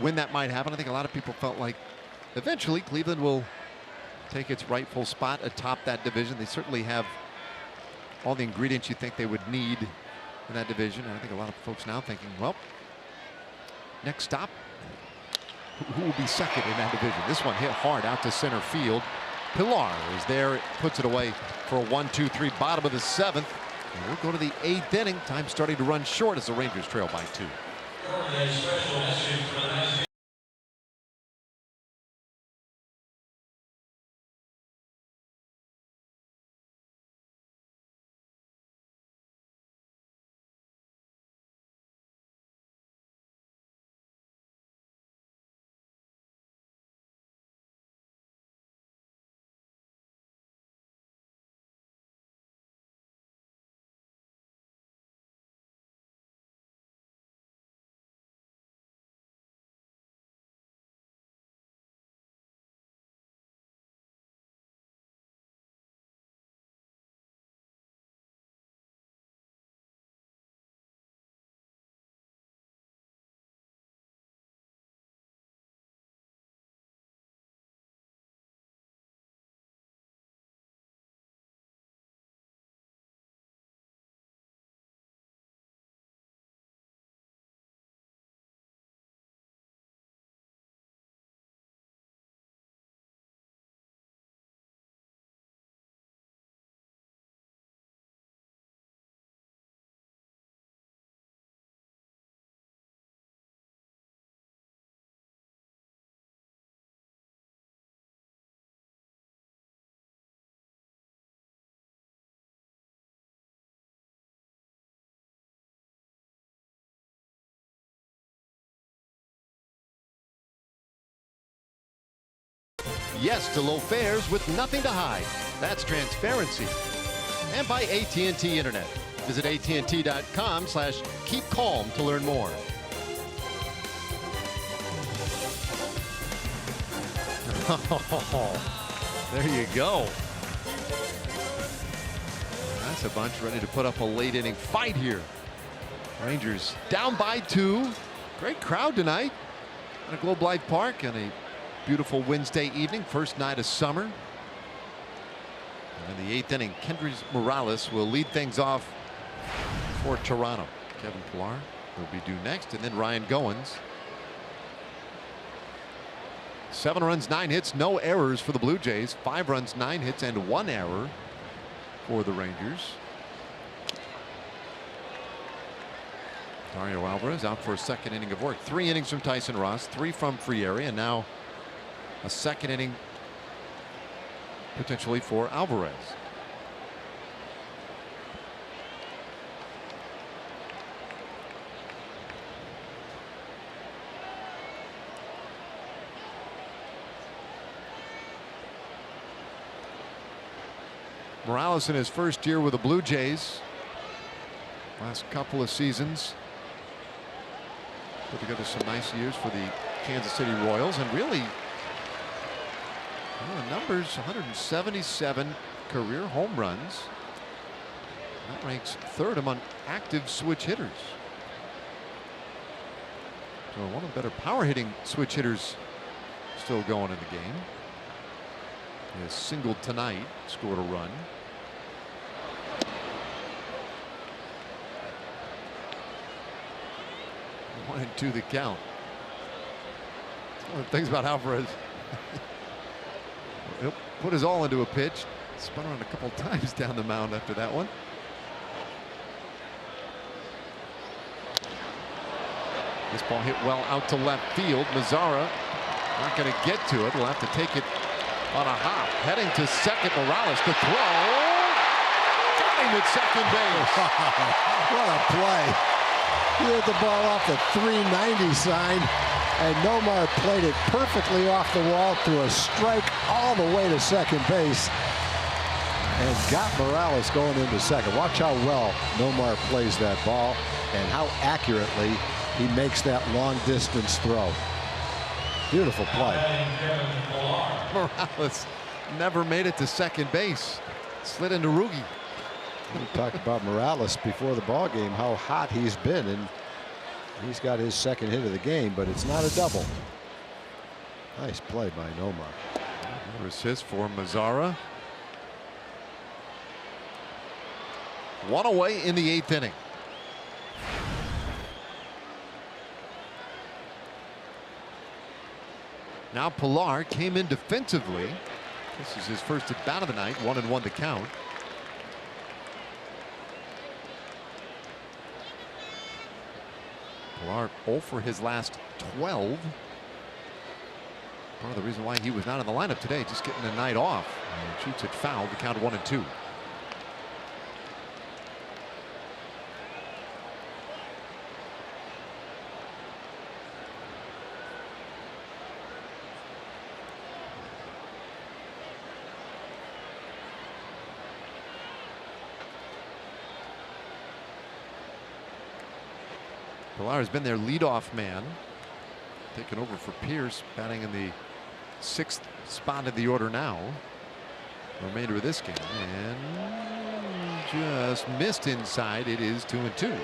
when that might happen. I think a lot of people felt like eventually Cleveland will take its rightful spot atop that division. They certainly have all the ingredients you think they would need in that division. And I think a lot of folks now thinking, well, next stop, who will be second in that division? This one hit hard out to center field. Pilar is there, puts it away for a 1-2-3, bottom of the 7th. And we'll go to the 8th inning. Time starting to run short as the Rangers trail by 2. Yes to low fares with nothing to hide. That's transparency. And by AT&T Internet. Visit AT&T.com/keepcalm to learn more. There you go. That's a bunch ready to put up a late inning fight here. Rangers down by 2. Great crowd tonight at Globe Life Park on a beautiful Wednesday evening, first night of summer. And in the 8th inning, Kendrys Morales will lead things off for Toronto. Kevin Pillar will be due next, and then Ryan Goins. 7 runs, 9 hits, no errors for the Blue Jays. 5 runs, 9 hits, and 1 error for the Rangers. Mario Alvarez out for a second inning of work. 3 innings from Tyson Ross, 3 from Frieri, and now a second inning potentially for Alvarez. Morales in his first year with the Blue Jays. Last couple of seasons put together some nice years for the Kansas City Royals, and really, the numbers: 177 career home runs. That ranks 3rd among active switch hitters. So one of the better power hitting switch hitters still going in the game. He has singled tonight, scored a run. 1-2 the count. One of the things about Alvarez, he'll put his all into a pitch. Spun around a couple times down the mound after that one. This ball hit well out to left field. Mazara not going to get to it. Will have to take it on a hop. Heading to second. Morales to throw. Got him at second base. What a play. He hit the ball off the 390 sign, and Nomar played it perfectly off the wall to a strike all the way to second base and got Morales going into second. Watch how well Nomar plays that ball and how accurately he makes that long distance throw. Beautiful play. Morales never made it to second base. Slid into Rugi. We talked about Morales before the ball game, how hot he's been, and he's got his second hit of the game, but it's not a double. Nice play by Nomar. Another assist for Mazara. 1 away in the 8th inning. Now Pilar came in defensively. This is his first at bat of the night. 1-1 the count. Pilar 0 for his last 12. Part of the reason why he was not in the lineup today, just getting the night off. And shoots it foul. The count 1-2. Pilar has been their leadoff man, taking over for Pierce, batting in the 6th spot of the order now. The remainder of this game, and just missed inside. It is 2-2.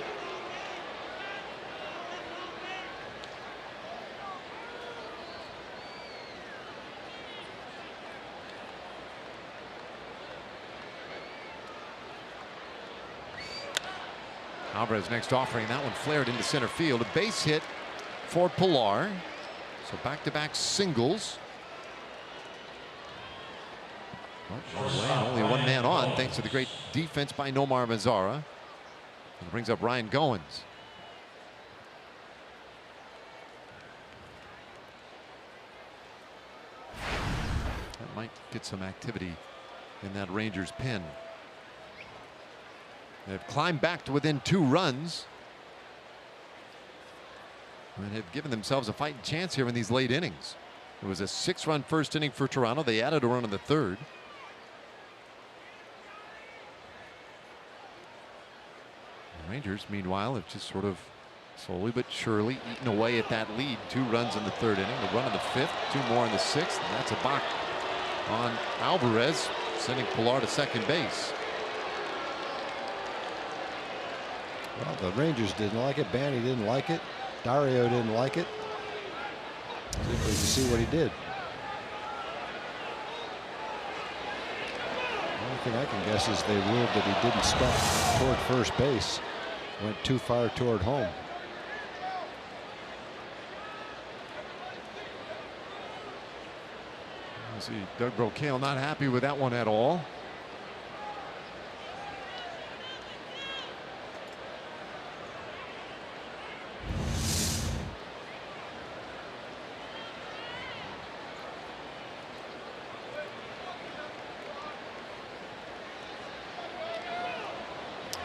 Alvarez next offering. That one flared into center field. A base hit for Pilar. So back-to-back singles. Well, away and only 1 man on, thanks to the great defense by Nomar Mazara. And brings up Ryan Goins. That might get some activity in that Rangers pen. They've climbed back to within 2 runs and have given themselves a fighting chance here in these late innings. It was a 6-run first inning for Toronto. They added a run in the 3rd. The Rangers, meanwhile, have just sort of slowly but surely eaten away at that lead. 2 runs in the 3rd inning, a run in the 5th, 2 more in the 6th, and that's a balk on Alvarez, sending Pilar to second base. Well, the Rangers didn't like it. Banny didn't like it. Dario didn't like it. Simply to see what he did. The only thing I can guess is they ruled that he didn't step toward first base. Went too far toward home. You see Doug Brocail not happy with that one at all.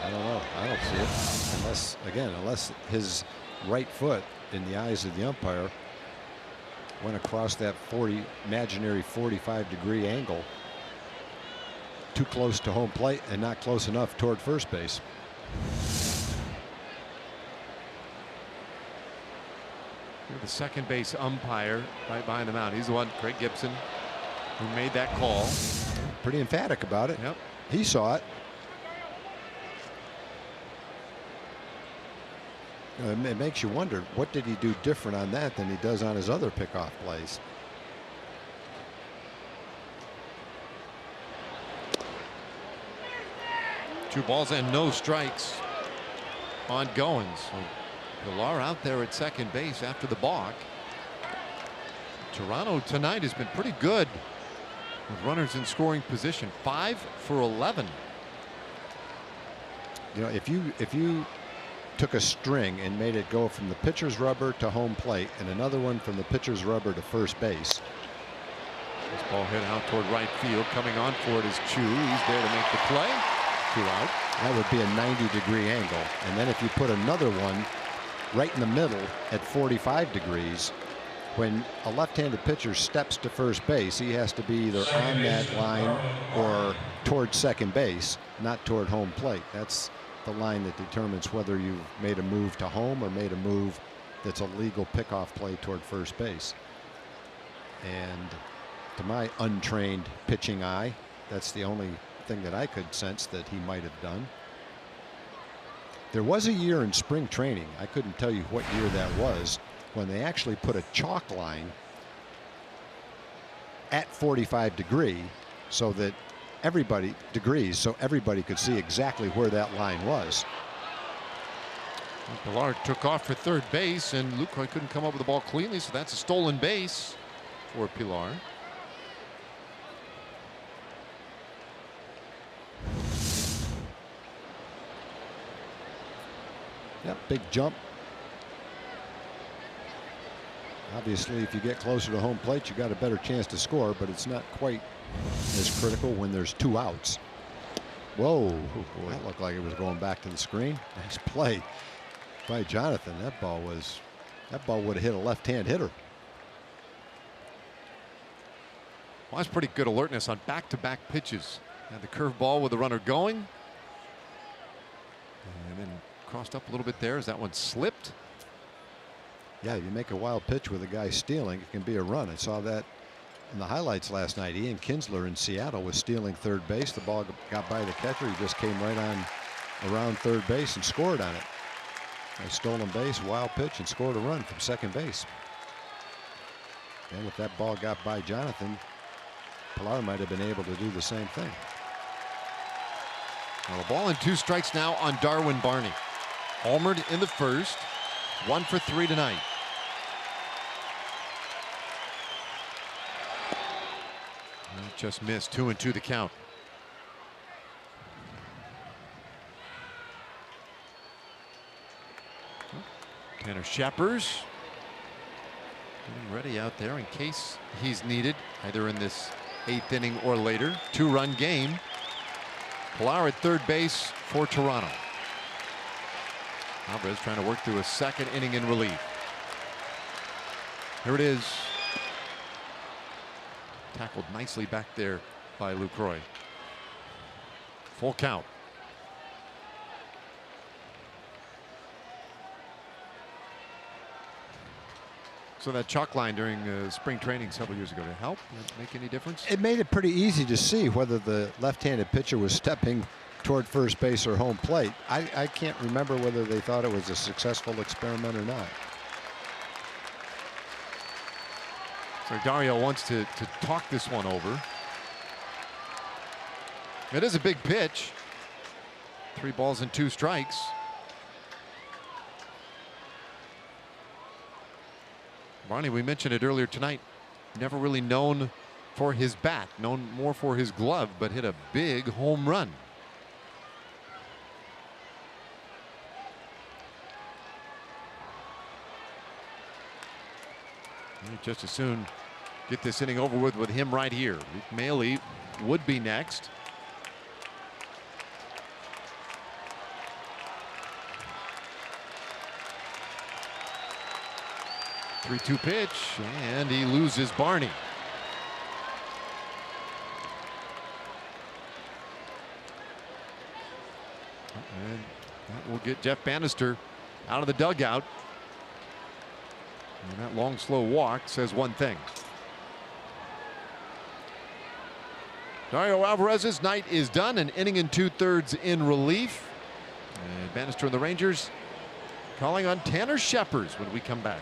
I don't know. I don't see it. Unless his right foot, in the eyes of the umpire, went across that imaginary 45-degree angle too close to home plate and not close enough toward first base. The second base umpire right behind the mound. He's the one, Craig Gibson, who made that call. Pretty emphatic about it. Yep. He saw it. It makes you wonder, what did he do different on that than he does on his other pickoff plays? Two balls and no strikes on Goins. So Pilar out there at second base after the balk. Toronto tonight has been pretty good with runners in scoring position. 5 for 11. You know, if you took a string and made it go from the pitcher's rubber to home plate and another one from the pitcher's rubber to first base. This ball hit out toward right field. Coming on for it is Chu. He's there to make the play. 2 out. That would be a 90-degree angle. And then if you put another one right in the middle at 45 degrees, when a left-handed pitcher steps to first base, he has to be either on that line or toward second base, not toward home plate. That's the line that determines whether you've made a move to home or made a move that's a legal pickoff play toward first base. And to my untrained pitching eye, that's the only thing that I could sense that he might have done. There was a year in spring training, I couldn't tell you what year that was, when they actually put a chalk line at 45 degree so that everybody could see exactly where that line was. Pilar took off for third base, and Lucroy couldn't come up with the ball cleanly, so that's a stolen base for Pilar. Yep, big jump. Obviously, if you get closer to home plate, you got a better chance to score, but it's not quite as critical when there's 2 outs. Whoa, that looked like it was going back to the screen. Nice play by Jonathan. That ball would have hit a left-hand hitter. Well, that's pretty good alertness on back-to-back pitches. Had the curveball with the runner going, and then crossed up a little bit there as that one slipped. Yeah, if you make a wild pitch with a guy stealing, it can be a run. I saw that in the highlights last night. Ian Kinsler in Seattle was stealing third base. The ball got by the catcher. He just came right on around third base and scored on it. A stolen base, wild pitch, and scored a run from second base. And if that ball got by Jonathan, Pilar might have been able to do the same thing. Well, a ball and 2 strikes now on Darwin Barney. Homered in the first. 1 for 3 tonight. Just missed. 2-2 the count. Tanner Scheppers getting ready out there in case he's needed, either in this 8th inning or later. 2-run game. Pilar at third base for Toronto. Alvarez trying to work through a 2nd inning in relief. Here it is. Tackled nicely back there by Lucroy. Full count. So that chalk line during spring training several years ago, did it help? Did it make any difference? It made it pretty easy to see whether the left-handed pitcher was stepping toward first base or home plate. I can't remember whether they thought it was a successful experiment or not. So Dario wants to talk this one over. It is a big pitch. 3 balls and 2 strikes. Barney, we mentioned it earlier tonight, never really known for his bat, known more for his glove, but hit a big home run. Just as soon get this inning over with him right here. Luke Maile would be next. 3-2 pitch, and he loses Barney. And that will get Jeff Bannister out of the dugout. And that long, slow walk says one thing. Dario Alvarez's night is done, an inning and 2/3 in relief. And Bannister and the Rangers calling on Tanner Scheppers when we come back.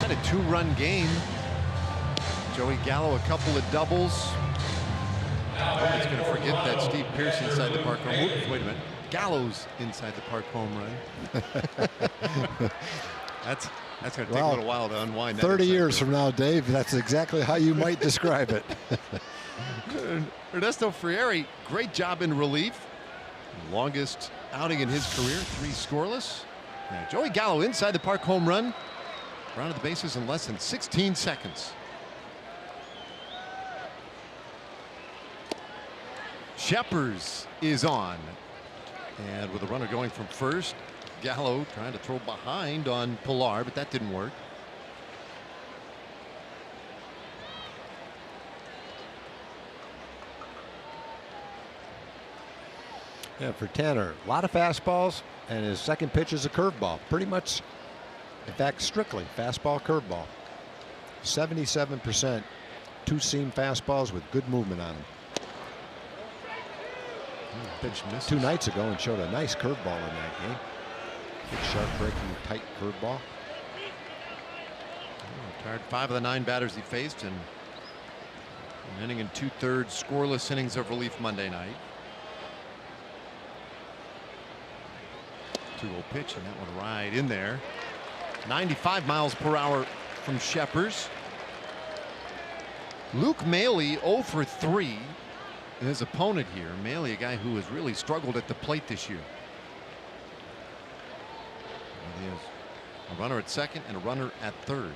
Had a 2-run game. Joey Gallo a couple of doubles. Nobody's going to forget that Steve Pearce inside the park home. Oops, wait a minute. Gallo's inside the park home run. That's going to take a little while to unwind. 30 years from now, Dave, that's exactly how you might describe it. Ernesto Frieri, great job in relief. Longest outing in his career, 3 scoreless. Now, Joey Gallo inside the park home run. Rounded the bases in less than 16 seconds. Scheppers is on. And with a runner going from first, Gallo trying to throw behind on Pilar, but that didn't work. Yeah, for Tanner, a lot of fastballs, and his second pitch is a curveball. Pretty much, in fact, strictly fastball, curveball. 77% two-seam fastballs with good movement on them. Pitch misses. 2 nights ago and showed a nice curveball in that game. Big, sharp, breaking, tight curveball. Retired 5 of the 9 batters he faced, and an inning and 2/3 scoreless innings of relief Monday night. 2-0 pitch, and that one right in there. 95 miles per hour from Scheppers. Luke Maile 0 for 3. His opponent here, Maile, a guy who has really struggled at the plate this year. And he has a runner at second and a runner at third.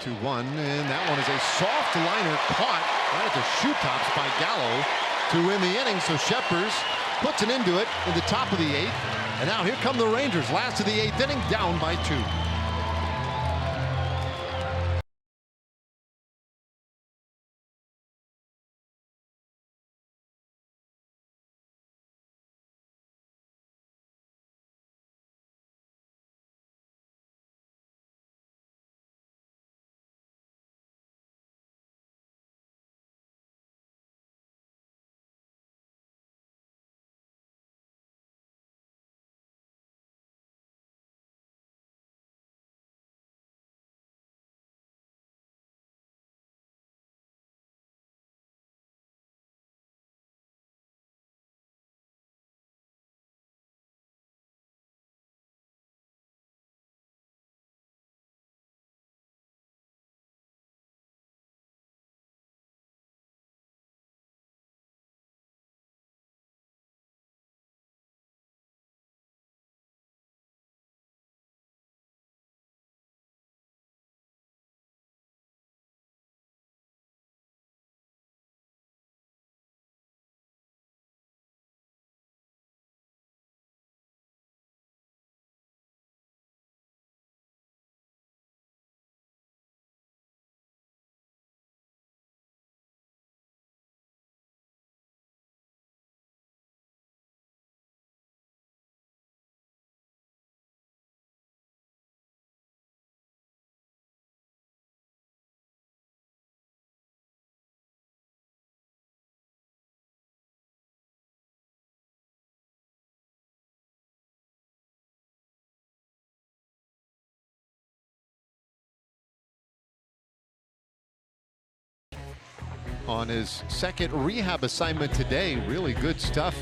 2-1, and that one is a soft liner caught right at the shoe tops by Gallo to win the inning. So Scheppers puts an end to it in the top of the 8th. And now here come the Rangers, last of the 8th inning, down by 2. on his second rehab assignment today. Really good stuff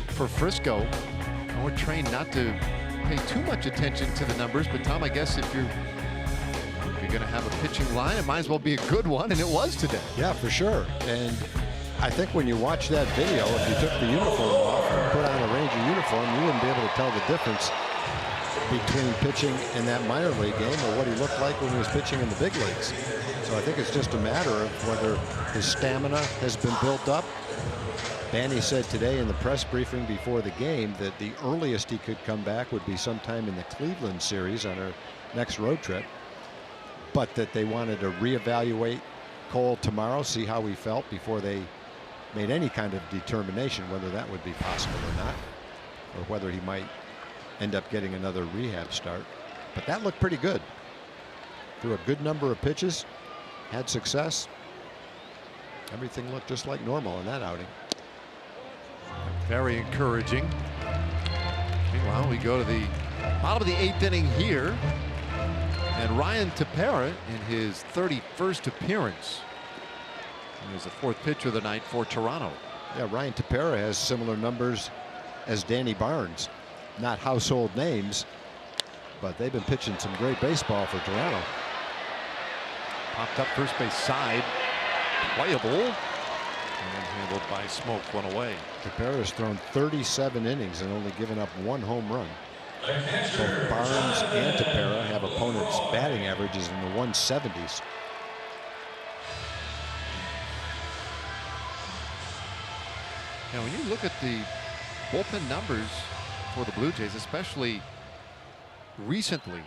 for Frisco. And we're trained not to pay too much attention to the numbers, but Tom, I guess if you're going to have a pitching line, it might as well be a good one, and it was today. Yeah, for sure. And I think when you watch that video, if you took the uniform off and put on a Ranger uniform, you wouldn't be able to tell the difference between pitching in that minor league game or what he looked like when he was pitching in the big leagues. So I think it's just a matter of whether his stamina has been built up. Banny said today in the press briefing before the game that the earliest he could come back would be sometime in the Cleveland series on our next road trip, but that they wanted to reevaluate Cole tomorrow, see how he felt before they made any kind of determination whether that would be possible or not, or whether he might end up getting another rehab start. But that looked pretty good. Threw a good number of pitches, had success. Everything looked just like normal in that outing. Very encouraging. Meanwhile, we go to the bottom of the 8th inning here, and Ryan Tepera in his 31st appearance. He was the 4th pitcher of the night for Toronto. Yeah, Ryan Tepera has similar numbers as Danny Barnes. Not household names, but they've been pitching some great baseball for Toronto. Popped up first base side, playable, and handled by Smoke, one away. Tepera has thrown 37 innings and only given up 1 home run. Both Barnes and Tepera have opponents' batting averages in the 170s. Now, when you look at the bullpen numbers for the Blue Jays, especially recently,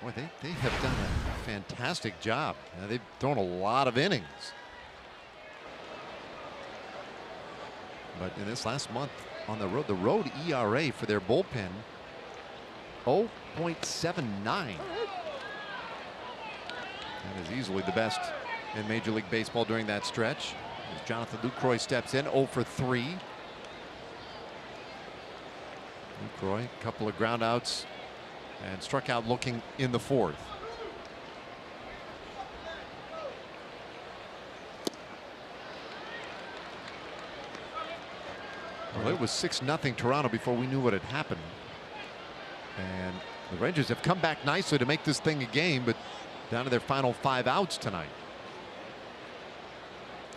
boy, they have done a fantastic job. Now, they've thrown a lot of innings. But in this last month on the road ERA for their bullpen, 0.79. That is easily the best in Major League Baseball during that stretch. As Jonathan Lucroy steps in, 0 for 3. Lucroy, a couple of ground outs and struck out looking in the 4th. Well, it was 6-0 Toronto before we knew what had happened. And the Rangers have come back nicely to make this thing a game, but down to their final 5 outs tonight.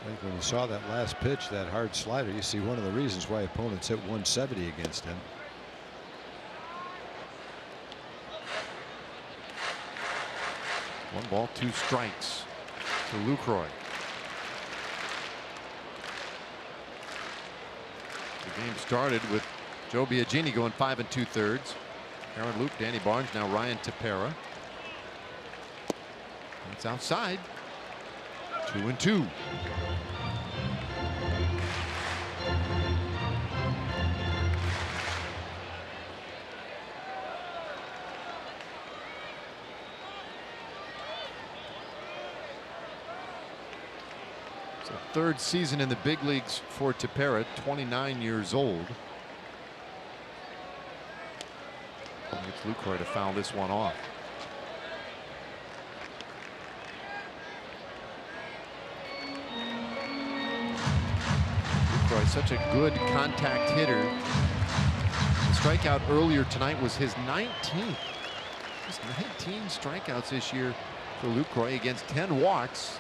I think when you saw that last pitch, that hard slider, you see one of the reasons why opponents hit 170 against him. One ball, 2 strikes to Lucroy. The game started with Joe Biagini going 5 2/3. Aaron Loup, Danny Barnes, now Ryan Tepera. It's outside. 2-2. It's the 3rd season in the big leagues for Tepera, 29 years old. It's Lucroy to foul this one off. Lucroy, such a good contact hitter. The strikeout earlier tonight was his 19th. Just 19 strikeouts this year for Lucroy against 10 walks.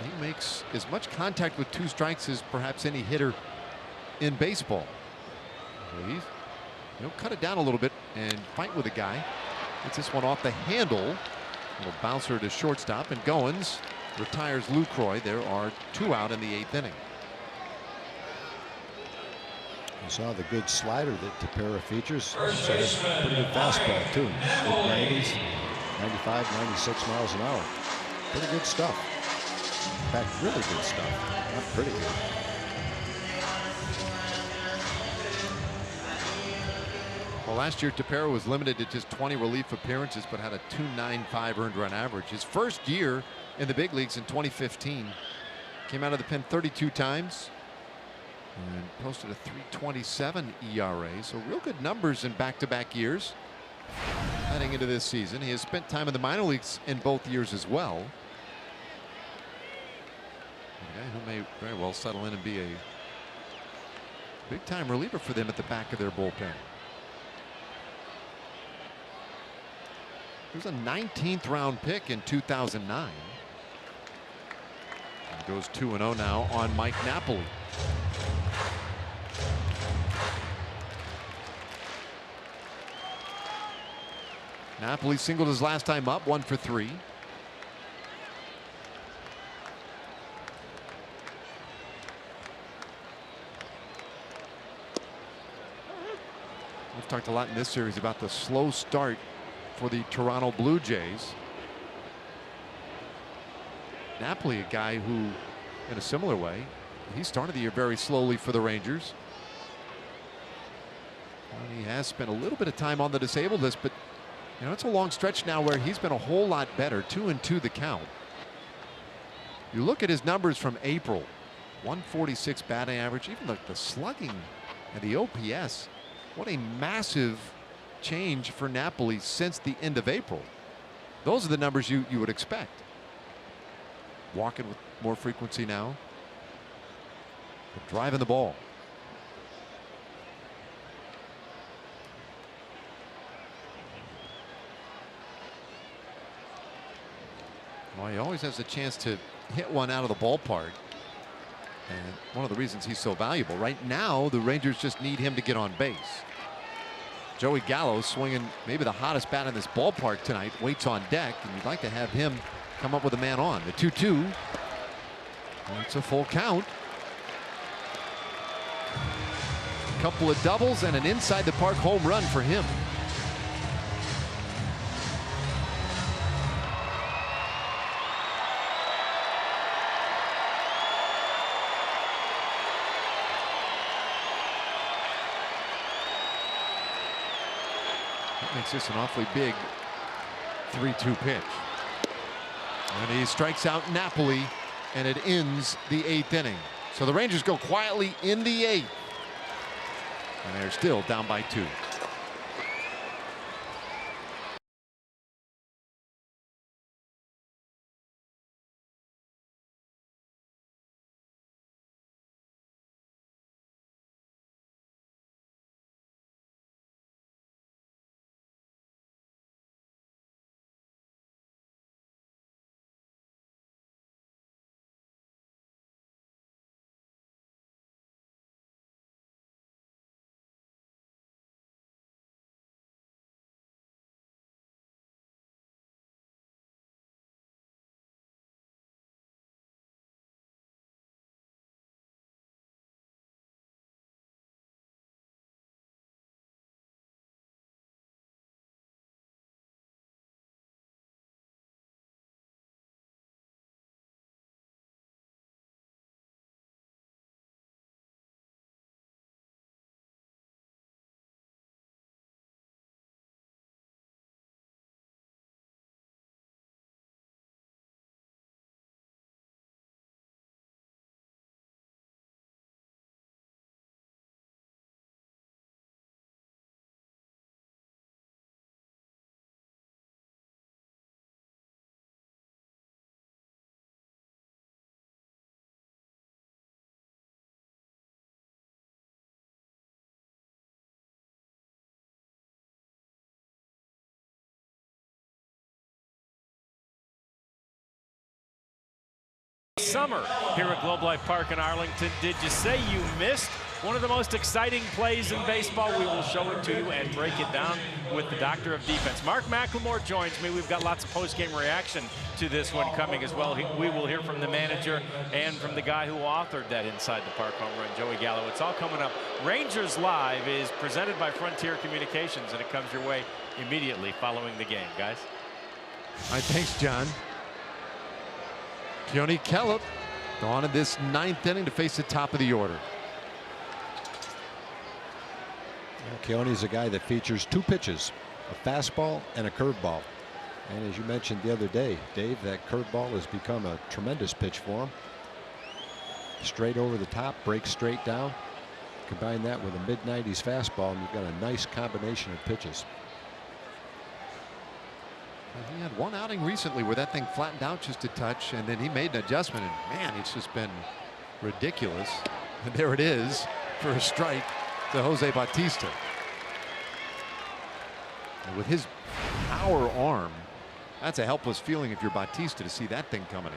He makes as much contact with 2 strikes as perhaps any hitter in baseball. He's, cut it down a little bit and fight with a guy. Gets this one off the handle. Little bouncer to shortstop, and Goins retires Lucroy. There are 2 out in the 8th inning. You saw the good slider that Tepera features. So it's a pretty good fastball too. Good 90s, 95, 96 miles an hour. Pretty good stuff. In fact, really good stuff. Not pretty good. Well, last year Tepera was limited to just 20 relief appearances, but had a 2.95 earned run average. His first year in the big leagues in 2015, came out of the pen 32 times and posted a 3.27 ERA. So real good numbers in back-to-back years. Heading into this season, he has spent time in the minor leagues in both years as well. A guy who may very well settle in and be a big-time reliever for them at the back of their bullpen. He was a 19th round pick in 2009. And goes 2-0 now on Mike Napoli. Napoli singled his last time up, 1 for 3. We've talked a lot in this series about the slow start for the Toronto Blue Jays. Napoli, a guy who, in a similar way, he started the year very slowly for the Rangers. And he has spent a little bit of time on the disabled list, but you know, it's a long stretch now where he's been a whole lot better. 2-2 the count. You look at his numbers from April, 146 batting average, even the slugging and the OPS. What a massive change for Napoli since the end of April. Those are the numbers you would expect. Walking with more frequency now, but driving the ball. Well, he always has a chance to hit one out of the ballpark. And one of the reasons he's so valuable. Right now, the Rangers just need him to get on base. Joey Gallo swinging maybe the hottest bat in this ballpark tonight, waits on deck, and you'd like to have him come up with a man on. The 2-2. It's a full count. A couple of doubles and an inside the park home run for him. That makes this an awfully big 3-2 pitch. And he strikes out Napoli, and it ends the 8th inning. So the Rangers go quietly in the 8th. And they're still down by 2. Summer here at Globe Life Park in Arlington. Did you say you missed one of the most exciting plays in baseball? We will show it to you and break it down with the doctor of defense. Mark McLemore joins me. We've got lots of post-game reaction to this one coming as well. We will hear from the manager and from the guy who authored that inside the park home run, Joey Gallo. It's all coming up. Rangers Live is presented by Frontier Communications, and it comes your way immediately following the game, guys. All right, thanks, John. Keone Kela on in this 9th inning to face the top of the order. Keone's a guy that features 2 pitches, a fastball and a curveball. And as you mentioned the other day, Dave, that curveball has become a tremendous pitch for him. Straight over the top, breaks straight down. Combine that with a mid-90s fastball, and you've got a nice combination of pitches. He had one outing recently where that thing flattened out just a touch, and then he made an adjustment, and man, it's just been ridiculous. And there it is for a strike to Jose Bautista. And with his power arm, that's a helpless feeling if you're Bautista to see that thing coming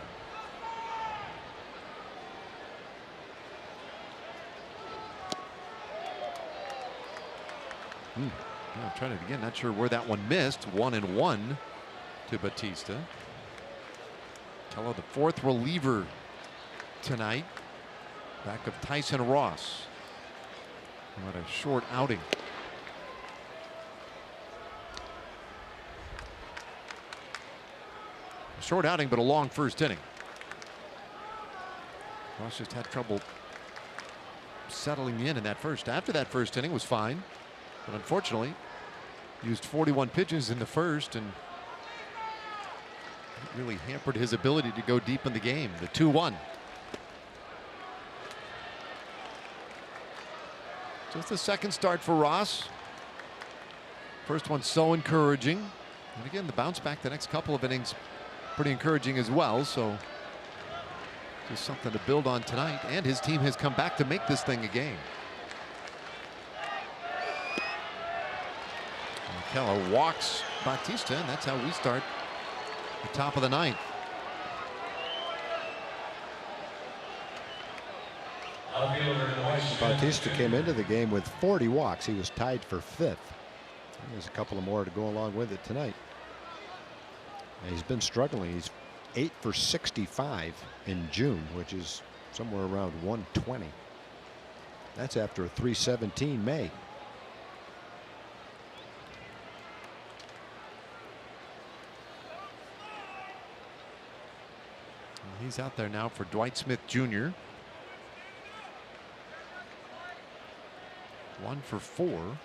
in. Yeah, I'm trying it again. Not sure where that one missed. 1-1 to Bautista. Kello, the fourth reliever tonight, back of Tyson Ross, who had a short outing. Short outing, but a long first inning. Ross just had trouble settling in that first. After that first inning was fine, but unfortunately used 41 pitches in the first, and it really hampered his ability to go deep in the game. The 2-1. Just the second start for Ross. First one so encouraging, and again the bounce back the next couple of innings pretty encouraging as well. So just something to build on tonight, and his team has come back to make this thing a game. Kello walks Bautista, and that's how we start the top of the ninth. Bautista came into the game with 40 walks. He was tied for 5th. There's a couple of more to go along with it tonight. And he's been struggling. He's 8 for 65 in June, which is somewhere around 120. That's after a 317 May. He's out there now for Dwight Smith Jr. 1 for 4. And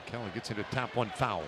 Kelly gets into tap one foul.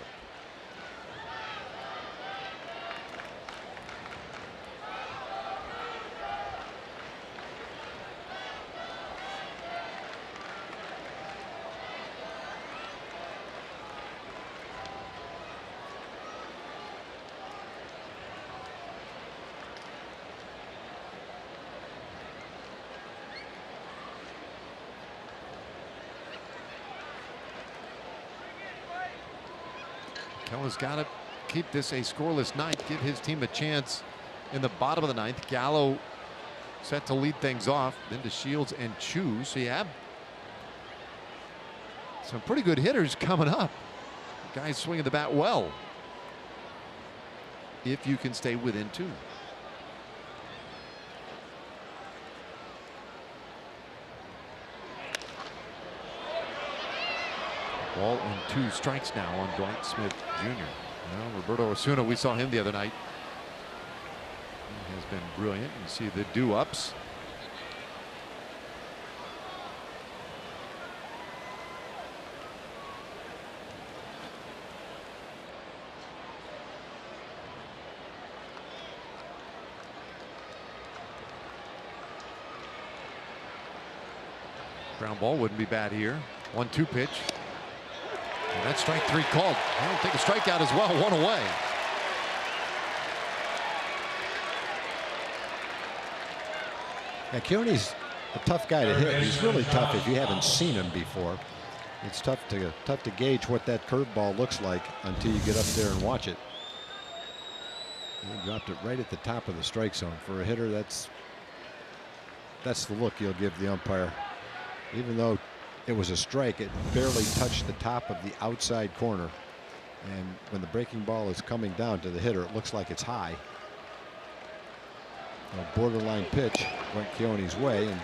Kelly's got to keep this a scoreless ninth, give his team a chance in the bottom of the ninth. Gallo set to lead things off, then to Shields and Chu. So you have some pretty good hitters coming up. Guys swinging the bat well, if you can stay within 2. Ball and 2 strikes now on Dwight Smith Jr. Well, Roberto Osuna, we saw him the other night. He has been brilliant. You see the do-ups. Ground ball wouldn't be bad here. 1-2 pitch. And that's strike 3 called. He'll take a strikeout as well. 1 away. Now, Keone's a tough guy to hit. He's really tough if you haven't seen him before. It's tough to gauge what that curveball looks like until you get up there and watch it. He dropped it right at the top of the strike zone. For a hitter, that's the look you'll give the umpire. Even though it was a strike, it barely touched the top of the outside corner. And when the breaking ball is coming down to the hitter, it looks like it's high. A borderline pitch went Keone's way, and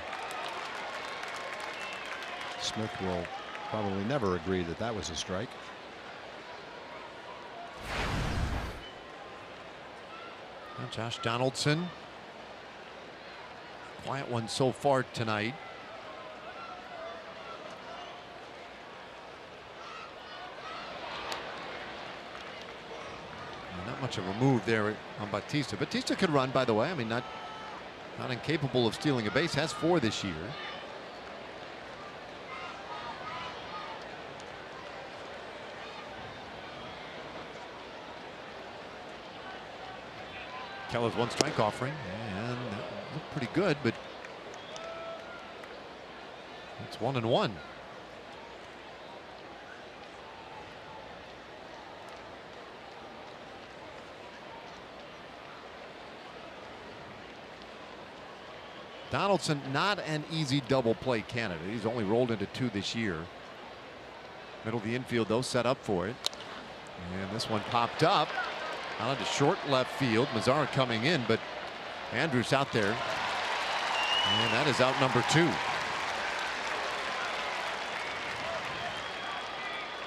Smith will probably never agree that that was a strike. And Josh Donaldson, quiet one so far tonight. Not much of a move there on Bautista. Bautista could run, by the way. I mean, not incapable of stealing a base. Has 4 this year. Keller's 1 strike offering, and that looked pretty good, but it's 1-1. Donaldson, not an easy double play candidate. He's only rolled into 2 this year. Middle of the infield, though, set up for it. And this one popped up out into short left field. Mazara coming in, but Andrus out there. And that is out number 2.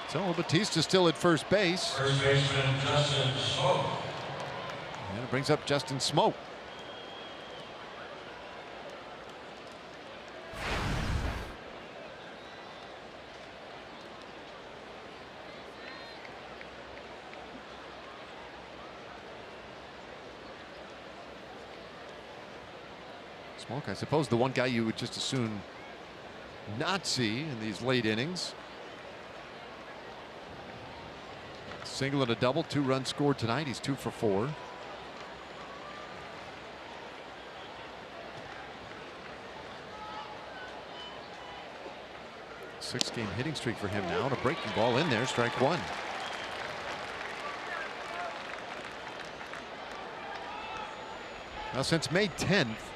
So Batista still at first base. First baseman Justin Smoke. And it brings up Justin Smoke. Smoke, I suppose, the one guy you would just as soon not see in these late innings. Single and a double, 2 runs scored tonight. He's 2 for 4. Six-game hitting streak for him now, and a breaking ball in there, strike 1. Now, since May 10th,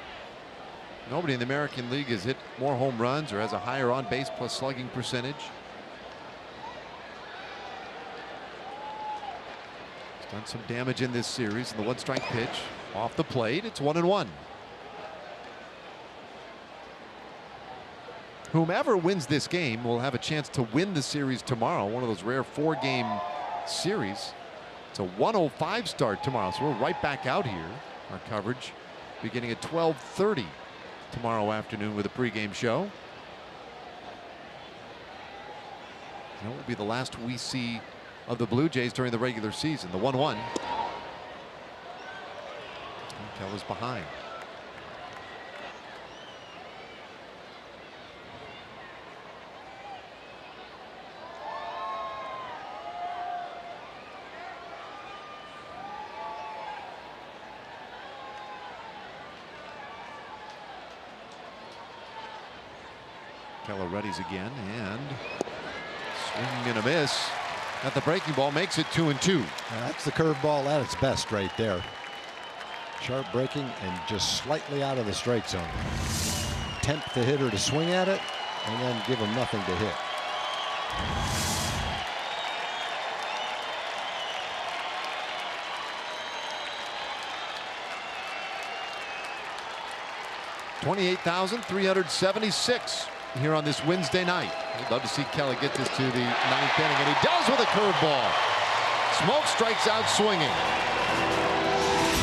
nobody in the American League has hit more home runs or has a higher on-base plus slugging percentage. He's done some damage in this series, and the 1-strike pitch off the plate. It's 1-1. Whomever wins this game will have a chance to win the series tomorrow. One of those rare 4-game series. It's a 1:05 start tomorrow, so we're right back out here. Our coverage beginning at 12:30 tomorrow afternoon with a pregame show. That will be the last we see of the Blue Jays during the regular season. The 1-1. Keller's behind. Keller readies again, and swinging and a miss at the breaking ball makes it 2-2. That's the curveball at its best right there. Sharp breaking and just slightly out of the strike zone. Tempt the hitter to swing at it and then give him nothing to hit. $28,376 here on this Wednesday night. We'd love to see Kelly get this to the 9th inning, and he does with a curveball. Smoke strikes out swinging.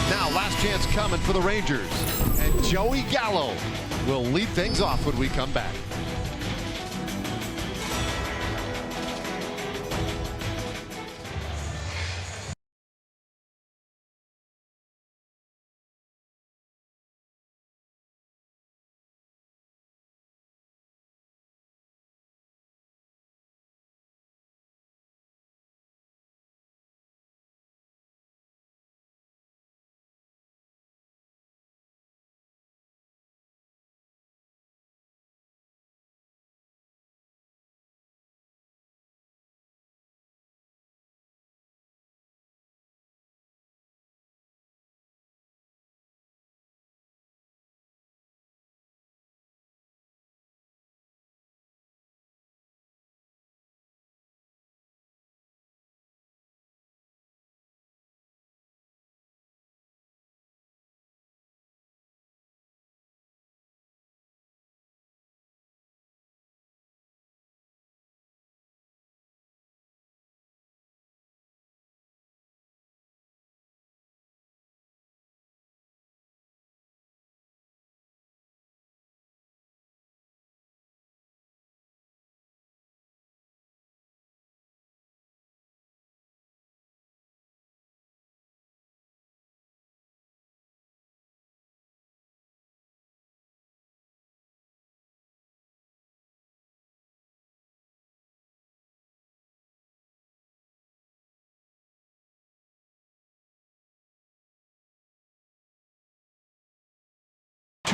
Now last chance coming for the Rangers, and Joey Gallo will lead things off when we come back.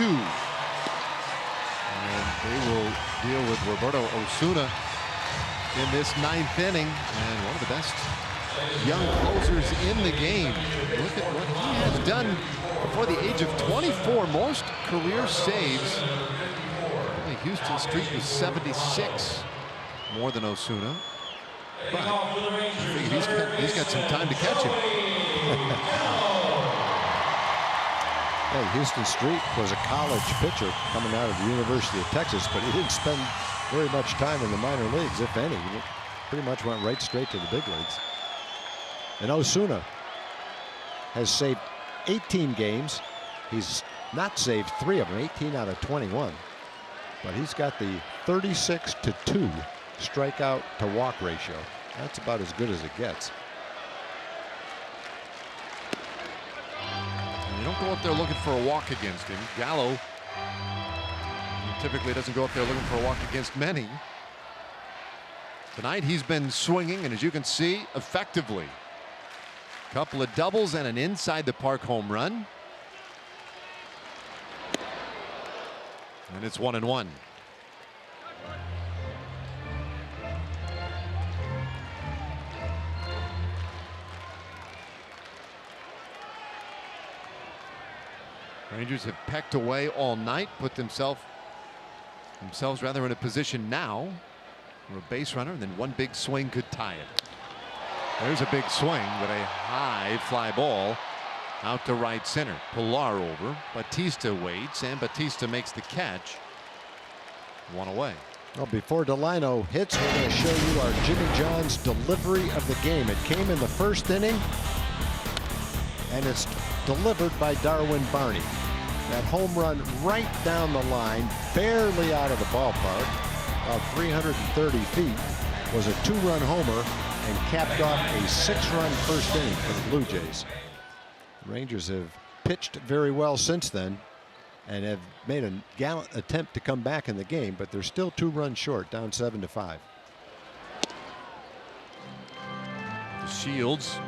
And they will deal with Roberto Osuna in this 9th inning, and one of the best young closers in the game. Look at what he has done before the age of 24. Most career saves. Only Houston Street was 76 more than Osuna. But he's got some time to catch him. Hey, Houston Street was a college pitcher coming out of the University of Texas, but he didn't spend very much time in the minor leagues, if any. He pretty much went right straight to the big leagues. And Osuna has saved 18 games. He's not saved 3 of them, 18 out of 21. But he's got the 36-2 strikeout to walk ratio. That's about as good as it gets. You don't go up there looking for a walk against him. Gallo typically doesn't go up there looking for a walk against many. Tonight he's been swinging, and as you can see, effectively. Couple of doubles and an inside the park home run. And it's 1-1. Rangers have pecked away all night, put themselves rather in a position now for a base runner, and then one big swing could tie it. There's a big swing, but a high fly ball out to right center. Pilar over. Batista waits, and Batista makes the catch. One away. Well, before Delino hits, we're going to show you our Jimmy John's delivery of the game. It came in the first inning, and it's delivered by Darwin Barney. That home run right down the line, barely out of the ballpark, about 330 feet, was a 2-run homer and capped off a 6-run first inning for the Blue Jays. Rangers have pitched very well since then and have made a gallant attempt to come back in the game, but they're still 2 runs short, down 7-5. Shields,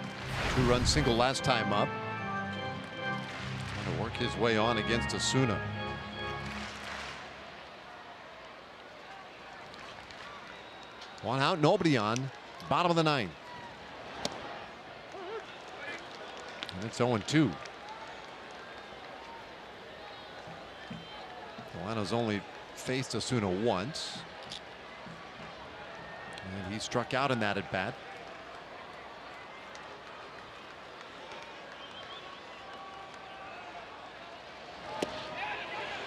2-run single last time up. Trying to work his way on against Osuna. One out, nobody on. Bottom of the 9th. And it's 0-2. Delano's only faced Osuna once. And he struck out in that at bat.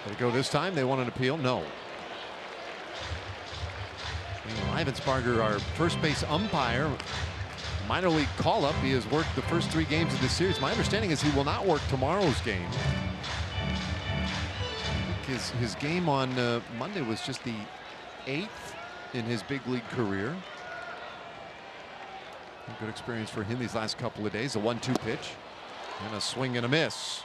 Did it go this time? They want an appeal? No. Ivensparger, our first base umpire, minor league call-up. He has worked the first 3 games of this series. My understanding is he will not work tomorrow's game. I think his game on Monday was just the 8th in his big league career. A good experience for him these last couple of days. A 1-2 pitch and a swing and a miss.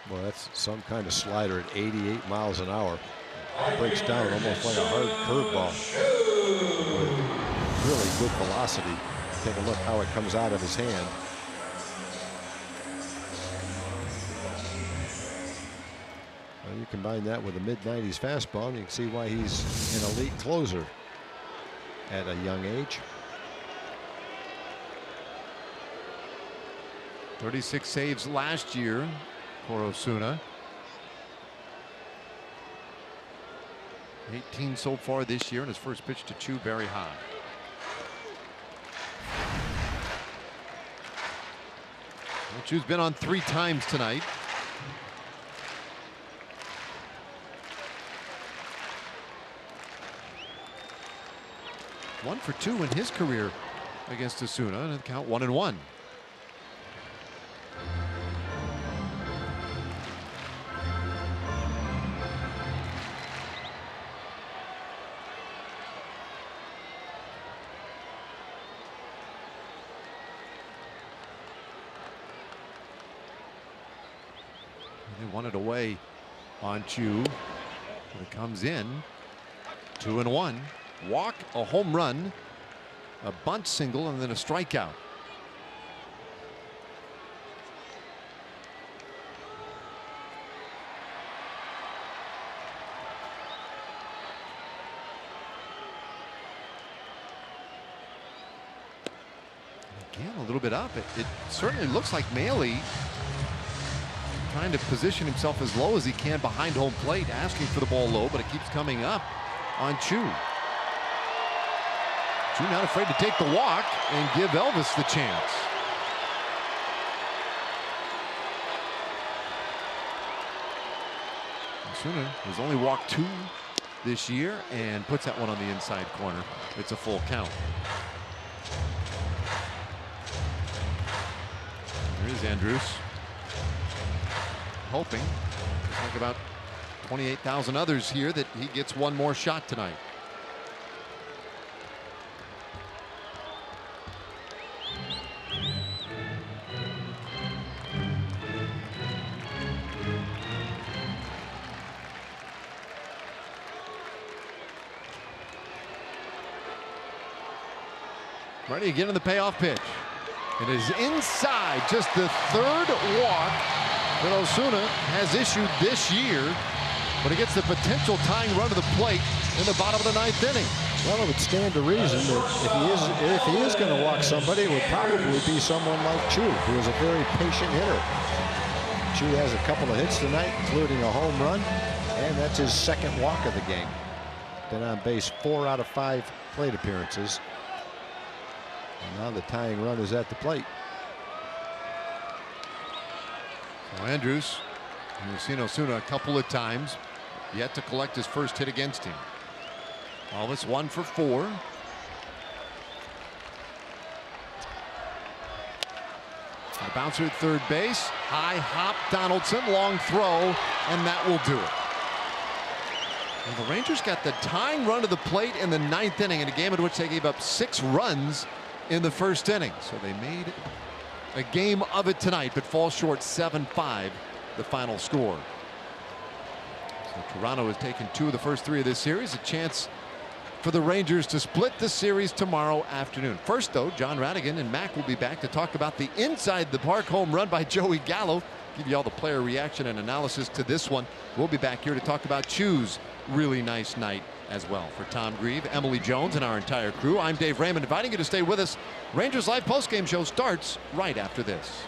Well, that's some kind of slider at 88 miles an hour. Breaks down almost like a hard curveball. Really good velocity. Take a look how it comes out of his hand. Well, you combine that with a mid-90s fastball, and you can see why he's an elite closer at a young age. 36 saves last year for Osuna. 18 so far this year, and his first pitch to Chu very high. Well, Chu's been on 3 times tonight. One for 2 in his career against Osuna, and the count 1-1. They won it away on Chu. But it comes in 2-1. Walk, a home run, a bunt single, and then a strikeout. Again, a little bit up. It certainly looks like Maile trying to position himself as low as he can behind home plate, asking for the ball low, but it keeps coming up on Chu. Chu not afraid to take the walk and give Elvis the chance. Osuna has only walked 2 this year and puts that one on the inside corner. It's a full count. There is Andrus, hoping, just like about 28,000 others here, that he gets one more shot tonight. Ready again in the payoff pitch. It is inside, just the 3rd walk that Osuna has issued this year, but it gets the potential tying run to the plate in the bottom of the 9th inning. Well, it would stand to reason that if he is going to walk somebody, it would probably be someone like Chu, who is a very patient hitter. Chu has a couple of hits tonight, including a home run, and that's his 2nd walk of the game. Been on base 4 out of 5 plate appearances. And now the tying run is at the plate. So Andrus, we've seen Osuna a couple of times, yet to collect his first hit against him. Elvis 1 for 4. A bouncer at third base. High hop Donaldson, long throw, and that will do it. Well, the Rangers got the tying run to the plate in the 9th inning in a game in which they gave up 6 runs in the 1st inning. So they made a game of it tonight, but fall short 7-5, the final score. So Toronto has taken 2 of the first 3 of this series. A chance for the Rangers to split the series tomorrow afternoon. First, though, John Radigan and Mac will be back to talk about the inside the park home run by Joey Gallo. Give you all the player reaction and analysis to this one. We'll be back here to talk about Chu's really nice night as well. For Tom Grieve, Emily Jones, and our entire crew, I'm Dave Raymond, inviting you to stay with us. Rangers Live postgame show starts right after this.